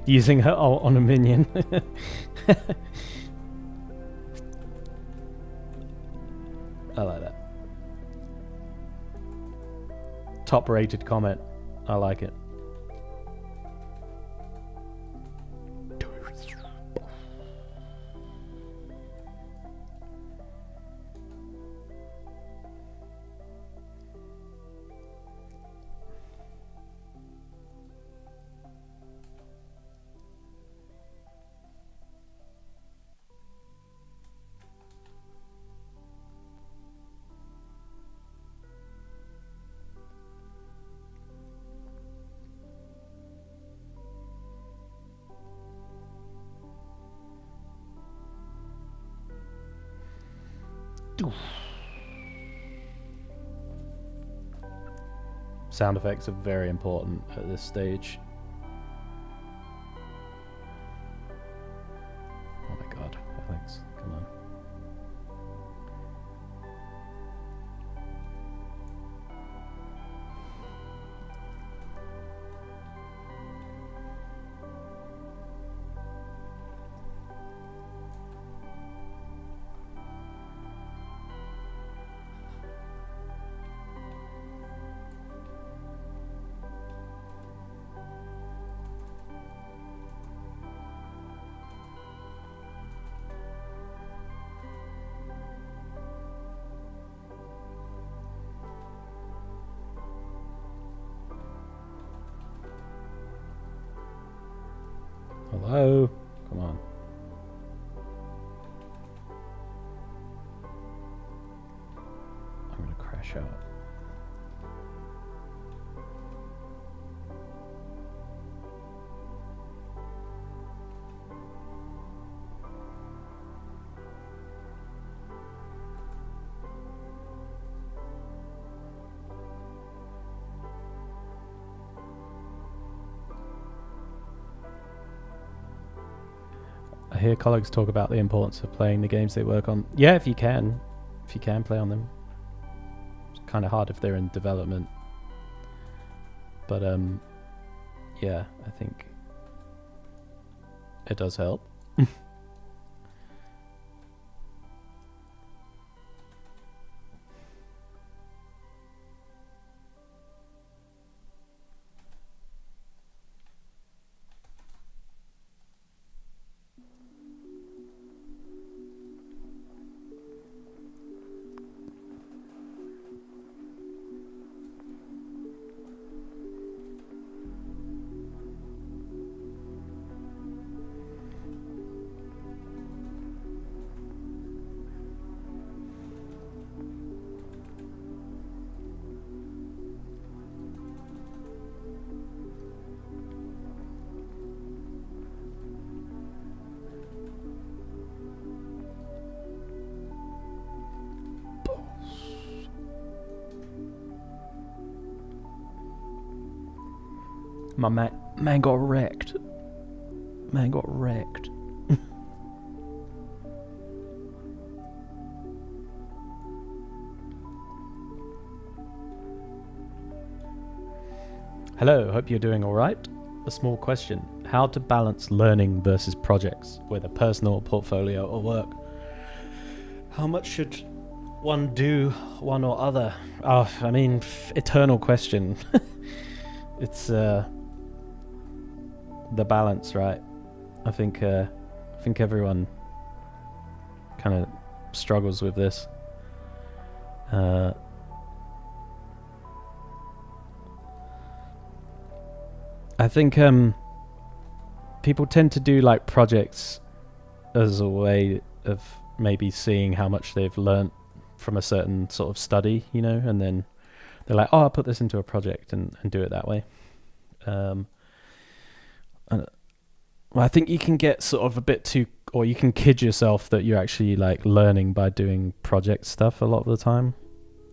Using her ult on a minion. I like that. Top rated comment. I like it. Sound effects are very important at this stage. Oh my god, Alex, come on. Hello? Come on. I'm gonna crash out. I hear colleagues talk about the importance of playing the games they work on. Yeah, if you can play on them. It's kind of hard if they're in development. But yeah, I think it does help. My man got wrecked. Man got wrecked. Hello, hope you're doing alright. A small question. How to balance learning versus projects with a personal portfolio or work? How much should one do, one or other? Oh, I mean, eternal question. It's the balance, right? I think everyone kind of struggles with this. I think people tend to do like projects as a way of maybe seeing how much they've learnt from a certain sort of study, you know, and then they're like, oh, I'll put this into a project and do it that way. And I think you can get sort of a bit too, or you can kid yourself that you're actually like learning by doing project stuff a lot of the time,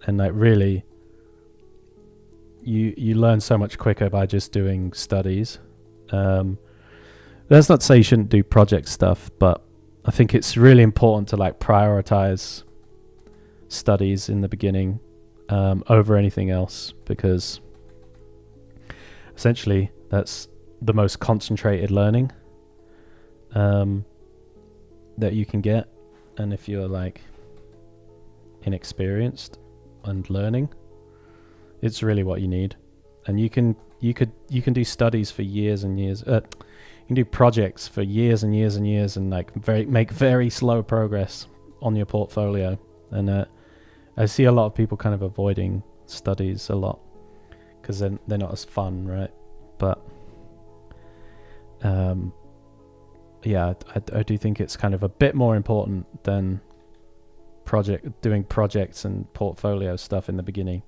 and like really you learn so much quicker by just doing studies. That's not to say you shouldn't do project stuff, but I think it's really important to like prioritize studies in the beginning over anything else, because essentially that's the most concentrated learning that you can get. And if you're like inexperienced and learning, it's really what you need. And you can do studies for years and years. You can do projects for years and years and years, and like make very slow progress on your portfolio. And I see a lot of people kind of avoiding studies a lot because they're not as fun, right? But yeah, I do think it's kind of a bit more important than doing projects and portfolio stuff in the beginning,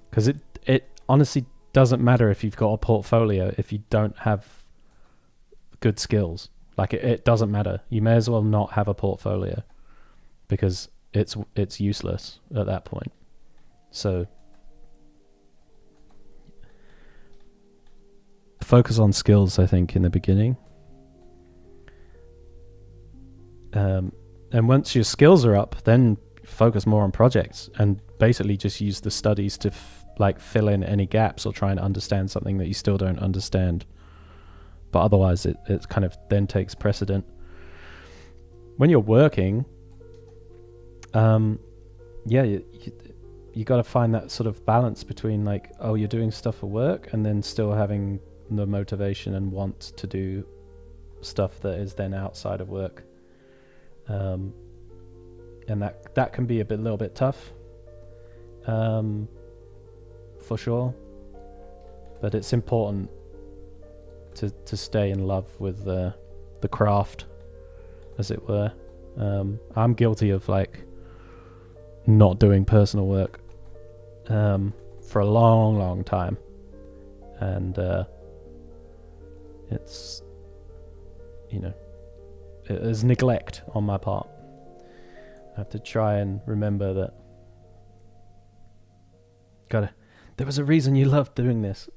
because it honestly doesn't matter if you've got a portfolio if you don't have good skills. Like it doesn't matter. You may as well not have a portfolio because it's useless at that point. So focus on skills, I think, in the beginning. And once your skills are up, then focus more on projects and basically just use the studies to fill in any gaps or try and understand something that you still don't understand. But otherwise it kind of then takes precedent. When you're working, yeah, you got to find that sort of balance between like, oh, you're doing stuff for work and then still having the motivation and want to do stuff that is then outside of work. And that can be a little bit tough, for sure. But it's important to stay in love with the craft, as it were. I'm guilty of like not doing personal work for a long time, and it's, you know, it is neglect on my part. I have to try and remember that. There was a reason you loved doing this.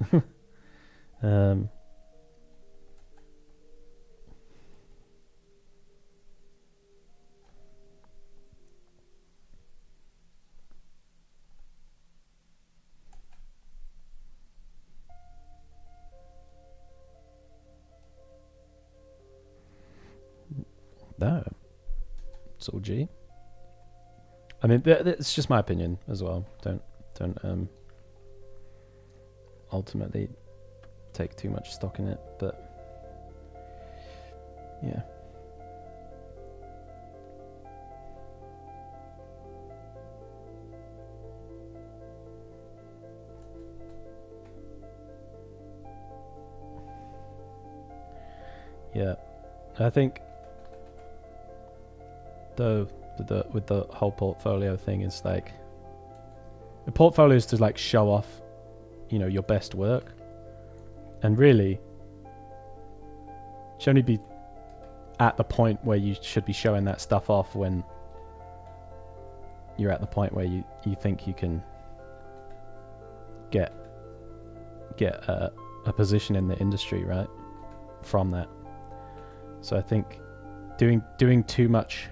No, it's all G. I mean, it's just my opinion as well. Don't ultimately take too much stock in it, but yeah. Yeah, I think though with the whole portfolio thing is like, the portfolio is to like show off, you know, your best work, and really should only be at the point where you should be showing that stuff off when you're at the point where you think you can get a position in the industry, right, from that. So I think doing too much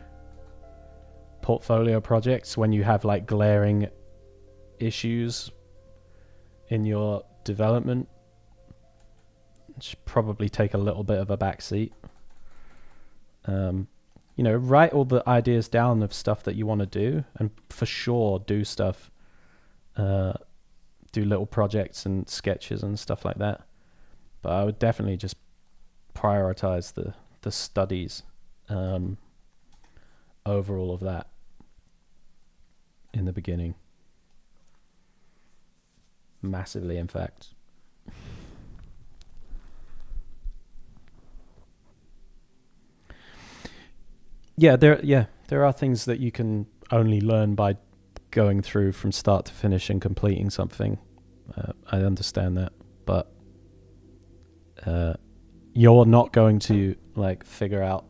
portfolio projects when you have like glaring issues in your development should probably take a little bit of a backseat. You know, write all the ideas down of stuff that you want to do, and for sure do stuff, do little projects and sketches and stuff like that. But I would definitely just prioritize the studies over all of that in the beginning. Massively, in fact. Yeah, there are things that you can only learn by going through from start to finish and completing something. I understand that, but you're not going to like figure out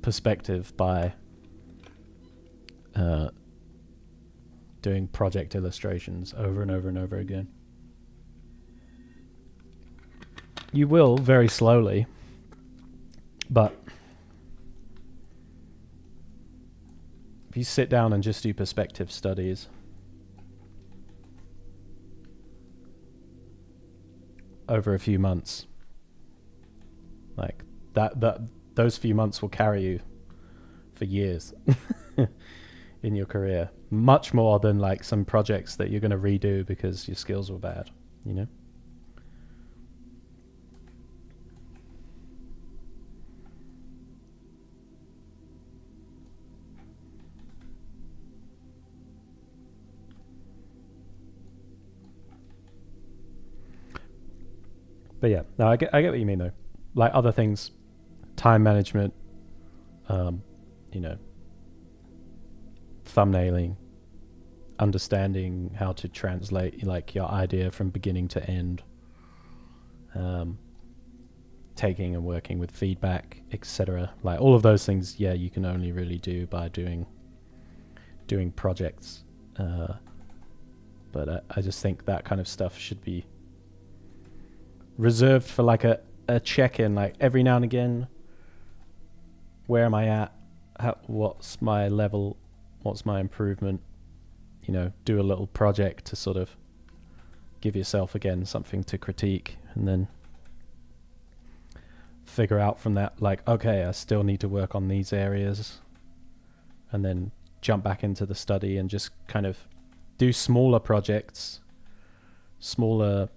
perspective by doing project illustrations over and over and over again. You will very slowly, but if you sit down and just do perspective studies over a few months, like that those few months will carry you for years in your career, much more than like some projects that you're going to redo because your skills were bad, you know. But yeah, no, I get what you mean though. Like other things, time management, you know, thumbnailing, understanding how to translate like your idea from beginning to end, taking and working with feedback, etc. Like all of those things, yeah, you can only really do by doing projects. But I just think that kind of stuff should be reserved for like a check-in, like every now and again. Where am I at? What's my level? What's my improvement? You know, do a little project to sort of give yourself again something to critique, and then figure out from that, like, okay, I still need to work on these areas, and then jump back into the study and just kind of do smaller projects, smaller,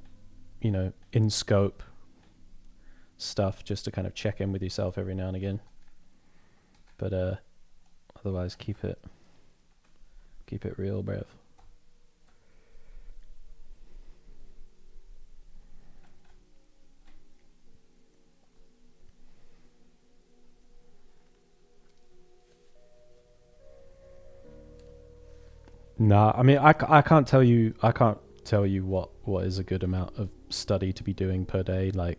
you know, in scope stuff, just to kind of check in with yourself every now and again. But otherwise keep it real, bruv. Nah, I mean, I can't tell you. I can't tell you what is a good amount of study to be doing per day. Like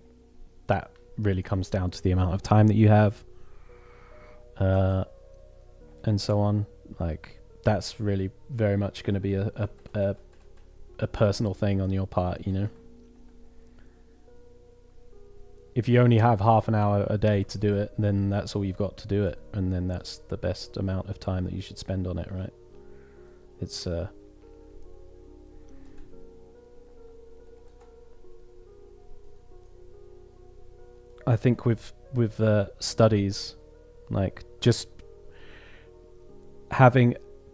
that really comes down to the amount of time that you have, and so on. Like that's really very much going to be a personal thing on your part, you know. If you only have half an hour a day to do it, then that's all you've got to do it, and then that's the best amount of time that you should spend on it, right? It's I think with studies, like just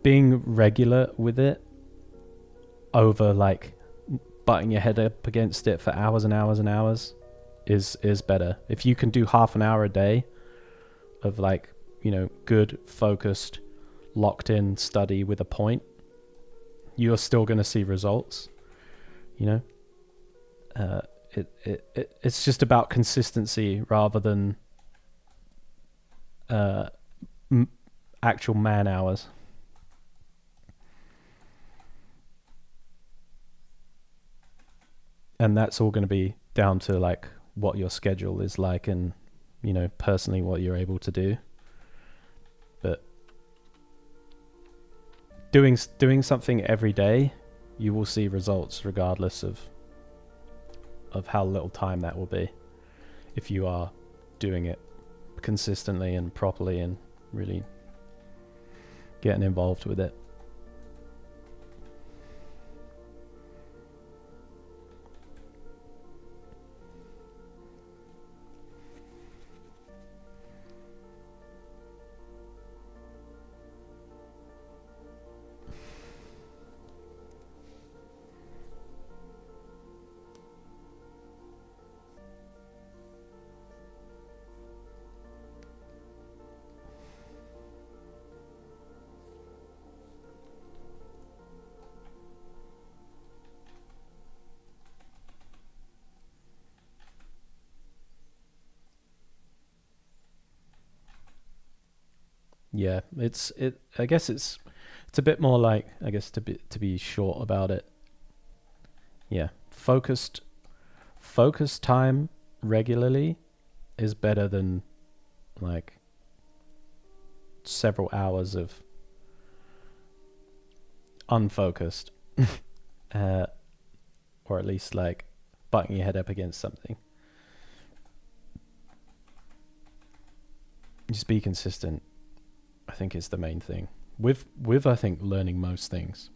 being regular with it over like butting your head up against it for hours and hours and hours is better. If you can do half an hour a day of like, you know, good, focused, locked in study with a point, you're still going to see results, you know. It's just about consistency rather than actual man hours. And that's all going to be down to like what your schedule is like and, you know, personally what you're able to do. But doing something every day, you will see results regardless of how little time that will be, if you are doing it consistently and properly and really getting involved with it. Yeah, I guess it's a bit more like, I guess, to be short about it. Yeah, focused time regularly is better than like several hours of unfocused, or at least like butting your head up against something. Just be consistent, I think, is the main thing. With I think learning most things.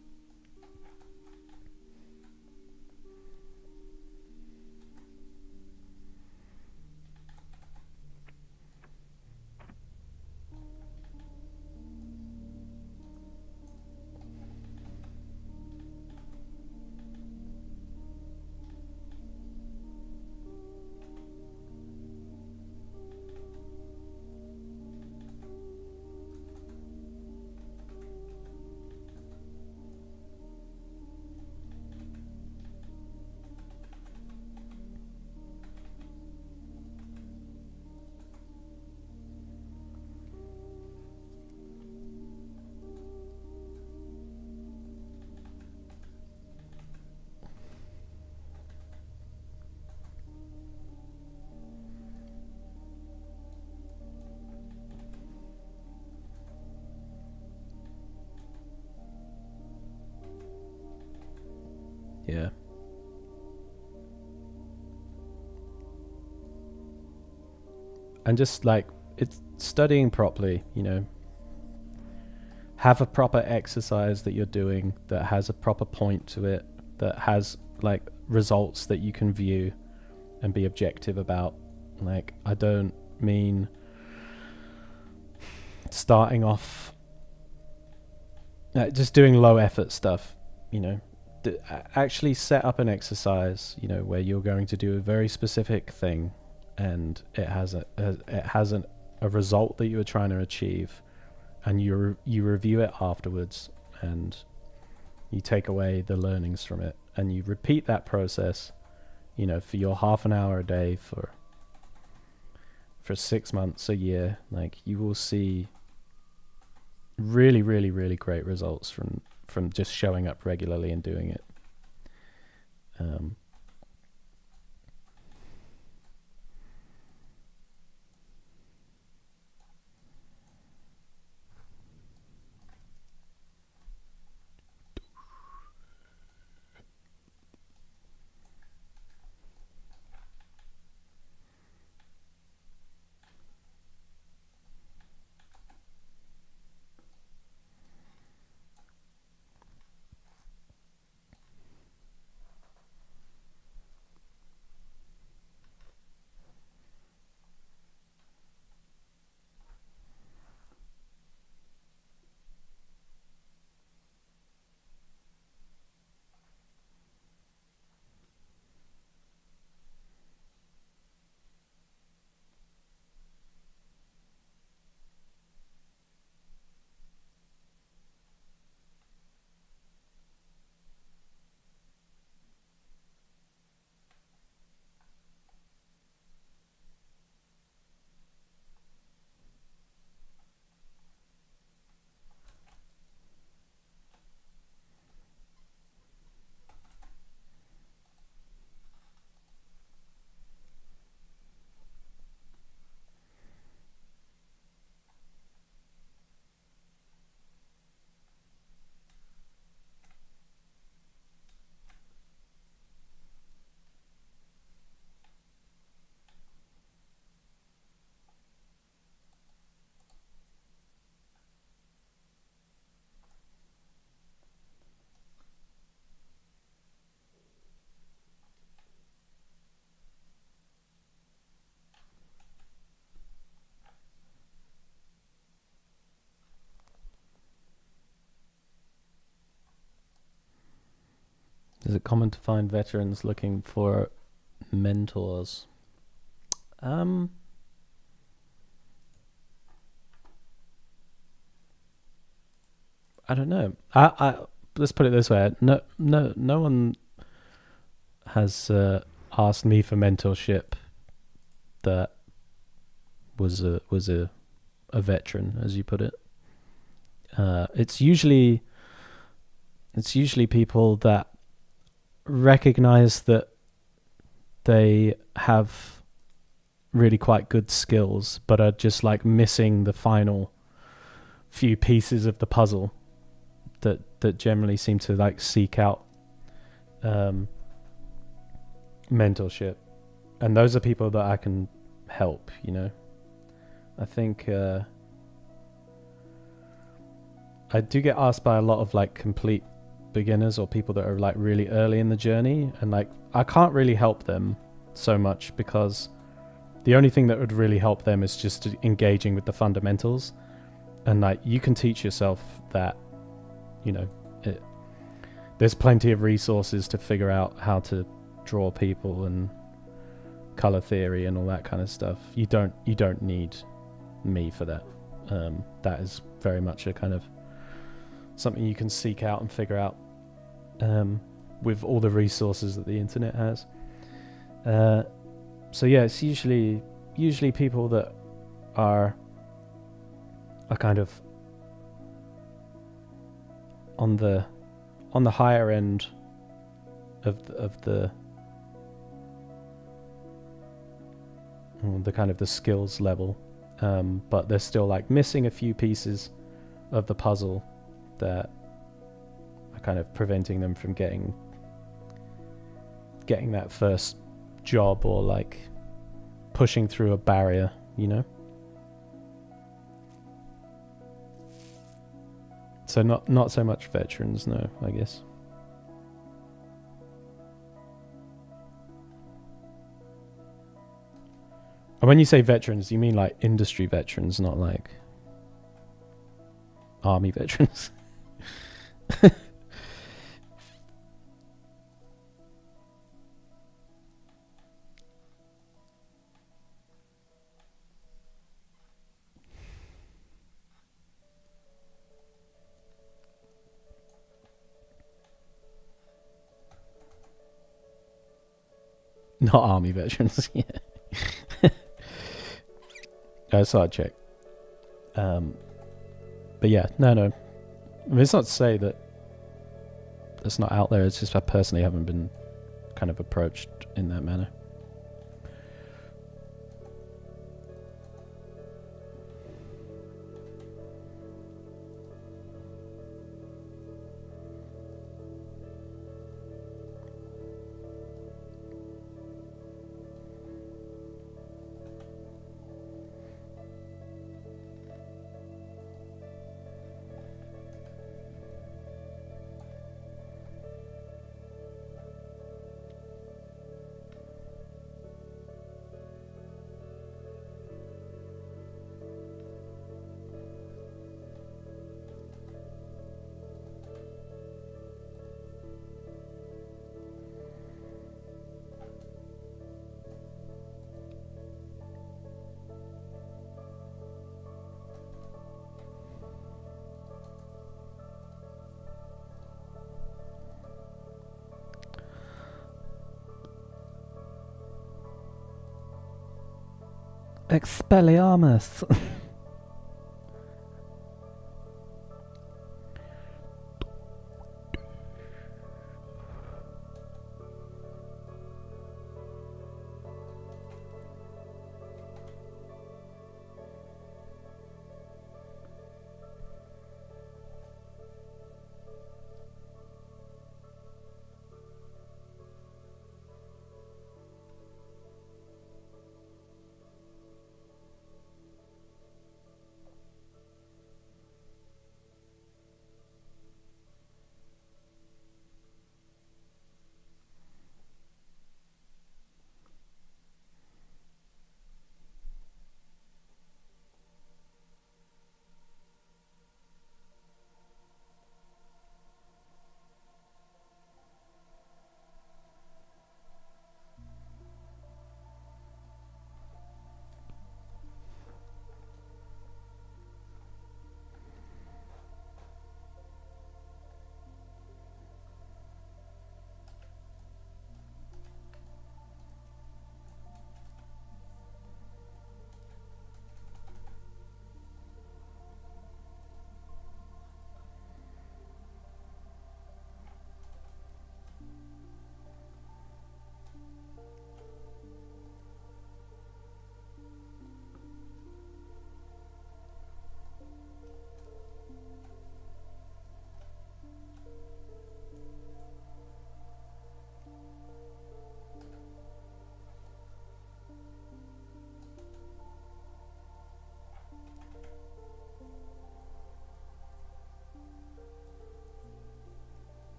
Yeah. And just like it's studying properly, you know. Have a proper exercise that you're doing that has a proper point to it, that has like results that you can view and be objective about. Like, I don't mean starting off just doing low effort stuff, you know. Actually set up an exercise, you know, where you're going to do a very specific thing and it has a result that you are trying to achieve, and you review it afterwards and you take away the learnings from it and you repeat that process, you know, for your half an hour a day for 6 months, a year. Like, you will see really, really, really great results from just showing up regularly and doing it. Is it common to find veterans looking for mentors? I don't know. I let's put it this way. No one has asked me for mentorship that was a veteran, as you put it. It's usually people that recognize that they have really quite good skills, but are just like missing the final few pieces of the puzzle that generally seem to like seek out mentorship. And those are people that I can help, you know. I think I do get asked by a lot of like complete beginners or people that are like really early in the journey, and like I can't really help them so much, because the only thing that would really help them is just engaging with the fundamentals. And like you can teach yourself that, you know, there's plenty of resources to figure out how to draw people and color theory and all that kind of stuff. You don't need me for that. That is very much a kind of something you can seek out and figure out with all the resources that the internet has. So yeah, it's usually people that are kind of on the higher end of the kind of the skills level, but they're still like missing a few pieces of the puzzle that are kind of preventing them from getting that first job, or like pushing through a barrier, you know. So not so much veterans, no, I guess. And when you say veterans, you mean like industry veterans, not like army veterans? Not army veterans, yeah. So I'd check. But yeah, no. I mean, it's not to say that it's not out there. It's just I personally haven't been kind of approached in that manner. Expelliarmus.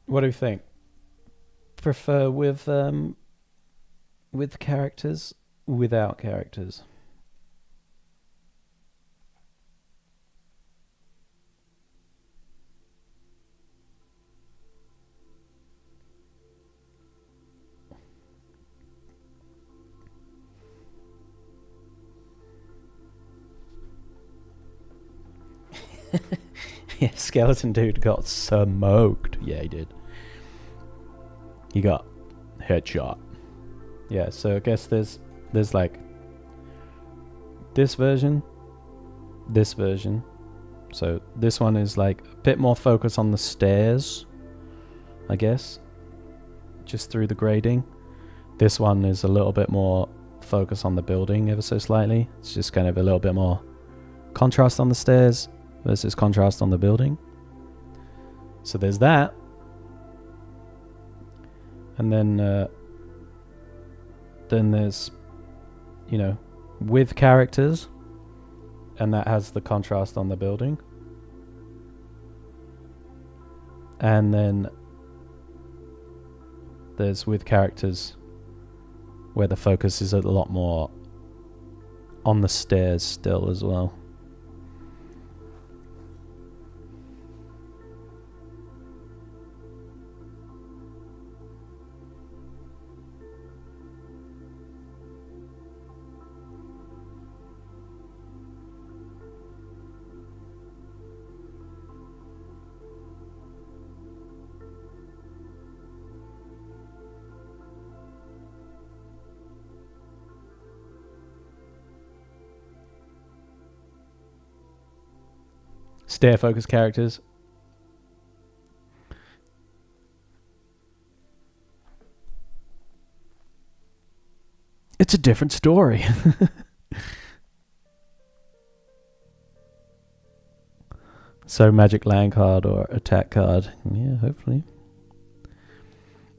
What do you think? Prefer with characters, without characters? Yeah, Skeleton Dude got smoked. Yeah, he did. He got headshot. Yeah, so I guess there's like this version. So this one is like a bit more focus on the stairs, I guess, just through the grading. This one is a little bit more focus on the building ever so slightly. It's just kind of a little bit more contrast on the stairs versus contrast on the building. So there's that. And then there's, with characters, and that has the contrast on the building. And then there's with characters where the focus is a lot more on the stairs still as well. Stair focus characters. It's a different story. So magic land card or attack card. Yeah, hopefully.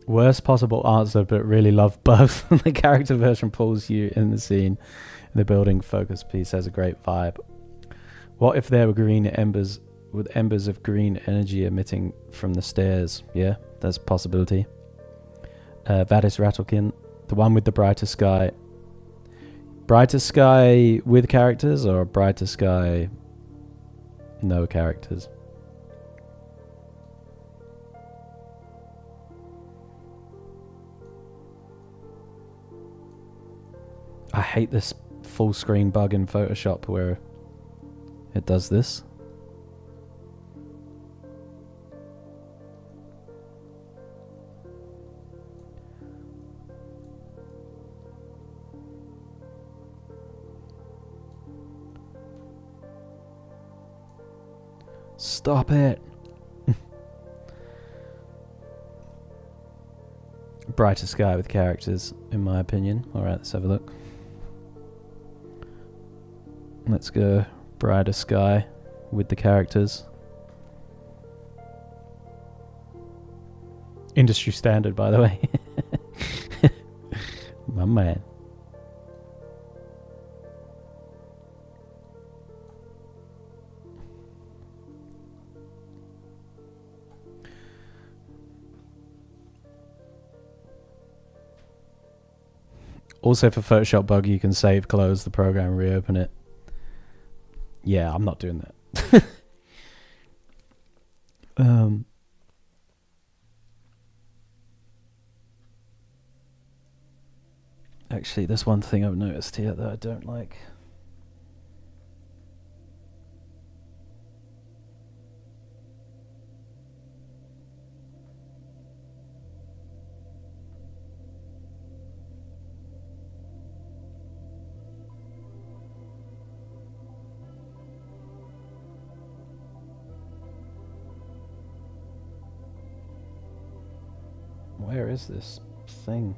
Worst possible answer, but really love both. The character version pulls you in the scene. The building focus piece has a great vibe. What if there were green embers with embers of green energy emitting from the stairs? Yeah, that's a possibility. Vadis Rattlekin, the one with the brighter sky. Brighter sky with characters or brighter sky no characters? I hate this full screen bug in Photoshop where it does this. Stop it. Brighter sky with characters, in my opinion. Alright, let's have a look. Let's go brighter sky with the characters. Industry standard, by the way. My man. Also for Photoshop bug, you can save, close the program, reopen it. Yeah, I'm not doing that. Actually, there's one thing I've noticed here that I don't like. Where is this thing?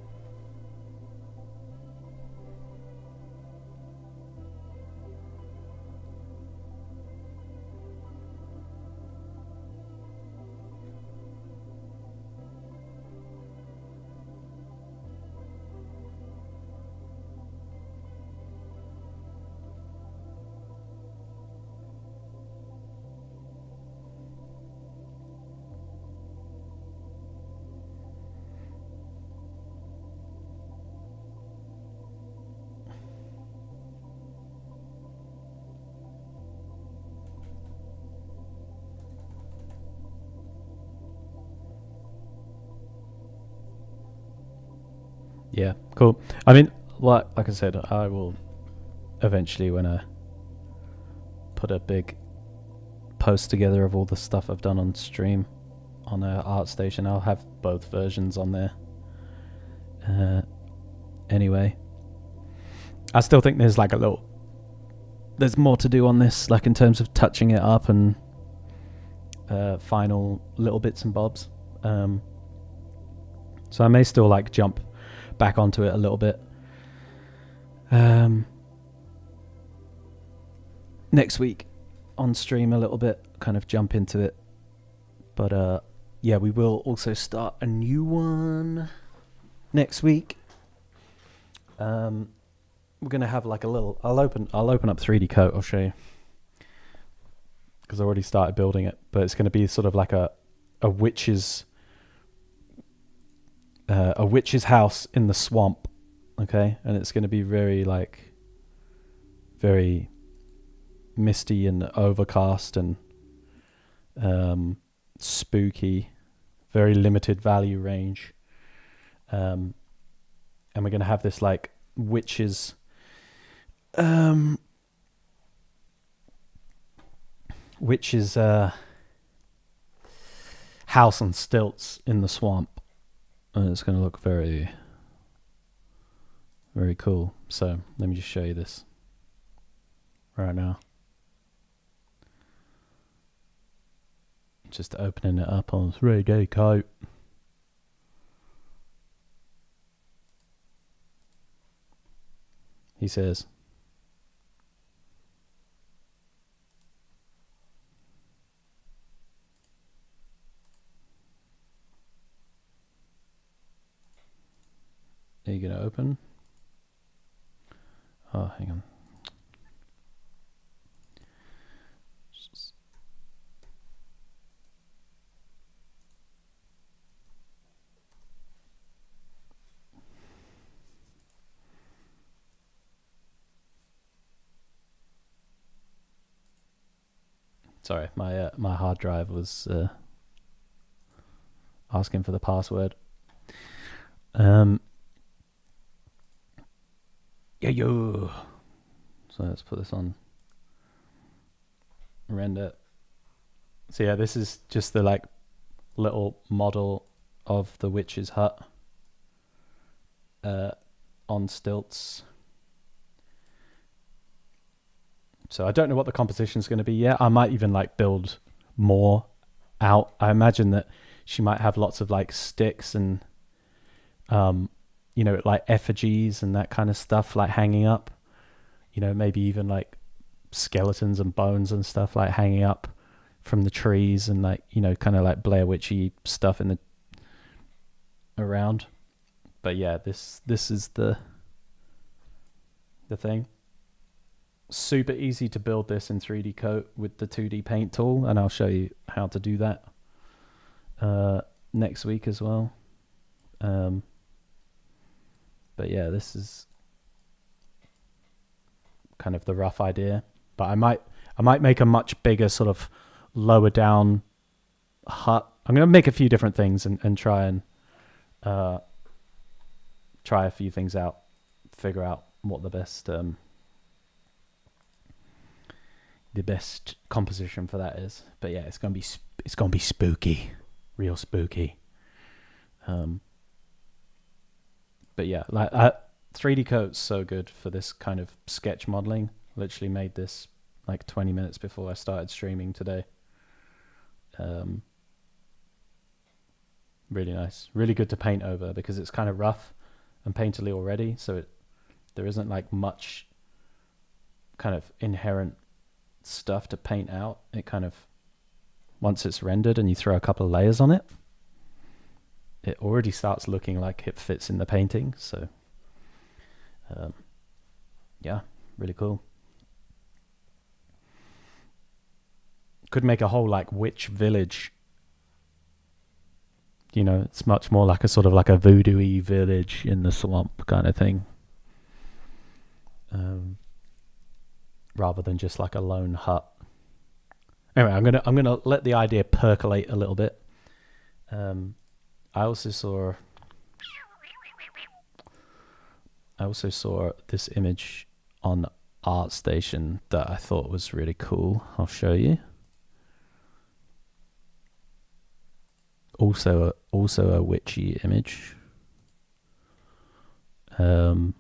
Yeah, cool. I mean, like I said, I will eventually, when I put a big post together of all the stuff I've done on stream on ArtStation, I'll have both versions on there. Anyway, I still think there's like there's more to do on this, like in terms of touching it up and final little bits and bobs. So I may still like jump back onto it a little bit next week on stream a little bit, kind of jump into it. But yeah, we will also start a new one next week. We're gonna have like a little. I'll open up 3D Coat. I'll show you. because I already started building it. But it's going to be sort of like a witch's house in the swamp, okay? And it's going to be very misty and overcast and spooky, very limited value range. And we're going to have this like witch's house on stilts in the swamp, and it's going to look very, very cool. So let me just show you this right now. Just opening it up on 3D coat. He says, are you going to open? Oh, hang on. Sorry, my hard drive was asking for the password. Yo. So let's put this on render. So yeah, this is just the like little model of the witch's hut on stilts. So I don't know what the composition is going to be yet. I might even like build more out. I imagine that she might have lots of like sticks and like effigies and that kind of stuff like hanging up. Maybe even like skeletons and bones and stuff like hanging up from the trees and like kind of like Blair Witchy stuff in the around. But yeah, this is the thing. Super easy to build this in 3D Coat with the 2D paint tool, and I'll show you how to do that next week as well. But yeah, this is kind of the rough idea. But I might make a much bigger sort of lower down hut. I'm going to make a few different things and try a few things out, figure out what the best composition for that is. But yeah, it's gonna be spooky, real spooky. But yeah, like 3D Coat's so good for this kind of sketch modeling. Literally made this like 20 minutes before I started streaming today. Really nice, really good to paint over because it's kind of rough and painterly already, so there isn't like much kind of inherent stuff to paint out. It kind of, once it's rendered and you throw a couple of layers on it, it already starts looking like it fits in the painting. So yeah, really cool. Could make a whole like witch village. It's much more like a sort of like a voodoo-y village in the swamp kind of thing, rather than just like a lone hut. Anyway, I'm gonna let the idea percolate a little bit. I also saw this image on ArtStation that I thought was really cool. I'll show you. Also a witchy image. So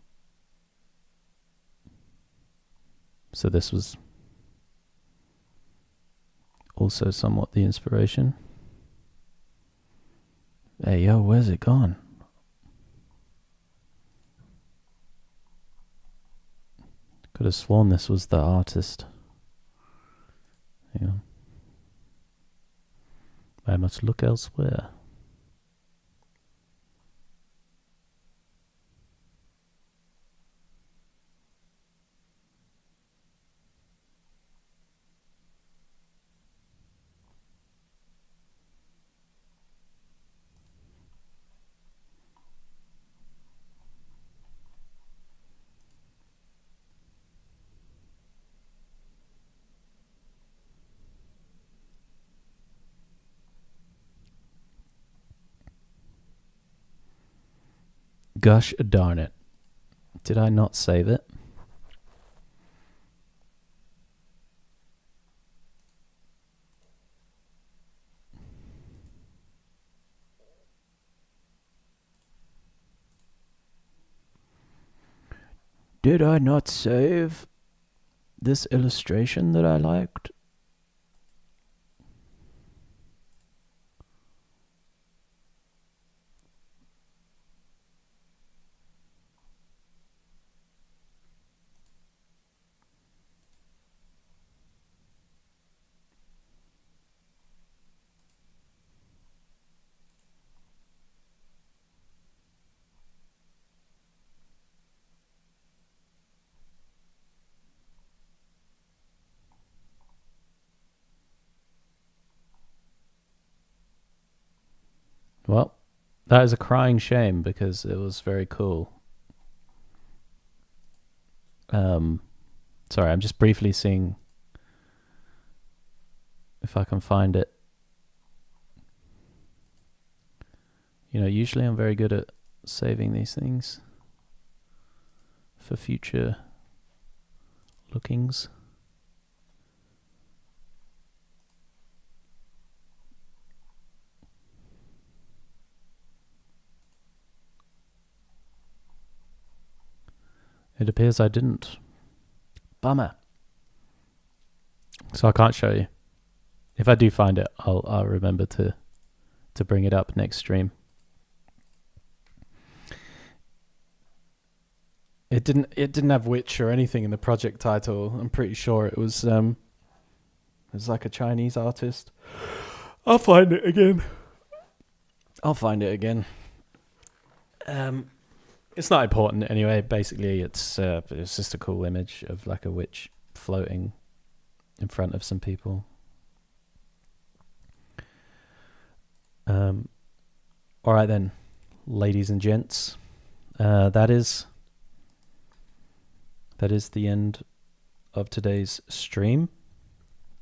this was also somewhat the inspiration. Hey, yo, where's it gone? Could have sworn this was the artist. Hang on. I must look elsewhere. Gosh darn it. Did I not save it? Did I not save this illustration that I liked? Well, that is a crying shame because it was very cool. Sorry, I'm just briefly seeing if I can find it. You know, usually I'm very good at saving these things for future lookings. It appears I didn't. Bummer. So I can't show you. If I do find it, I'll remember to bring it up next stream. It didn't have witch or anything in the project title. I'm pretty sure it was like a Chinese artist. I'll find it again. It's not important anyway. Basically, it's just a cool image of like a witch floating in front of some people. All right then, ladies and gents. That is the end of today's stream.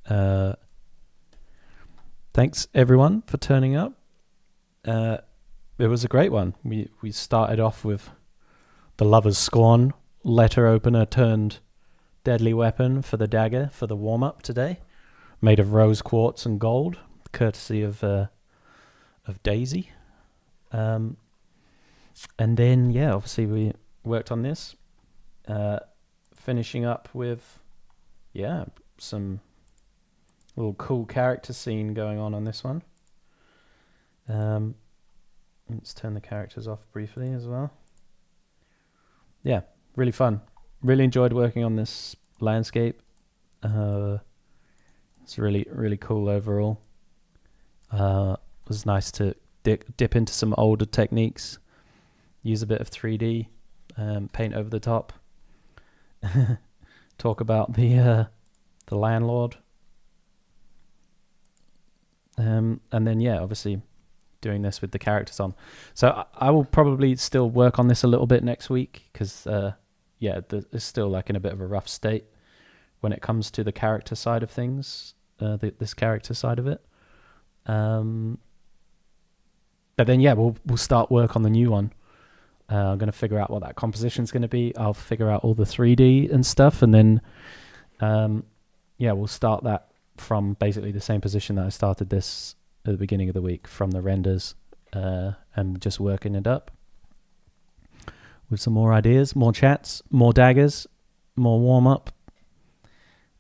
Thanks everyone for turning up. It was a great one. We started off with the Lover's Scorn letter opener turned deadly weapon for the dagger for the warm-up today, made of rose quartz and gold, courtesy of Daisy. And then, yeah, obviously we worked on this, finishing up with, yeah, some little cool character scene going on this one. Let's turn the characters off briefly as well. Yeah, really fun. Really enjoyed working on this landscape. It's really, really cool overall. It was nice to dip into some older techniques, use a bit of 3D, paint over the top, talk about the landlord, and then yeah, obviously doing this with the characters on. So I will probably still work on this a little bit next week because yeah, it's still like in a bit of a rough state when it comes to the character side of things, this character side of it. But then yeah, we'll start work on the new one. I'm going to figure out what that composition is going to be. I'll figure out all the 3D and stuff, and then yeah, we'll start that from basically the same position that I started this at the beginning of the week, from the renders, and just working it up with some more ideas, more chats, more daggers, more warm up.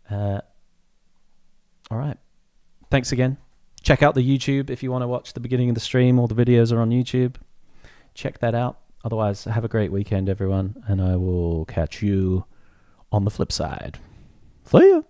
All right, thanks again. Check out the YouTube if you want to watch the beginning of the stream. All the videos are on YouTube. Check that out. Otherwise, have a great weekend, everyone, and I will catch you on the flip side. See ya.